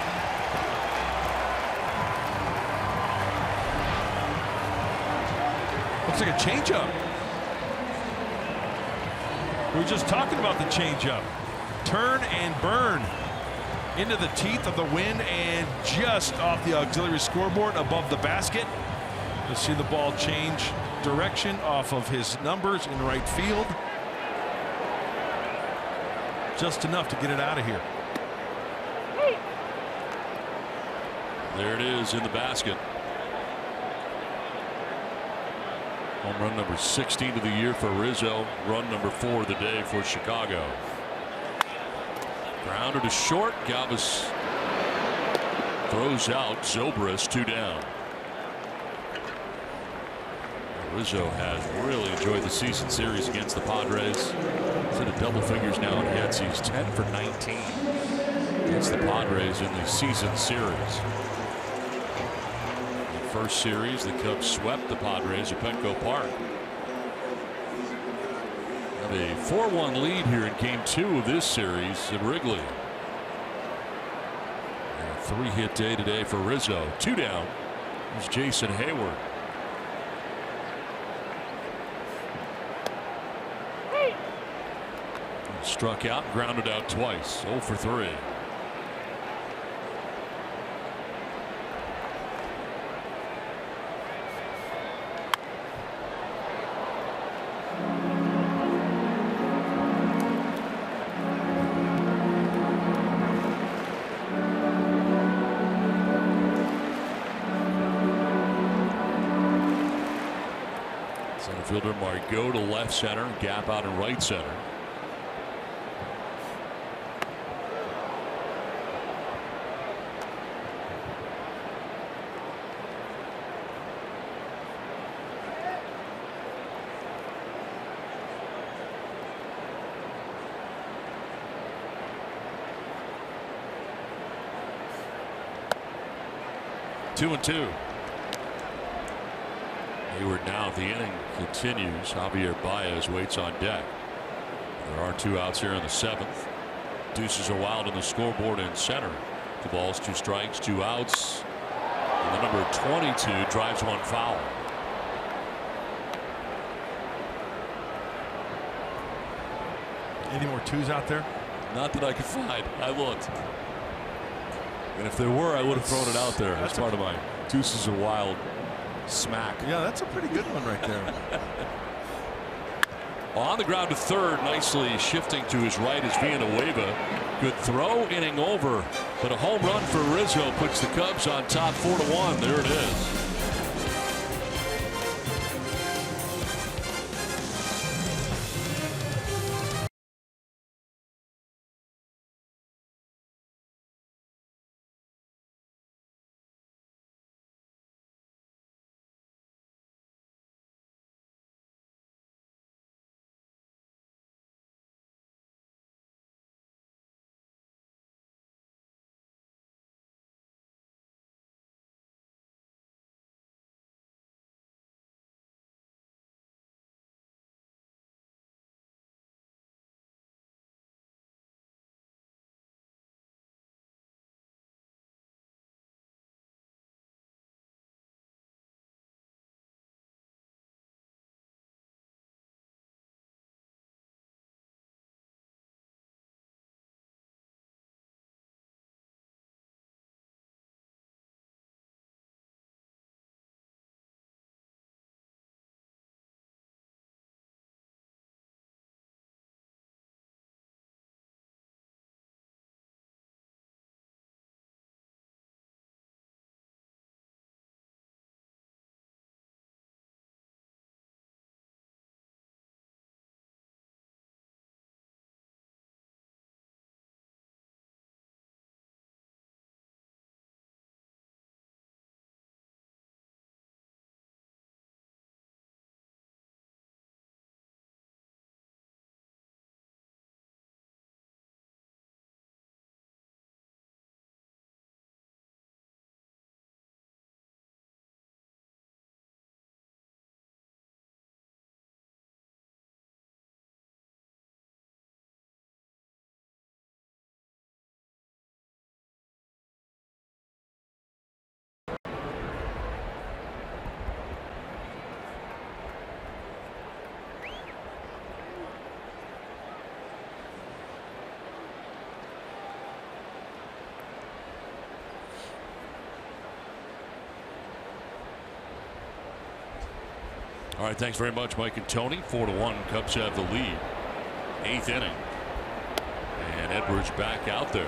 Looks like a changeup. We were just talking about the changeup. Turn and burn into the teeth of the wind and just off the auxiliary scoreboard above the basket. You'll see the ball change direction off of his numbers in right field. Just enough to get it out of here. There it is in the basket. Home run number 16 of the year for Rizzo. Run number 4 of the day for Chicago. Grounder to short. Galvis throws out Zobrist, 2 down. Rizzo has really enjoyed the season series against the Padres. He's in the double figures now in hits. He's 10 for 19 against the Padres in the season series. In the first series, the Cubs swept the Padres at Petco Park. Have a 4-1 lead here in Game 2 of this series at Wrigley. And a 3-hit day today for Rizzo. 2 down is Jason Hayward. Struck out, grounded out twice. 0 for 3. Center fielder Margot to left center, gap out in right center. 2-2. Hayward now, the inning continues. Javier Baez waits on deck. There are 2 outs here in the 7th. Deuces are wild on the scoreboard in center. 2 balls, 2 strikes, 2 outs. And the number 22 drives one foul. Any more 2s out there? Not that I could find. I looked. And if there were, I would have thrown it out there. That's part of my deuces are wild smack. Yeah, that's a pretty good one right there. On the ground to third, nicely shifting to his right is Villanueva. Good throw, inning over. But a home run for Rizzo puts the Cubs on top 4-1. There it is. All right, thanks very much, Mike and Tony. 4-1, Cubs have the lead. 8th inning. And Edwards back out there.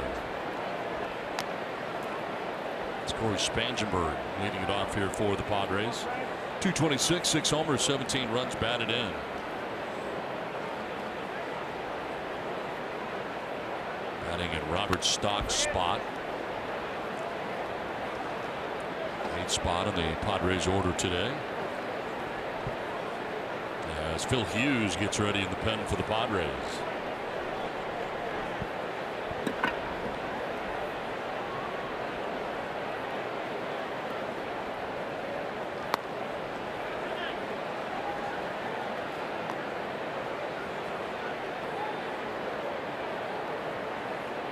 It's Corey Spangenberg leading it off here for the Padres. 226, 6 homers, 17 runs batted in. Batting in Robert Stock's spot. 8th spot in the Padres order today. As Phil Hughes gets ready in the pen for the Padres.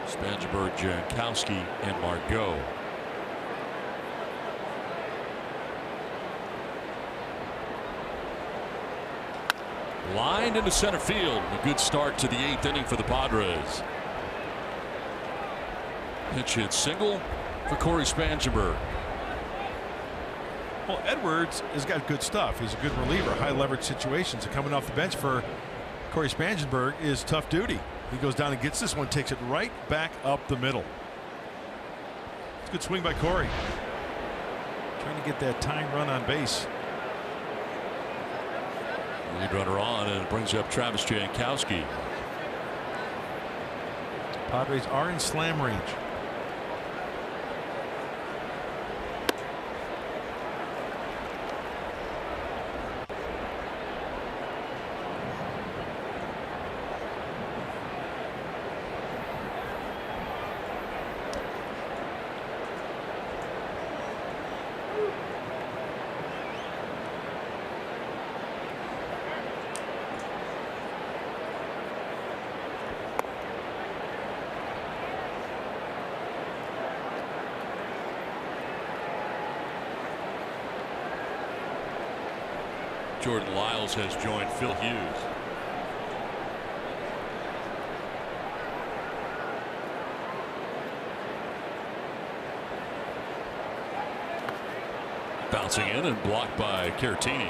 Spangenberg, Jankowski, and Margot. Lined into center field. A good start to the 8th inning for the Padres. Pitch hit single for Corey Spangenberg. Well, Edwards has got good stuff. He's a good reliever, high leverage situations. And coming off the bench for Corey Spangenberg is tough duty. He goes down and gets this one, takes it right back up the middle. It's a good swing by Corey. Trying to get that tying run on base. Lead runner on, and it brings up Travis Jankowski. Padres are in slam range. Jordan Lyles has joined Phil Hughes. Bouncing in and blocked by Caratini.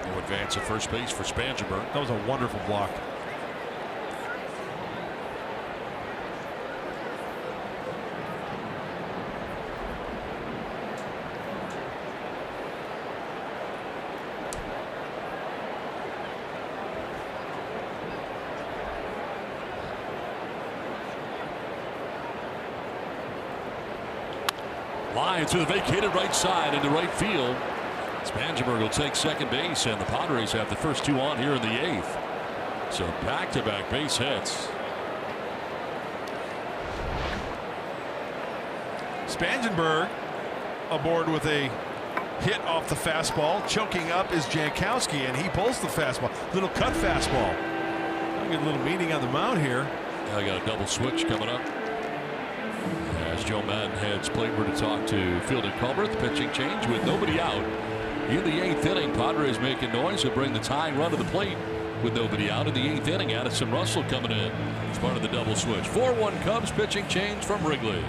No advance at first base for Spangenberg. That was a wonderful block. Line to the vacated right side into right field. Spangenberg will take second base, and the Padres have the first two on here in the 8th. So back-to-back base hits. Spangenberg aboard with a hit off the fastball. Choking up is Jankowski, and he pulls the fastball. Little cut fastball. I get a little meeting on the mound here. I got a double switch coming up. As Joe Madden heads plateward to talk to Field and Culver, the pitching change with nobody out. In the 8th inning, Padres making noise to bring the tying run to the plate with nobody out in the 8th inning. Addison Russell coming in as part of the double switch. 4-1 Cubs pitching change from Wrigley.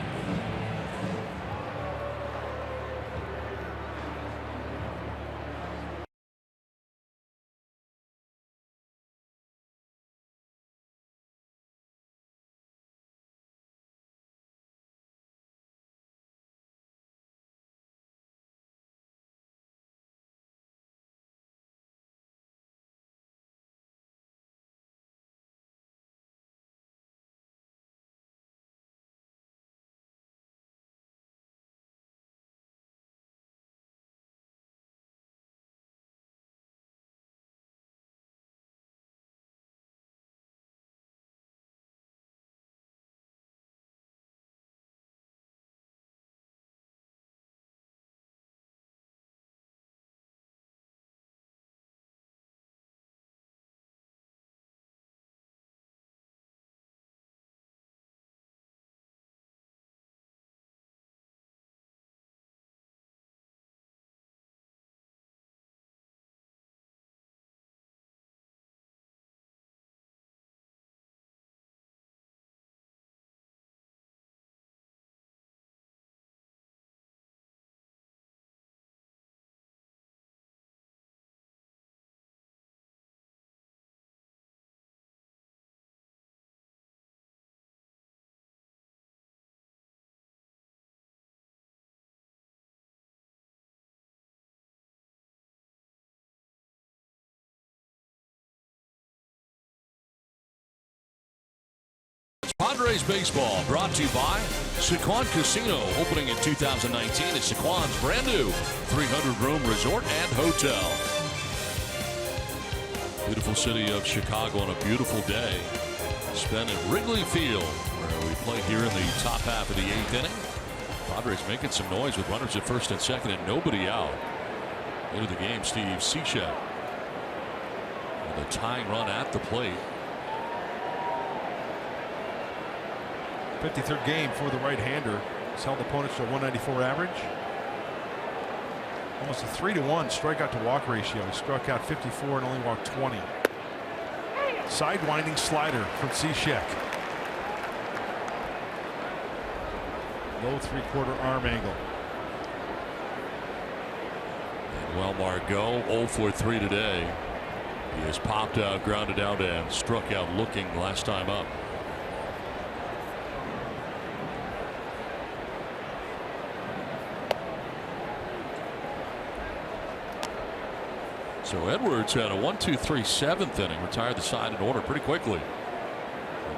Padres baseball brought to you by Sequan Casino, opening in 2019 at Sequan's brand new 300-room resort and hotel. Beautiful city of Chicago on a beautiful day. Spent at Wrigley Field, where we play here in the top half of the 8th inning. Padres making some noise with runners at first and second and nobody out. Into the game, Steve Cishek with a tying run at the plate. 53rd game for the right-hander. He's held opponents to a 194 average. Almost a 3-to-1 strikeout to walk ratio. He struck out 54 and only walked 20. Sidewinding slider from Cishek. Low 3/4 arm angle. And well, Margot 0 for 3 today. He has popped out, grounded out, and struck out looking last time up. So Edwards had a 1-2-3 7th inning, retired the side in order pretty quickly.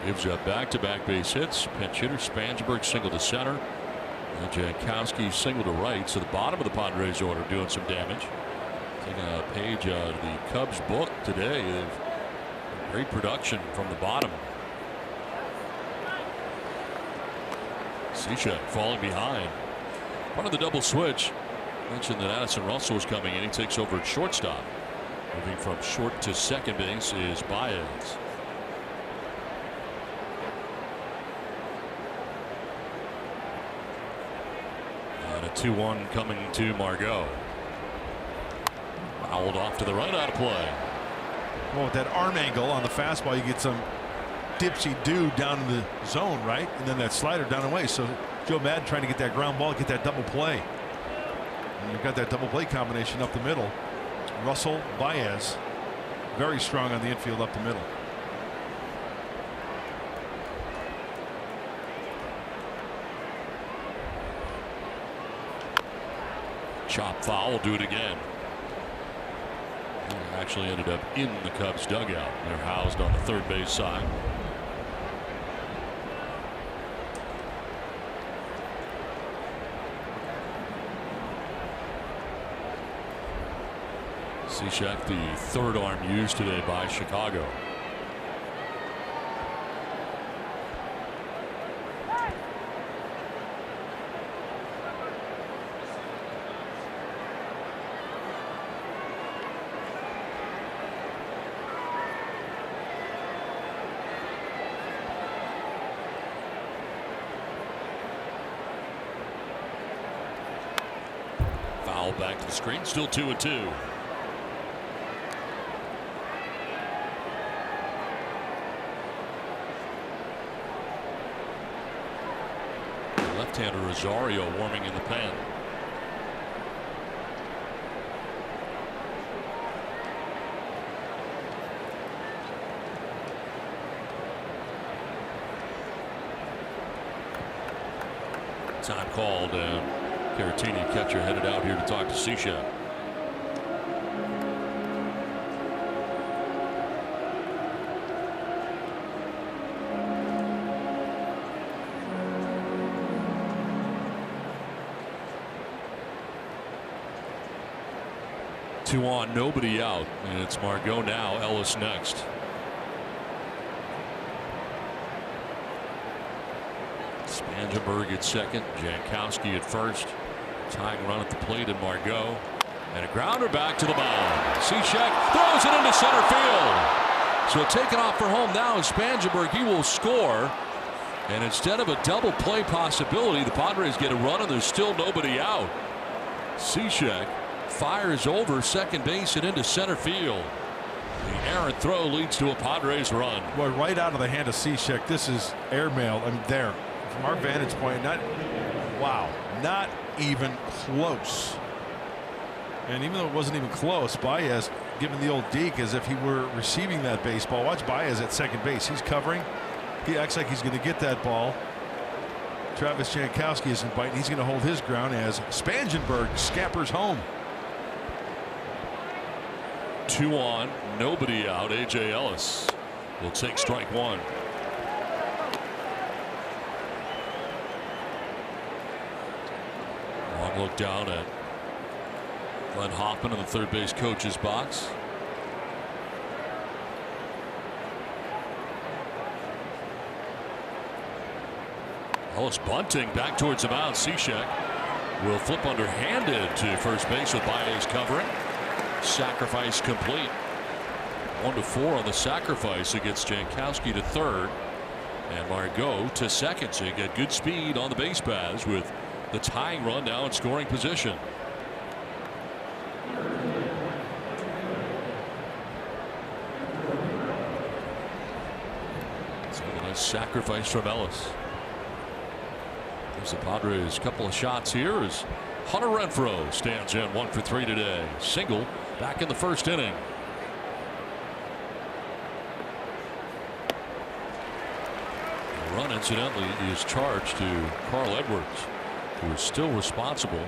Gives up back-to-back base hits. Pinch hitter Spangenberg single to center, and Jankowski single to right. So the bottom of the Padres order doing some damage. Taking a page out of the Cubs book today. They've great production from the bottom. Cishek falling behind. Part of the double switch. Mentioned that Addison Russell was coming in. He takes over at shortstop. Moving from short to second base is Baez. And a 2-1 coming to Margot. Fouled off to the right, out of play. Well, with that arm angle on the fastball, you get some dipsy-do down in the zone, right? And then that slider down and away. So Joe Madden trying to get that ground ball, get that double play. And you've got that double play combination up the middle. Russell, Baez, very strong on the infield up the middle. Chop foul, will do it again. Actually ended up in the Cubs dugout. They're housed on the third base side. Cishek, the third arm used today by Chicago. Foul back to the screen, still 2-2. Left-hander Rosario warming in the pen. Time called, and Caratini, catcher, headed out here to talk to Cishek. Two on, nobody out, and it's Margot now, Ellis next. Spangenberg at second, Jankowski at first. Tying run at the plate, and Margot, and a grounder back to the mound. Cishek throws it into center field. So taken off for home now is Spangenberg. He will score, and instead of a double play possibility, the Padres get a run, and there's still nobody out. Cishek fires over second base and into center field. The errant throw leads to a Padres run. Well, right out of the hand of Cishek, this is airmail. I mean, there, from our vantage point, not even close. And even though it wasn't even close, Baez giving the old deke as if he were receiving that baseball. Watch Baez at second base. He's covering. He acts like he's going to get that ball. Travis Jankowski isn't biting. He's going to hold his ground as Spangenberg scampers home. 2 on, nobody out. A.J. Ellis will take strike one. Long look down at Glenn Hoffman in the third base coach's box. Ellis bunting back towards the mound. Cishek will flip underhanded to first base with Baez covering. Sacrifice complete. 1-4 on the sacrifice against Jankowski to third, and Margot to second. So you get good speed on the base paths with the tying run now in scoring position. So a nice sacrifice from Ellis. Gives the Padres a couple of shots here as Hunter Renfroe stands in 1 for 3 today. Single back in the first inning. The run, incidentally, is charged to Carl Edwards, who is still responsible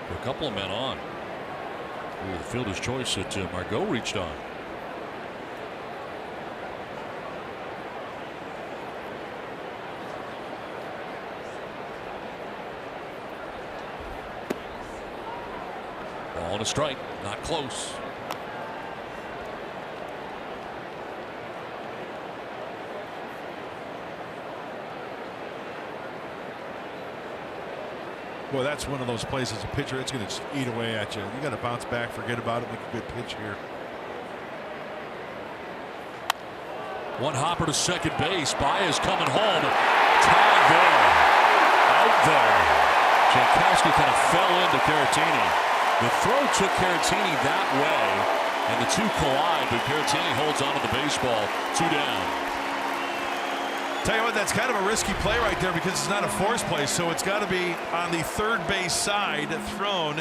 for a couple of men on. The fielder's choice that Margot reached on. Ball and a strike, not close. Boy, that's one of those plays as a pitcher, it's going to eat away at you. You got to bounce back, forget about it, make a good pitch here. One hopper to second base. Baez coming home. Tag there. Out there. Jankowski kind of fell into Caratini. The throw took Caratini that way, and the two collide, but Caratini holds onto the baseball. 2 down. Tell you what, that's kind of a risky play right there because it's not a force play, so it's got to be on the third base side thrown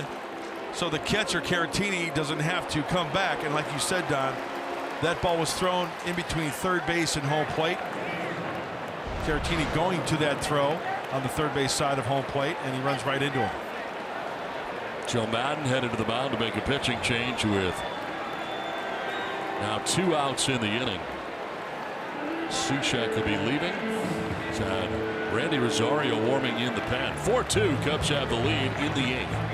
so the catcher, Caratini, doesn't have to come back. And like you said, Don, that ball was thrown in between third base and home plate. Caratini going to that throw on the third base side of home plate, and he runs right into him. Joe Madden headed to the mound to make a pitching change with now 2 outs in the inning. Sushek will be leaving. And Randy Rosario warming in the pen. 4-2. Cubs have the lead in the 8th.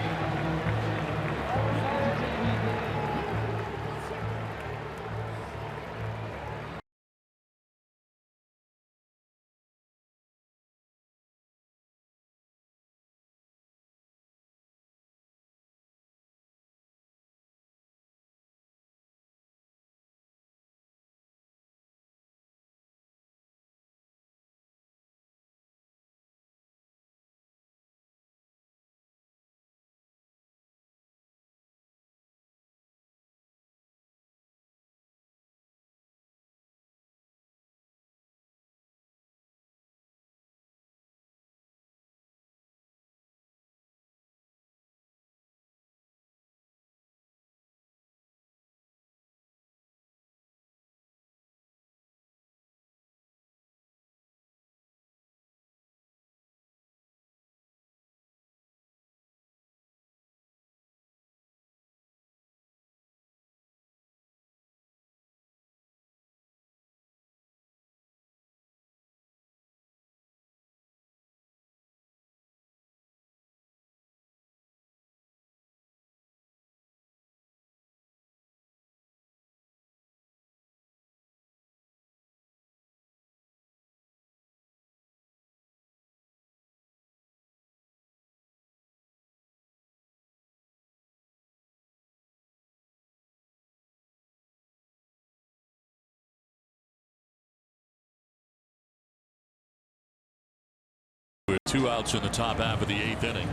With 2 outs in the top half of the 8th inning.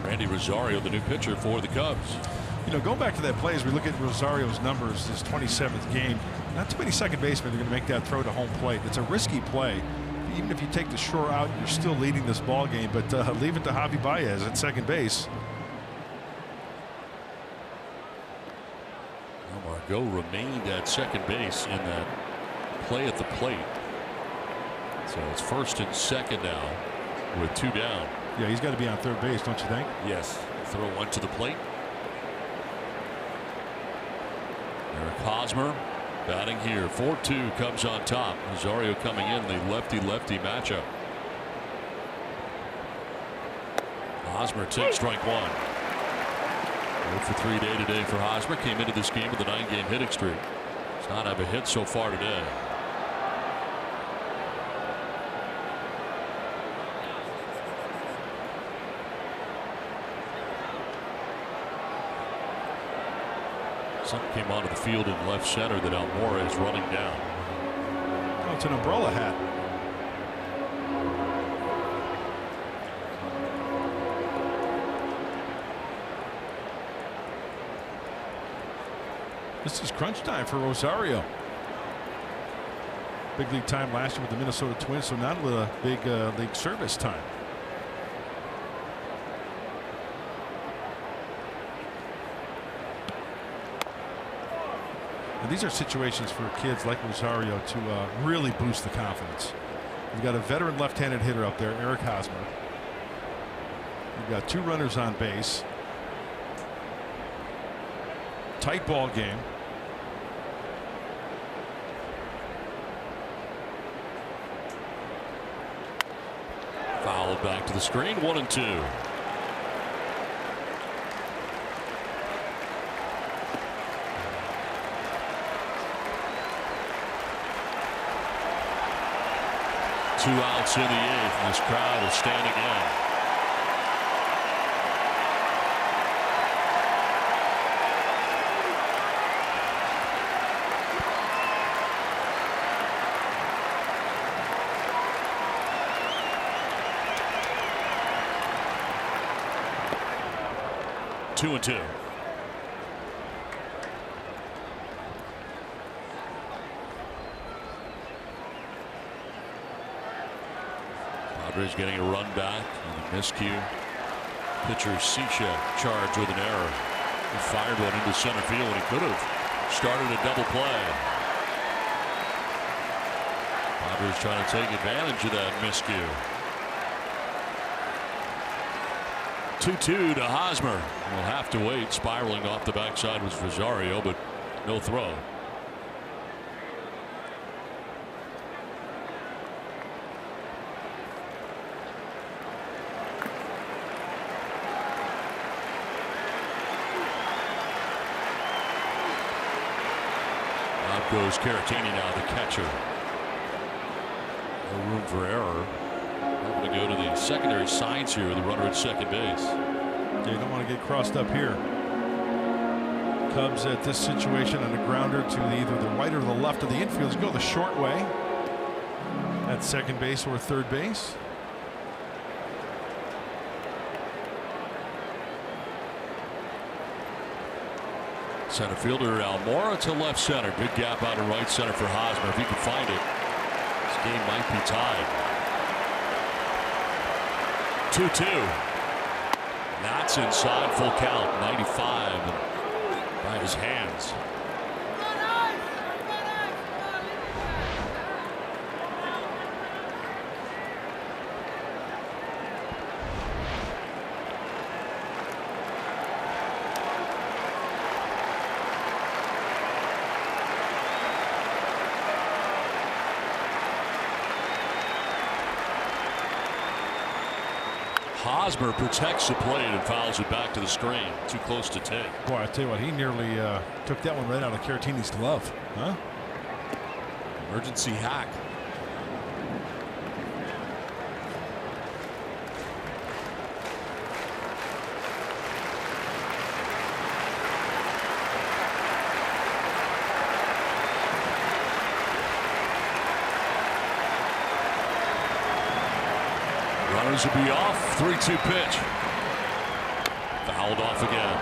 Randy Rosario, the new pitcher for the Cubs. You know, going back to that play, as we look at Rosario's numbers, his 27th game, not too many second basemen are going to make that throw to home plate. It's a risky play. Even if you take the shore out, you're still leading this ball game, but leave it to Javi Baez at second base. Margot remained at second base in that play at the plate. So it's first and second now with 2 down. Yeah, he's got to be on third base, don't you think? Yes. Throw one to the plate. Eric Hosmer batting here. 4-2, Cubs on top. Rosario coming in the lefty-lefty matchup. Hosmer takes strike 1. 0 for 3 day today for Hosmer. Came into this game with a 9-game hitting streak. Does not have a hit so far today. Something came onto the field in left center that Almora is running down. Oh, it's an umbrella hat. This is crunch time for Rosario. Big league time last year with the Minnesota Twins, so not with a big league service time. And these are situations for kids like Rosario to really boost the confidence. We've got a veteran left-handed hitter up there, Eric Hosmer. We've got 2 runners on base. Tight ball game. Fouled back to the screen. 1-2. Two outs in the 8th, and this crowd is standing in. 2-2. Padres getting a run back on the miscue. Pitcher Cechek charged with an error. He fired one into center field, and he could have started a double play. Padres trying to take advantage of that miscue. 2-2 to Hosmer. We'll have to wait. Spiraling off the backside was Rosario, but no throw. Out goes Caratini now, the catcher. No room for error. Going to go to the secondary sides here with the runner at second base. Yeah, you don't want to get crossed up here. Cubs at this situation on a grounder to either the right or the left of the infield. You go the short way at second base or third base. Center fielder Almora to left center. Big gap out in right center for Hosmer. If he can find it, this game might be tied. 2-2. That's inside, full count. 95 by his hands. Hosmer protects the plate and fouls it back to the screen. Too close to take. Boy, I tell you what, he nearly took that one right out of Caratini's glove. Huh? Emergency hack. Runners will be off. 3-2 pitch. Fouled off again.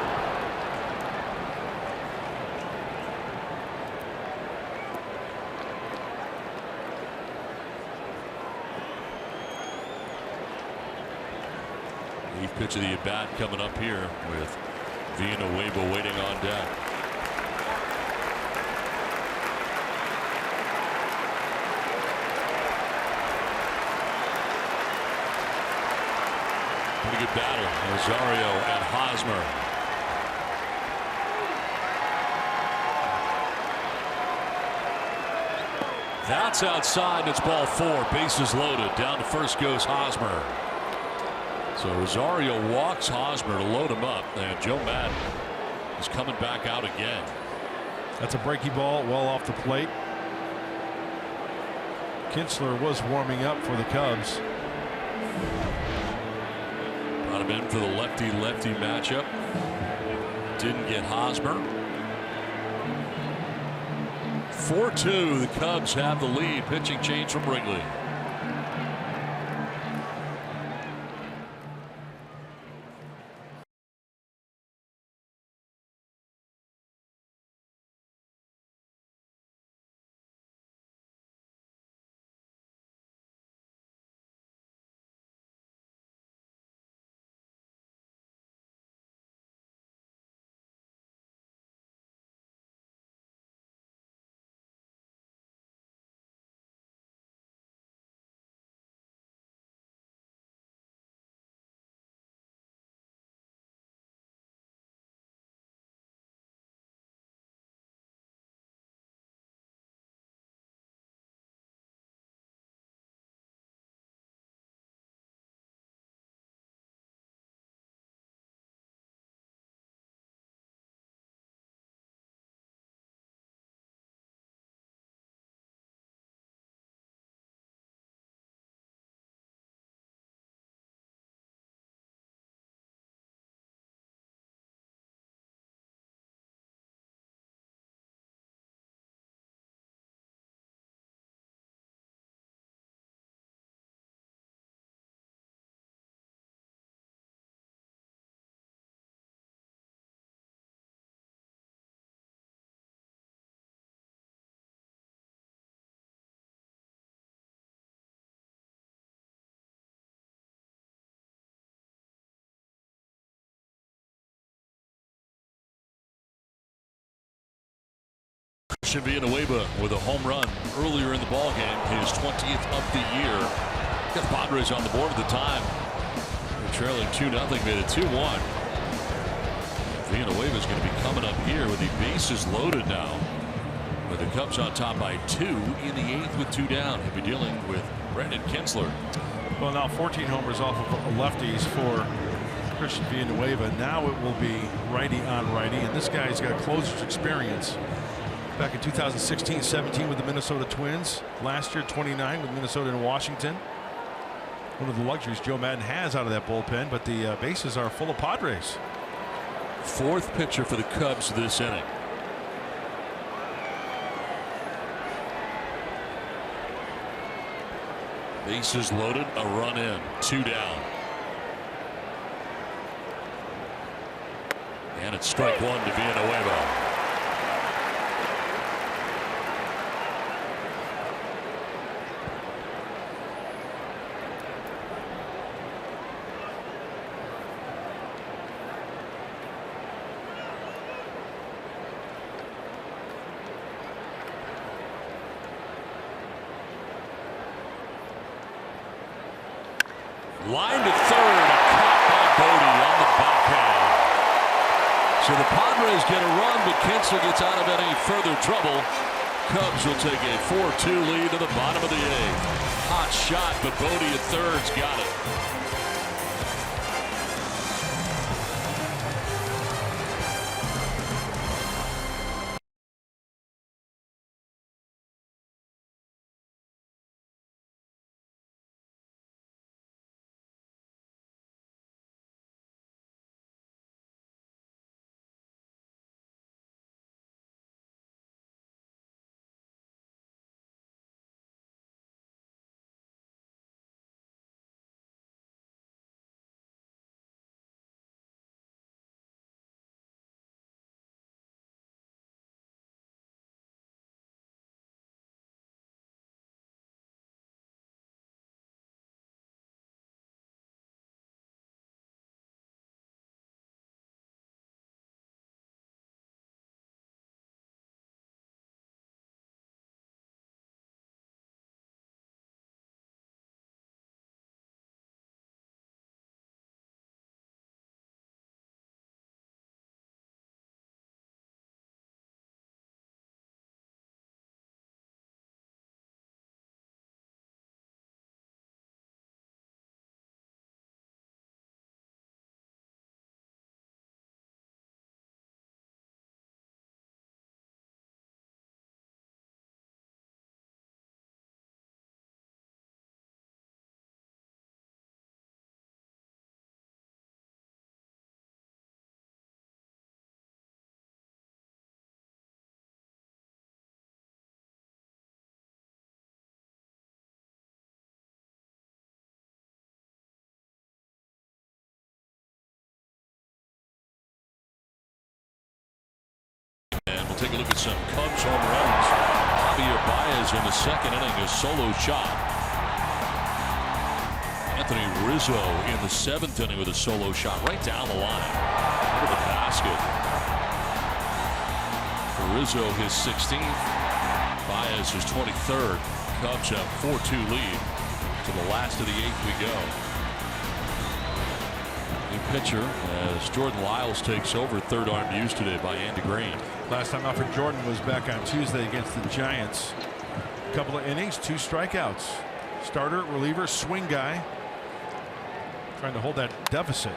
Eighth pitch of the at-bat coming up here with Villanueva waiting on deck. Pretty good battle, Rosario and Hosmer. That's outside. It's ball 4. Bases loaded. Down to first goes Hosmer. So Rosario walks Hosmer to load him up, and Joe Madden is coming back out again. That's a breaky ball well off the plate. Kinsler was warming up for the Cubs. Brought him in for the lefty-lefty matchup. Didn't get Hosmer. 4-2. The Cubs have the lead. Pitching change from Wrigley. Christian Villanueva with a home run earlier in the ballgame, his 20th of the year. Got the Padres on the board at the time. They're trailing 2-0, made it 2-1. Villanueva is going to be coming up here with the bases loaded now. With the Cubs on top by 2 in the 8th with 2 down. He'll be dealing with Brandon Kinsler. Well, now 14 homers off of lefties for Christian Villanueva. Now it will be righty on righty, and this guy's got closer's experience. Back in 2016-17 with the Minnesota Twins. Last year 29 with Minnesota and Washington. One of the luxuries Joe Madden has out of that bullpen, but the bases are full of Padres. 4th pitcher for the Cubs this inning. Bases loaded, a run in, 2 down. And it's strike 1 to Villanueva. Line to third, a caught by Bodie on the backhand. So the Padres get a run, but Kinsler gets out of any further trouble. Cubs will take a 4-2 lead to the bottom of the 8th. Hot shot, but Bodie at third's got it. And we'll take a look at some Cubs home runs. Javier Baez in the 2nd inning, a solo shot. Anthony Rizzo in the 7th inning with a solo shot right down the line into the basket. For Rizzo, his 16th. Baez, his 23rd. Cubs have 4-2 lead. To the last of the 8th we go. New pitcher as Jordan Lyles takes over, 3rd arm used today by Andy Green. Last time out for Jordan was back on Tuesday against the Giants. A couple of innings, 2 strikeouts. Starter, reliever, swing guy. Trying to hold that deficit.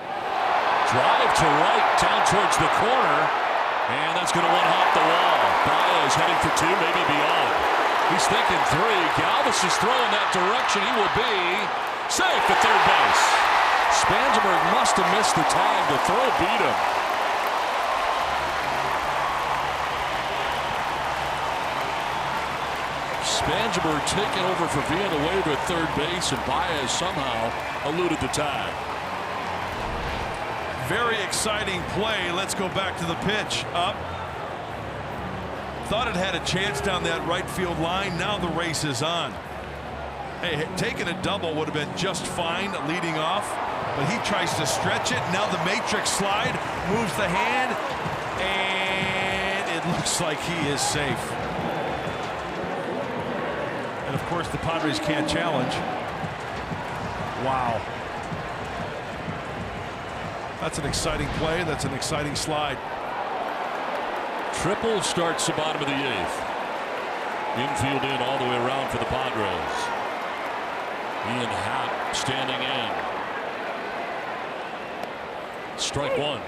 Drive to right, down towards the corner. And that's going to one hop the wall. Baez heading for 2, maybe beyond. He's thinking 3. Galvis is throwing that direction. He will be safe at third base. Spangenberg must have missed the time. The throw beat him. Spangenberg taking over for Villanueva at third base, and Baez somehow eluded the tag. Very exciting play. Let's go back to the pitch. Up. Thought it had a chance down that right field line. Now the race is on. Hey, taking a double would have been just fine leading off, but he tries to stretch it. Now the matrix slide moves the hand, and it looks like he is safe. of course, the Padres can't challenge. Wow. That's an exciting play. That's an exciting slide. Triple starts the bottom of the 8th. Infield in all the way around for the Padres. Ian Happ standing in. Strike one.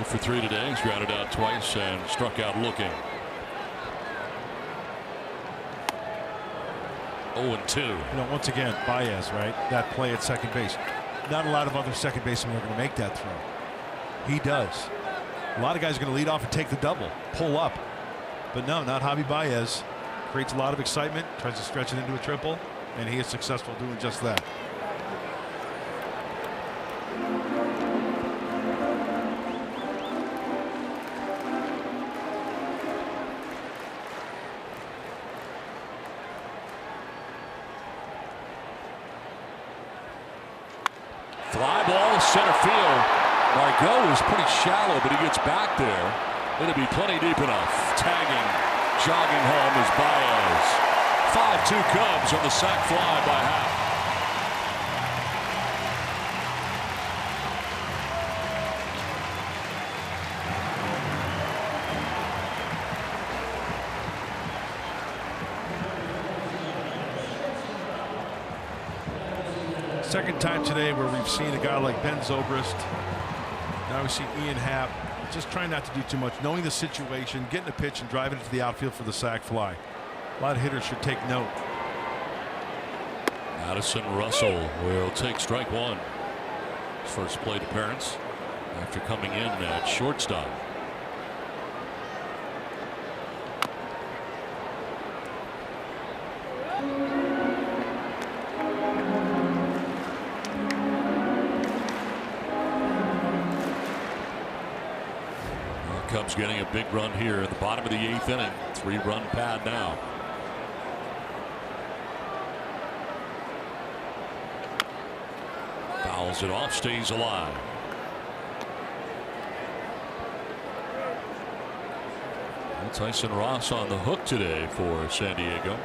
For 3 today. He's grounded out twice and struck out looking. 0-2. You know, once again, Baez, right? That play at second base. Not a lot of other second basemen are going to make that throw. He does. A lot of guys are going to lead off and take the double, pull up. But no, not Javi Baez. Creates a lot of excitement, tries to stretch it into a triple, and he is successful doing just that. Fly ball, center field. Margot is pretty shallow, but he gets back there. It'll be plenty deep enough. Tagging, jogging home is Baez. 5-2 Cubs on the sac fly by Happ. Second time today where we've seen a guy like Ben Zobrist. Now we see Ian Happ just trying not to do too much, knowing the situation, getting a pitch and driving it to the outfield for the sac fly. A lot of hitters should take note. Addison Russell will take strike one. His first plate appearance after coming in at shortstop. Cubs getting a big run here at the bottom of the 8th inning. 3-run pad now. Fouls it off, stays alive. Well, Tyson Ross on the hook today for San Diego.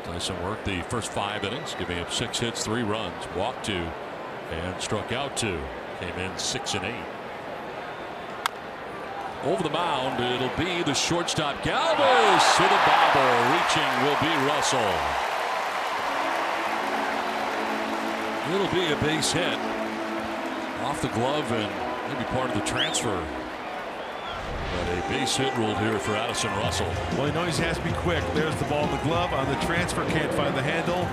Tyson worked the first 5 innings, giving up 6 hits, 3 runs, walked 2, and struck out 2. Came in 6 and 8. Over the mound, it'll be the shortstop Galvis to the bobble. Reaching will be Russell. It'll be a base hit off the glove and maybe part of the transfer. But a base hit ruled here for Addison Russell. Well, he knows he has to be quick. There's the ball in the glove. On the transfer, can't find the handle.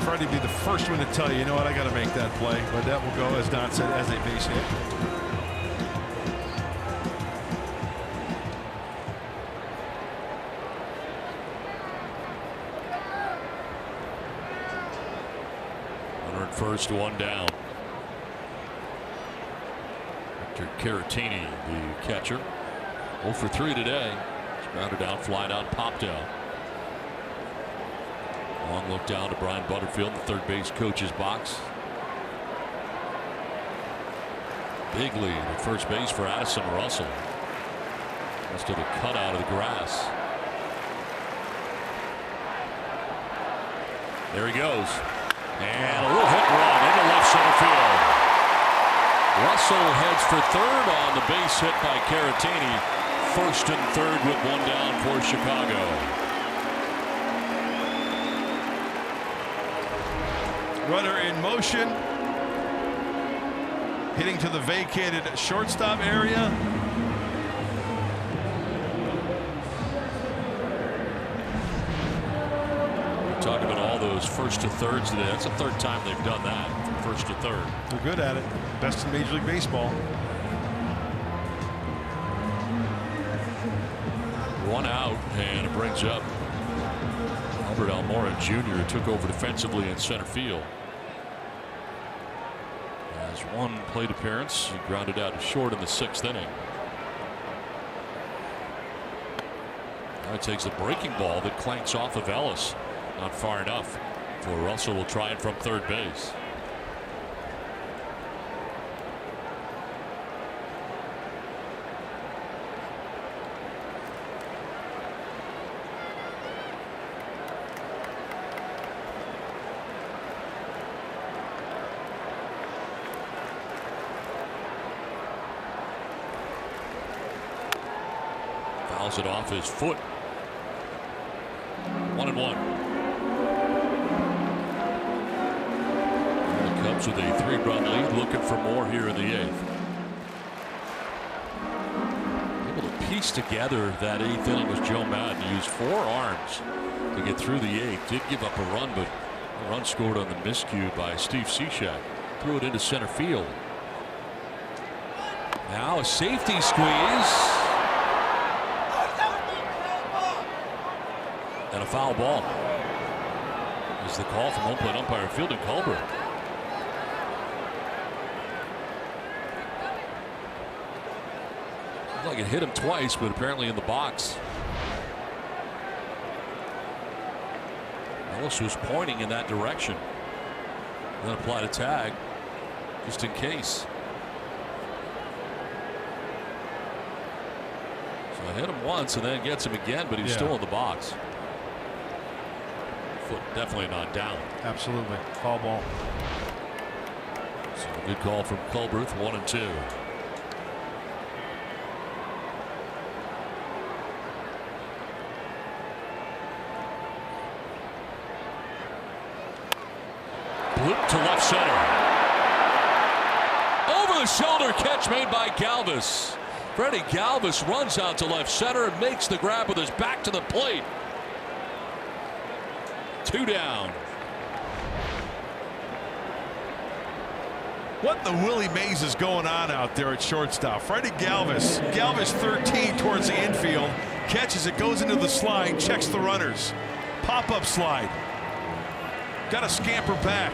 Freddie be the first one to tell you know what, I got to make that play. But that will go, as Don said, as a base hit. First, 1 down. Victor Caratini, the catcher, 0 for 3 today. He's grounded out, flied out, popped out. Long look down to Brian Butterfield, the third base coach's box. Big lead at first base for Addison Russell. Just to the cutout of the grass. There he goes. And a little hit run into left center field. Russell heads for third on the base hit by Caratini. First and third with 1 down for Chicago. Runner in motion. Hitting to the vacated shortstop area. Talk about all those first to thirds today. That's the 3rd time they've done that, from first to third. They're good at it. Best in Major League Baseball. 1 out, and it brings up Albert Almora Jr., who took over defensively in center field. Has 1 plate appearance. He grounded out to short in the 6th inning. Now he takes the breaking ball that clanks off of Ellis. Not far enough. For Russell will try it from third base. Fouls it off his foot. 1-1. The Cubs with a 3-run lead, looking for more here in the 8th. Able to piece together that 8th inning was Joe Madden. He used 4 arms to get through the 8th. Did give up a run, but a run scored on the miscue by Steve Cishek. Threw it into center field. Now a safety squeeze. And a foul ball is the call from home plate umpire Fielding Culber. Looked like it hit him twice, but apparently in the box. Ellis was pointing in that direction. Then applied a tag just in case. So I hit him once and then gets him again, but he's still in the box. Foot definitely not down. Absolutely. Foul ball. So a good call from Culberth. 1-2. Bloop to left center. Over the shoulder catch made by Galvis. Freddie Galvis runs out to left center and makes the grab with his back to the plate. 2 down. What the Willie Mays is going on out there at shortstop? Freddie Galvis. Galvis 13 towards the infield. Catches it, goes into the slide, checks the runners. Pop-up slide. Got to scamper back.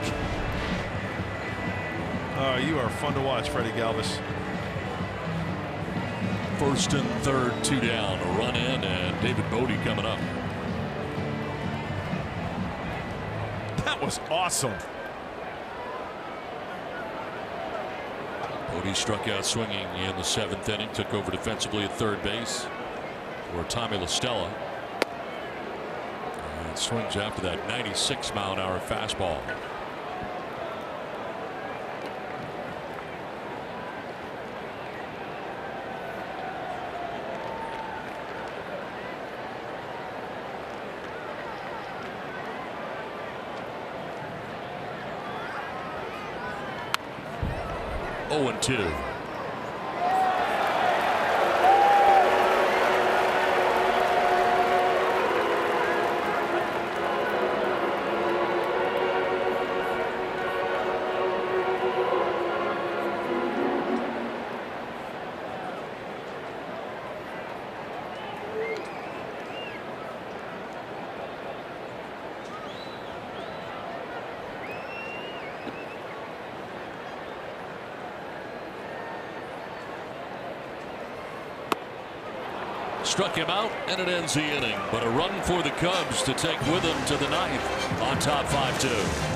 Oh, you are fun to watch, Freddie Galvis. First and third, 2 down. A run in, and David Bodie coming up. That was awesome. Bodie struck out swinging in the 7th inning. Took over defensively at third base for Tommy La Stella. And swings after that 96-mile-an-hour fastball. Oh, 2. Struck him out, and it ends the inning. But a run for the Cubs to take with them to the 9th on top 5-2.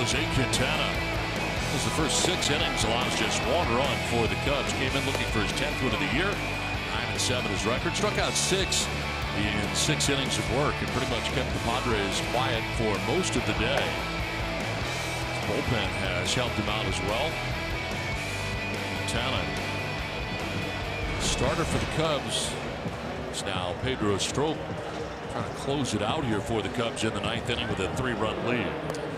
Jose Quintana. This is the first 6 innings, allows just 1 run for the Cubs. Came in looking for his 10th win of the year. 9-7 his record. Struck out 6 in 6 innings of work and pretty much kept the Padres quiet for most of the day. His bullpen has helped him out as well. Quintana, starter for the Cubs. It's now Pedro Strop trying to close it out here for the Cubs in the 9th inning with a 3-run lead.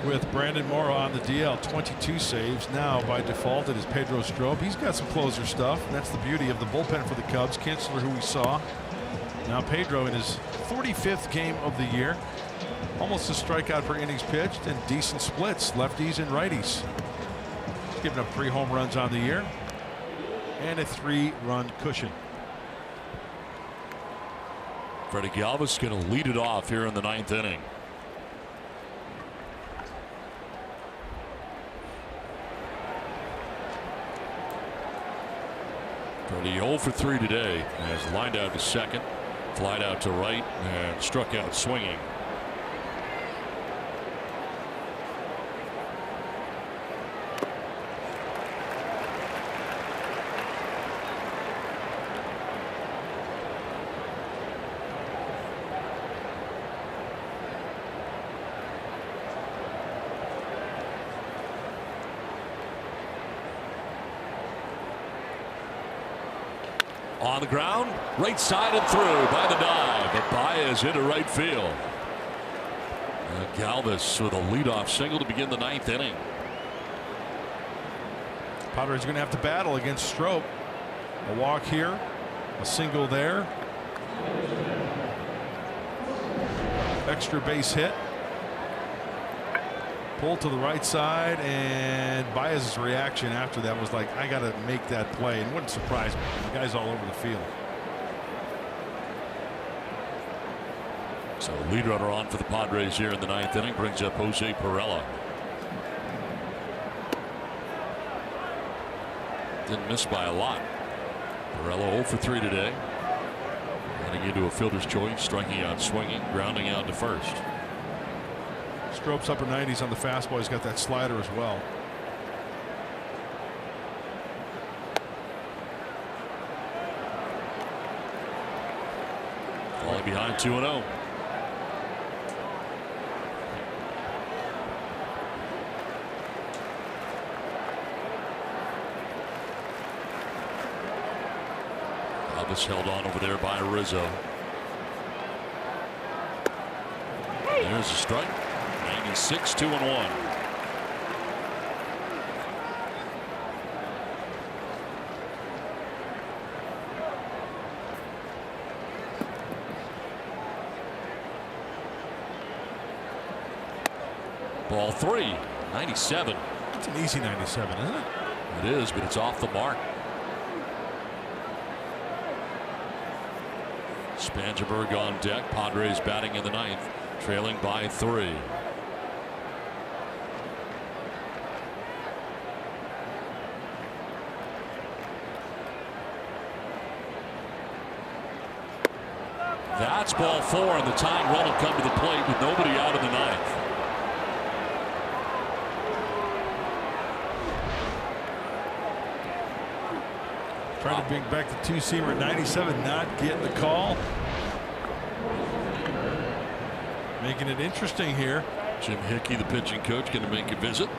With Brandon Morrow on the DL, 22 saves. Now by default it is Pedro Strop. He's got some closer stuff. And that's the beauty of the bullpen for the Cubs. Kinsler, who we saw. Now Pedro in his 45th game of the year. Almost a strikeout per innings pitched and decent splits, lefties and righties. He's given up 3 home runs on the year and a 3-run cushion. Freddie Galvis going to lead it off here in the 9th inning. Freddie 0 for 3 today. Has lined out to second, flied out to right, and struck out swinging. On the ground, right side and through by the dive, but Baez into right field. Galvis with a leadoff single to begin the 9th inning. Padres are going to have to battle against Strop. A walk here, a single there. Extra base hit. Pull to the right side, and Baez's reaction after that was like, I got to make that play, and wouldn't surprise me. The guy's all over the field. So lead runner on for the Padres here in the 9th inning brings up Jose Pirela. Didn't miss by a lot. Pirela 0 for 3 today. Running into a fielder's choice, striking out swinging, grounding out to first. Strop's upper 90s on the fastball. He's got that slider as well. Falling behind 2-0. Elvis held on over there by Rizzo. There's a strike. 96, 2-1. Ball 3, 97. It's an easy 97, isn't it? It is, but it's off the mark. Spangenberg on deck. Padres batting in the 9th, trailing by 3. That's ball 4, and the tying run will come to the plate with nobody out in the 9th. Trying to bring back the 2-seamer at 97, not getting the call. Making it interesting here. Jim Hickey, the pitching coach, going to make a visit.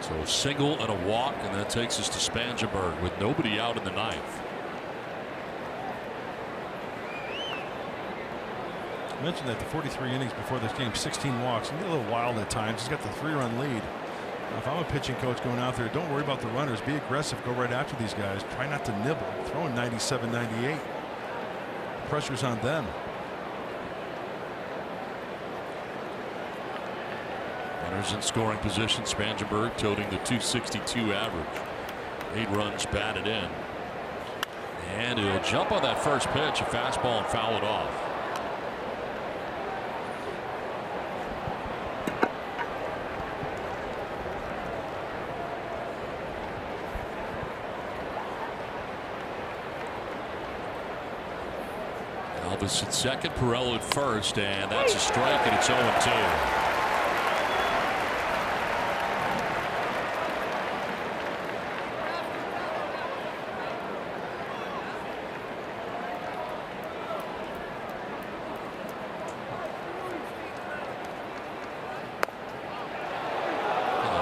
So a single and a walk, and that takes us to Spangenberg with nobody out in the 9th. I mentioned that the 43 innings before this game, 16 walks. You get a little wild at times. He's got the 3-run lead. Now, if I'm a pitching coach going out there, don't worry about the runners. Be aggressive. Go right after these guys. Try not to nibble. Throwing 97, 98. Pressure's on them. Runners in scoring position. Spangenberg toting the 262 average. 8 runs batted in. And he'll jump on that first pitch, a fastball, and foul it off. Galvis at second, Pirello at first, and that's a strike, and it's 0-2.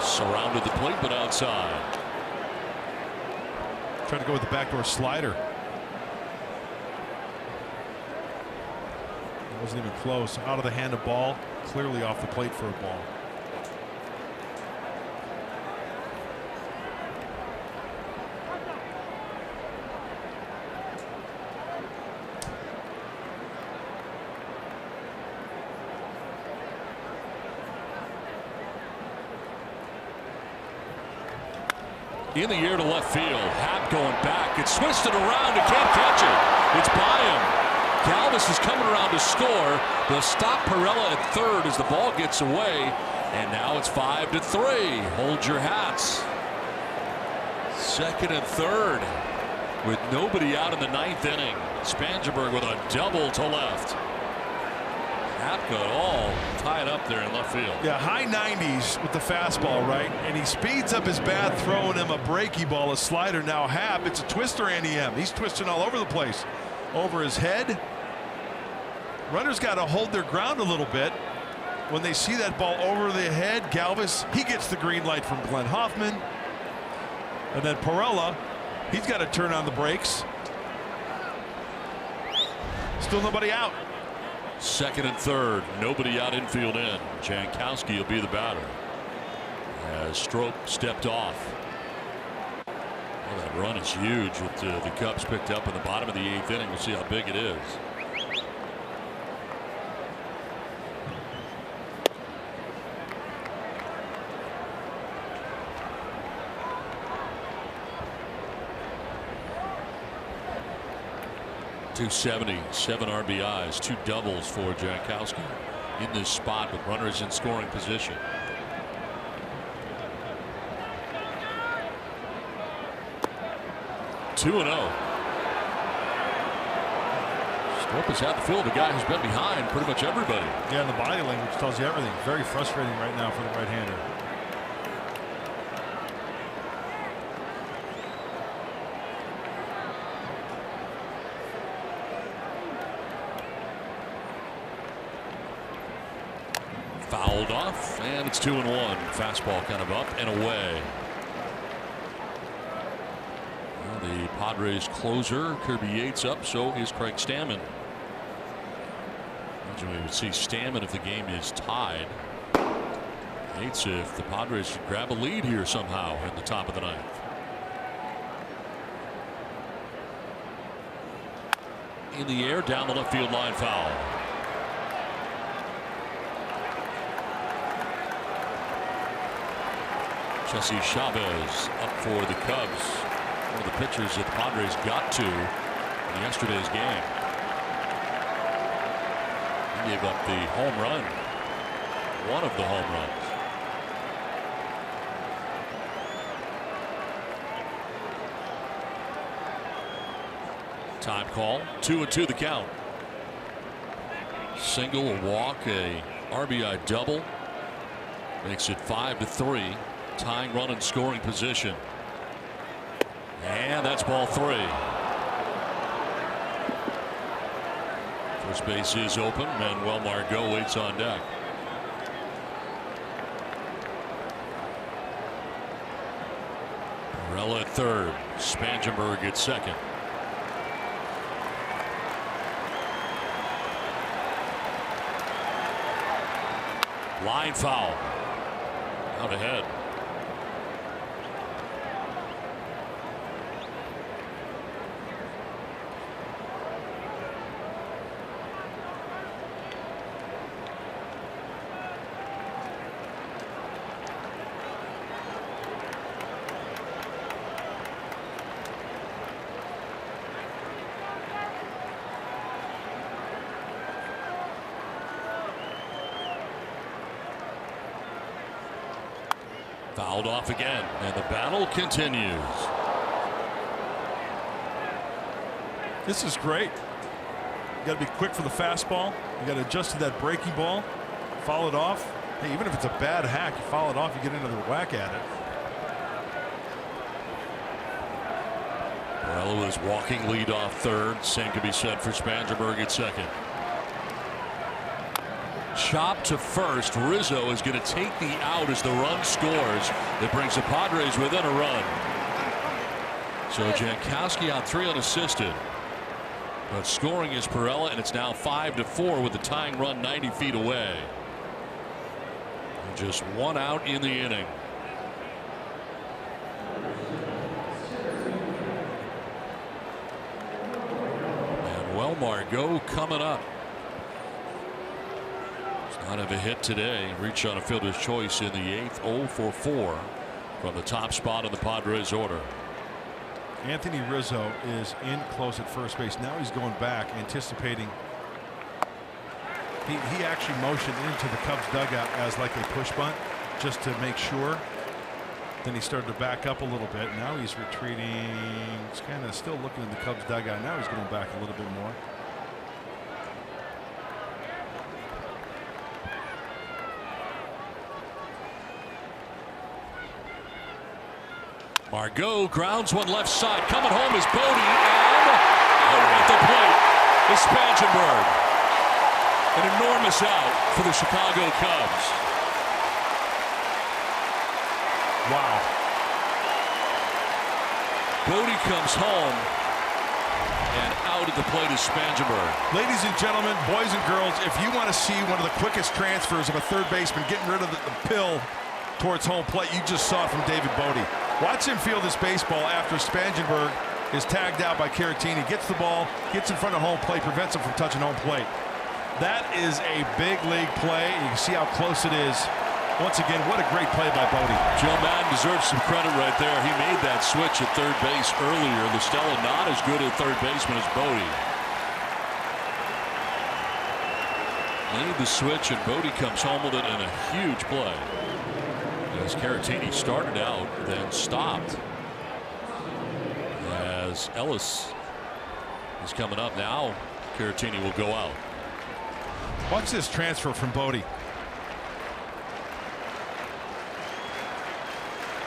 Surrounded the plate, but outside. Trying to go with the backdoor slider. It wasn't even close. Out of the hand of ball, clearly off the plate for a ball. In the air to left field. Happ going back. It's twisted around. He can't catch it. It's by him. Galvis is coming around to score. They'll stop Pirello at third as the ball gets away. And now it's 5-3. Hold your hats. Second and third with nobody out in the ninth inning. Spangenberg with a double to left. Happ got all tied up there in left field. Yeah, high 90s with the fastball, right? And he speeds up his bat, throwing him a breaky ball, a slider. Now Happ, it's a twister NEM. He's twisting all over the place. Over his head. Runners got to hold their ground a little bit. When they see that ball over the head, Galvis, he gets the green light from Glenn Hoffman. And then Pirello, he's got to turn on the brakes. Still nobody out. Second and third, nobody out, infield in. Jankowski will be the batter as Strop stepped off. Well, that run is huge with the Cubs picked up in the bottom of the eighth inning. We'll see how big it is. .270, 7 RBIs, 2 doubles for Jankowski in this spot with runners in scoring position. (2-0). Strop has had the feel of a guy who's been behind pretty much everybody. Yeah, and the body language tells you everything. Very frustrating right now for the right-hander. Fouled off, and it's 2-1. Fastball kind of up and away. Well, the Padres closer, Kirby Yates, up, so is Craig Stammen. Imagine we would see Stammen if the game is tied. Yates if the Padres should grab a lead here somehow at the top of the ninth. In the air, down the left field line, foul. Jesse Chavez up for the Cubs. One of the pitchers that the Padres got to in yesterday's game. He gave up the home run. One of the home runs. Time call. 2-2 the count. Single, a walk, a RBI double. Makes it 5-3. Tying run in scoring position. And that's ball 3. First base is open. Manuel Margot waits on deck. Pirello at third. Spangenberg at second. Line foul. Out ahead. Fouled off again, and the battle continues. This is great. You got to be quick for the fastball. You got to adjust to that breaking ball. Foul it off. Hey, even if it's a bad hack, you foul it off, you get another whack at it. Perella is walking lead off third. Same can be said for Spangenberg at second. Chop to first. Rizzo is going to take the out as the run scores. That brings the Padres within a run. So Jankowski out 3 unassisted. But scoring is Perella, and it's now 5-4 with the tying run 90 feet away. And just 1 out in the inning. Well, Margot coming up. Does not have a hit today. Reached on a fielder's choice in the 8th. 0 for 4 from the top spot in the Padres order. Anthony Rizzo is in close at first base. Now he's going back, anticipating. He actually motioned into the Cubs dugout as like a push bunt, just to make sure. Then he started to back up a little bit. Now he's retreating. He's kind of still looking at the Cubs dugout. Now he's going back a little bit more. Margot grounds one left side. Coming home is Bodie, and at the plate is Spangenberg. An enormous out for the Chicago Cubs. Wow. Bodie comes home, and out at the plate is Spangenberg. Ladies and gentlemen, boys and girls, if you want to see one of the quickest transfers of a third baseman getting rid of the pill towards home plate, you just saw it from David Bodie. Watch him field this baseball after Spangenberg is tagged out by Caratini. Gets the ball, gets in front of home plate, prevents him from touching home plate. That is a big league play. You can see how close it is. Once again, what a great play by Bodie. Joe Madden deserves some credit right there. He made that switch at third base earlier. The Stella not as good at third baseman as Bodie. Made the switch, and Bodie comes home with it in a huge play. As Caratini started out, then stopped. As Ellis is coming up now, Caratini will go out. Watch this transfer from Bodie.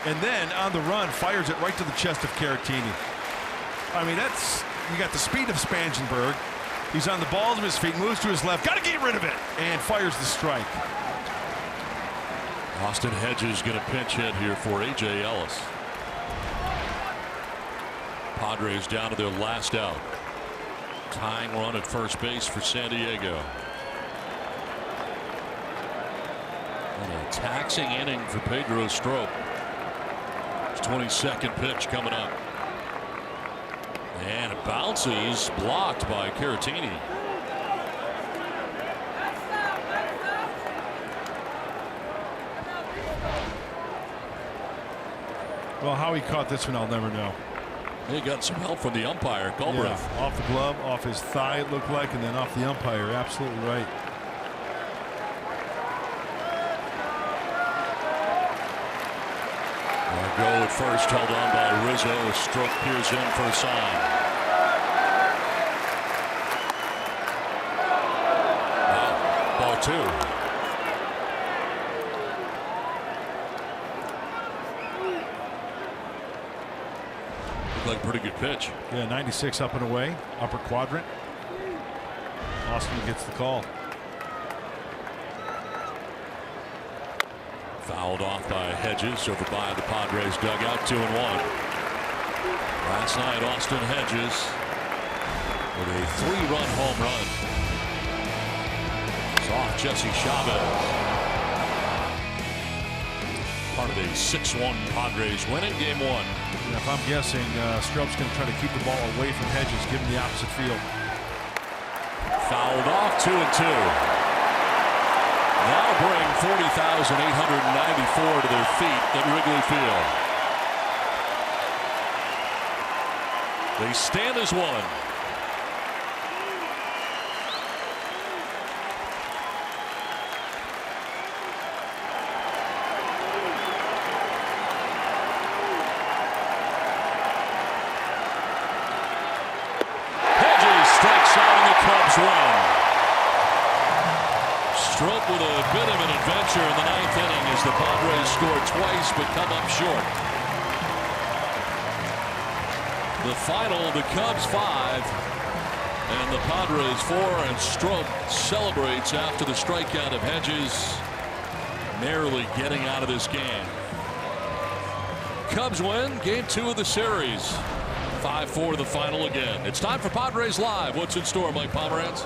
And then on the run, fires it right to the chest of Caratini. I mean, you got the speed of Spangenberg. He's on the balls of his feet, moves to his left, got to get rid of it, and fires the strike. Austin Hedges going to pinch hit here for A.J. Ellis. Padres down to their last out. Tying run at first base for San Diego. And a taxing inning for Pedro Strop. His 22nd pitch coming up. And it bounces, blocked by Caratini. Well, how he caught this one, I'll never know. He got some help from the umpire, Galbraith. Yeah, off the glove, off his thigh, it looked like, and then off the umpire. Absolutely right. Margot at first, held on by Rizzo. A stroke peers in for a sign. Wow, ball 2. Like a pretty good pitch. Yeah, 96 up and away, upper quadrant. Austin gets the call. Fouled off by Hedges over by the Padres dugout. 2-1. Last night, Austin Hedges with a 3-run home run. It's off Jesse Chavez. Part of a 6-1 Padres win in game 1. And if I'm guessing, Strup's going to try to keep the ball away from Hedges, give him the opposite field. Fouled off, 2-2. Now bring 40,894 to their feet at Wrigley Field. They stand as one. win. Strop with a bit of an adventure in the 9th inning as the Padres score twice but come up short. The final, the Cubs 5 and the Padres 4, and Strop celebrates after the strikeout of Hedges, narrowly getting out of this game. Cubs win game 2 of the series. 5-4 the final again. It's time for Padres Live. What's in store, Mike Pomerantz?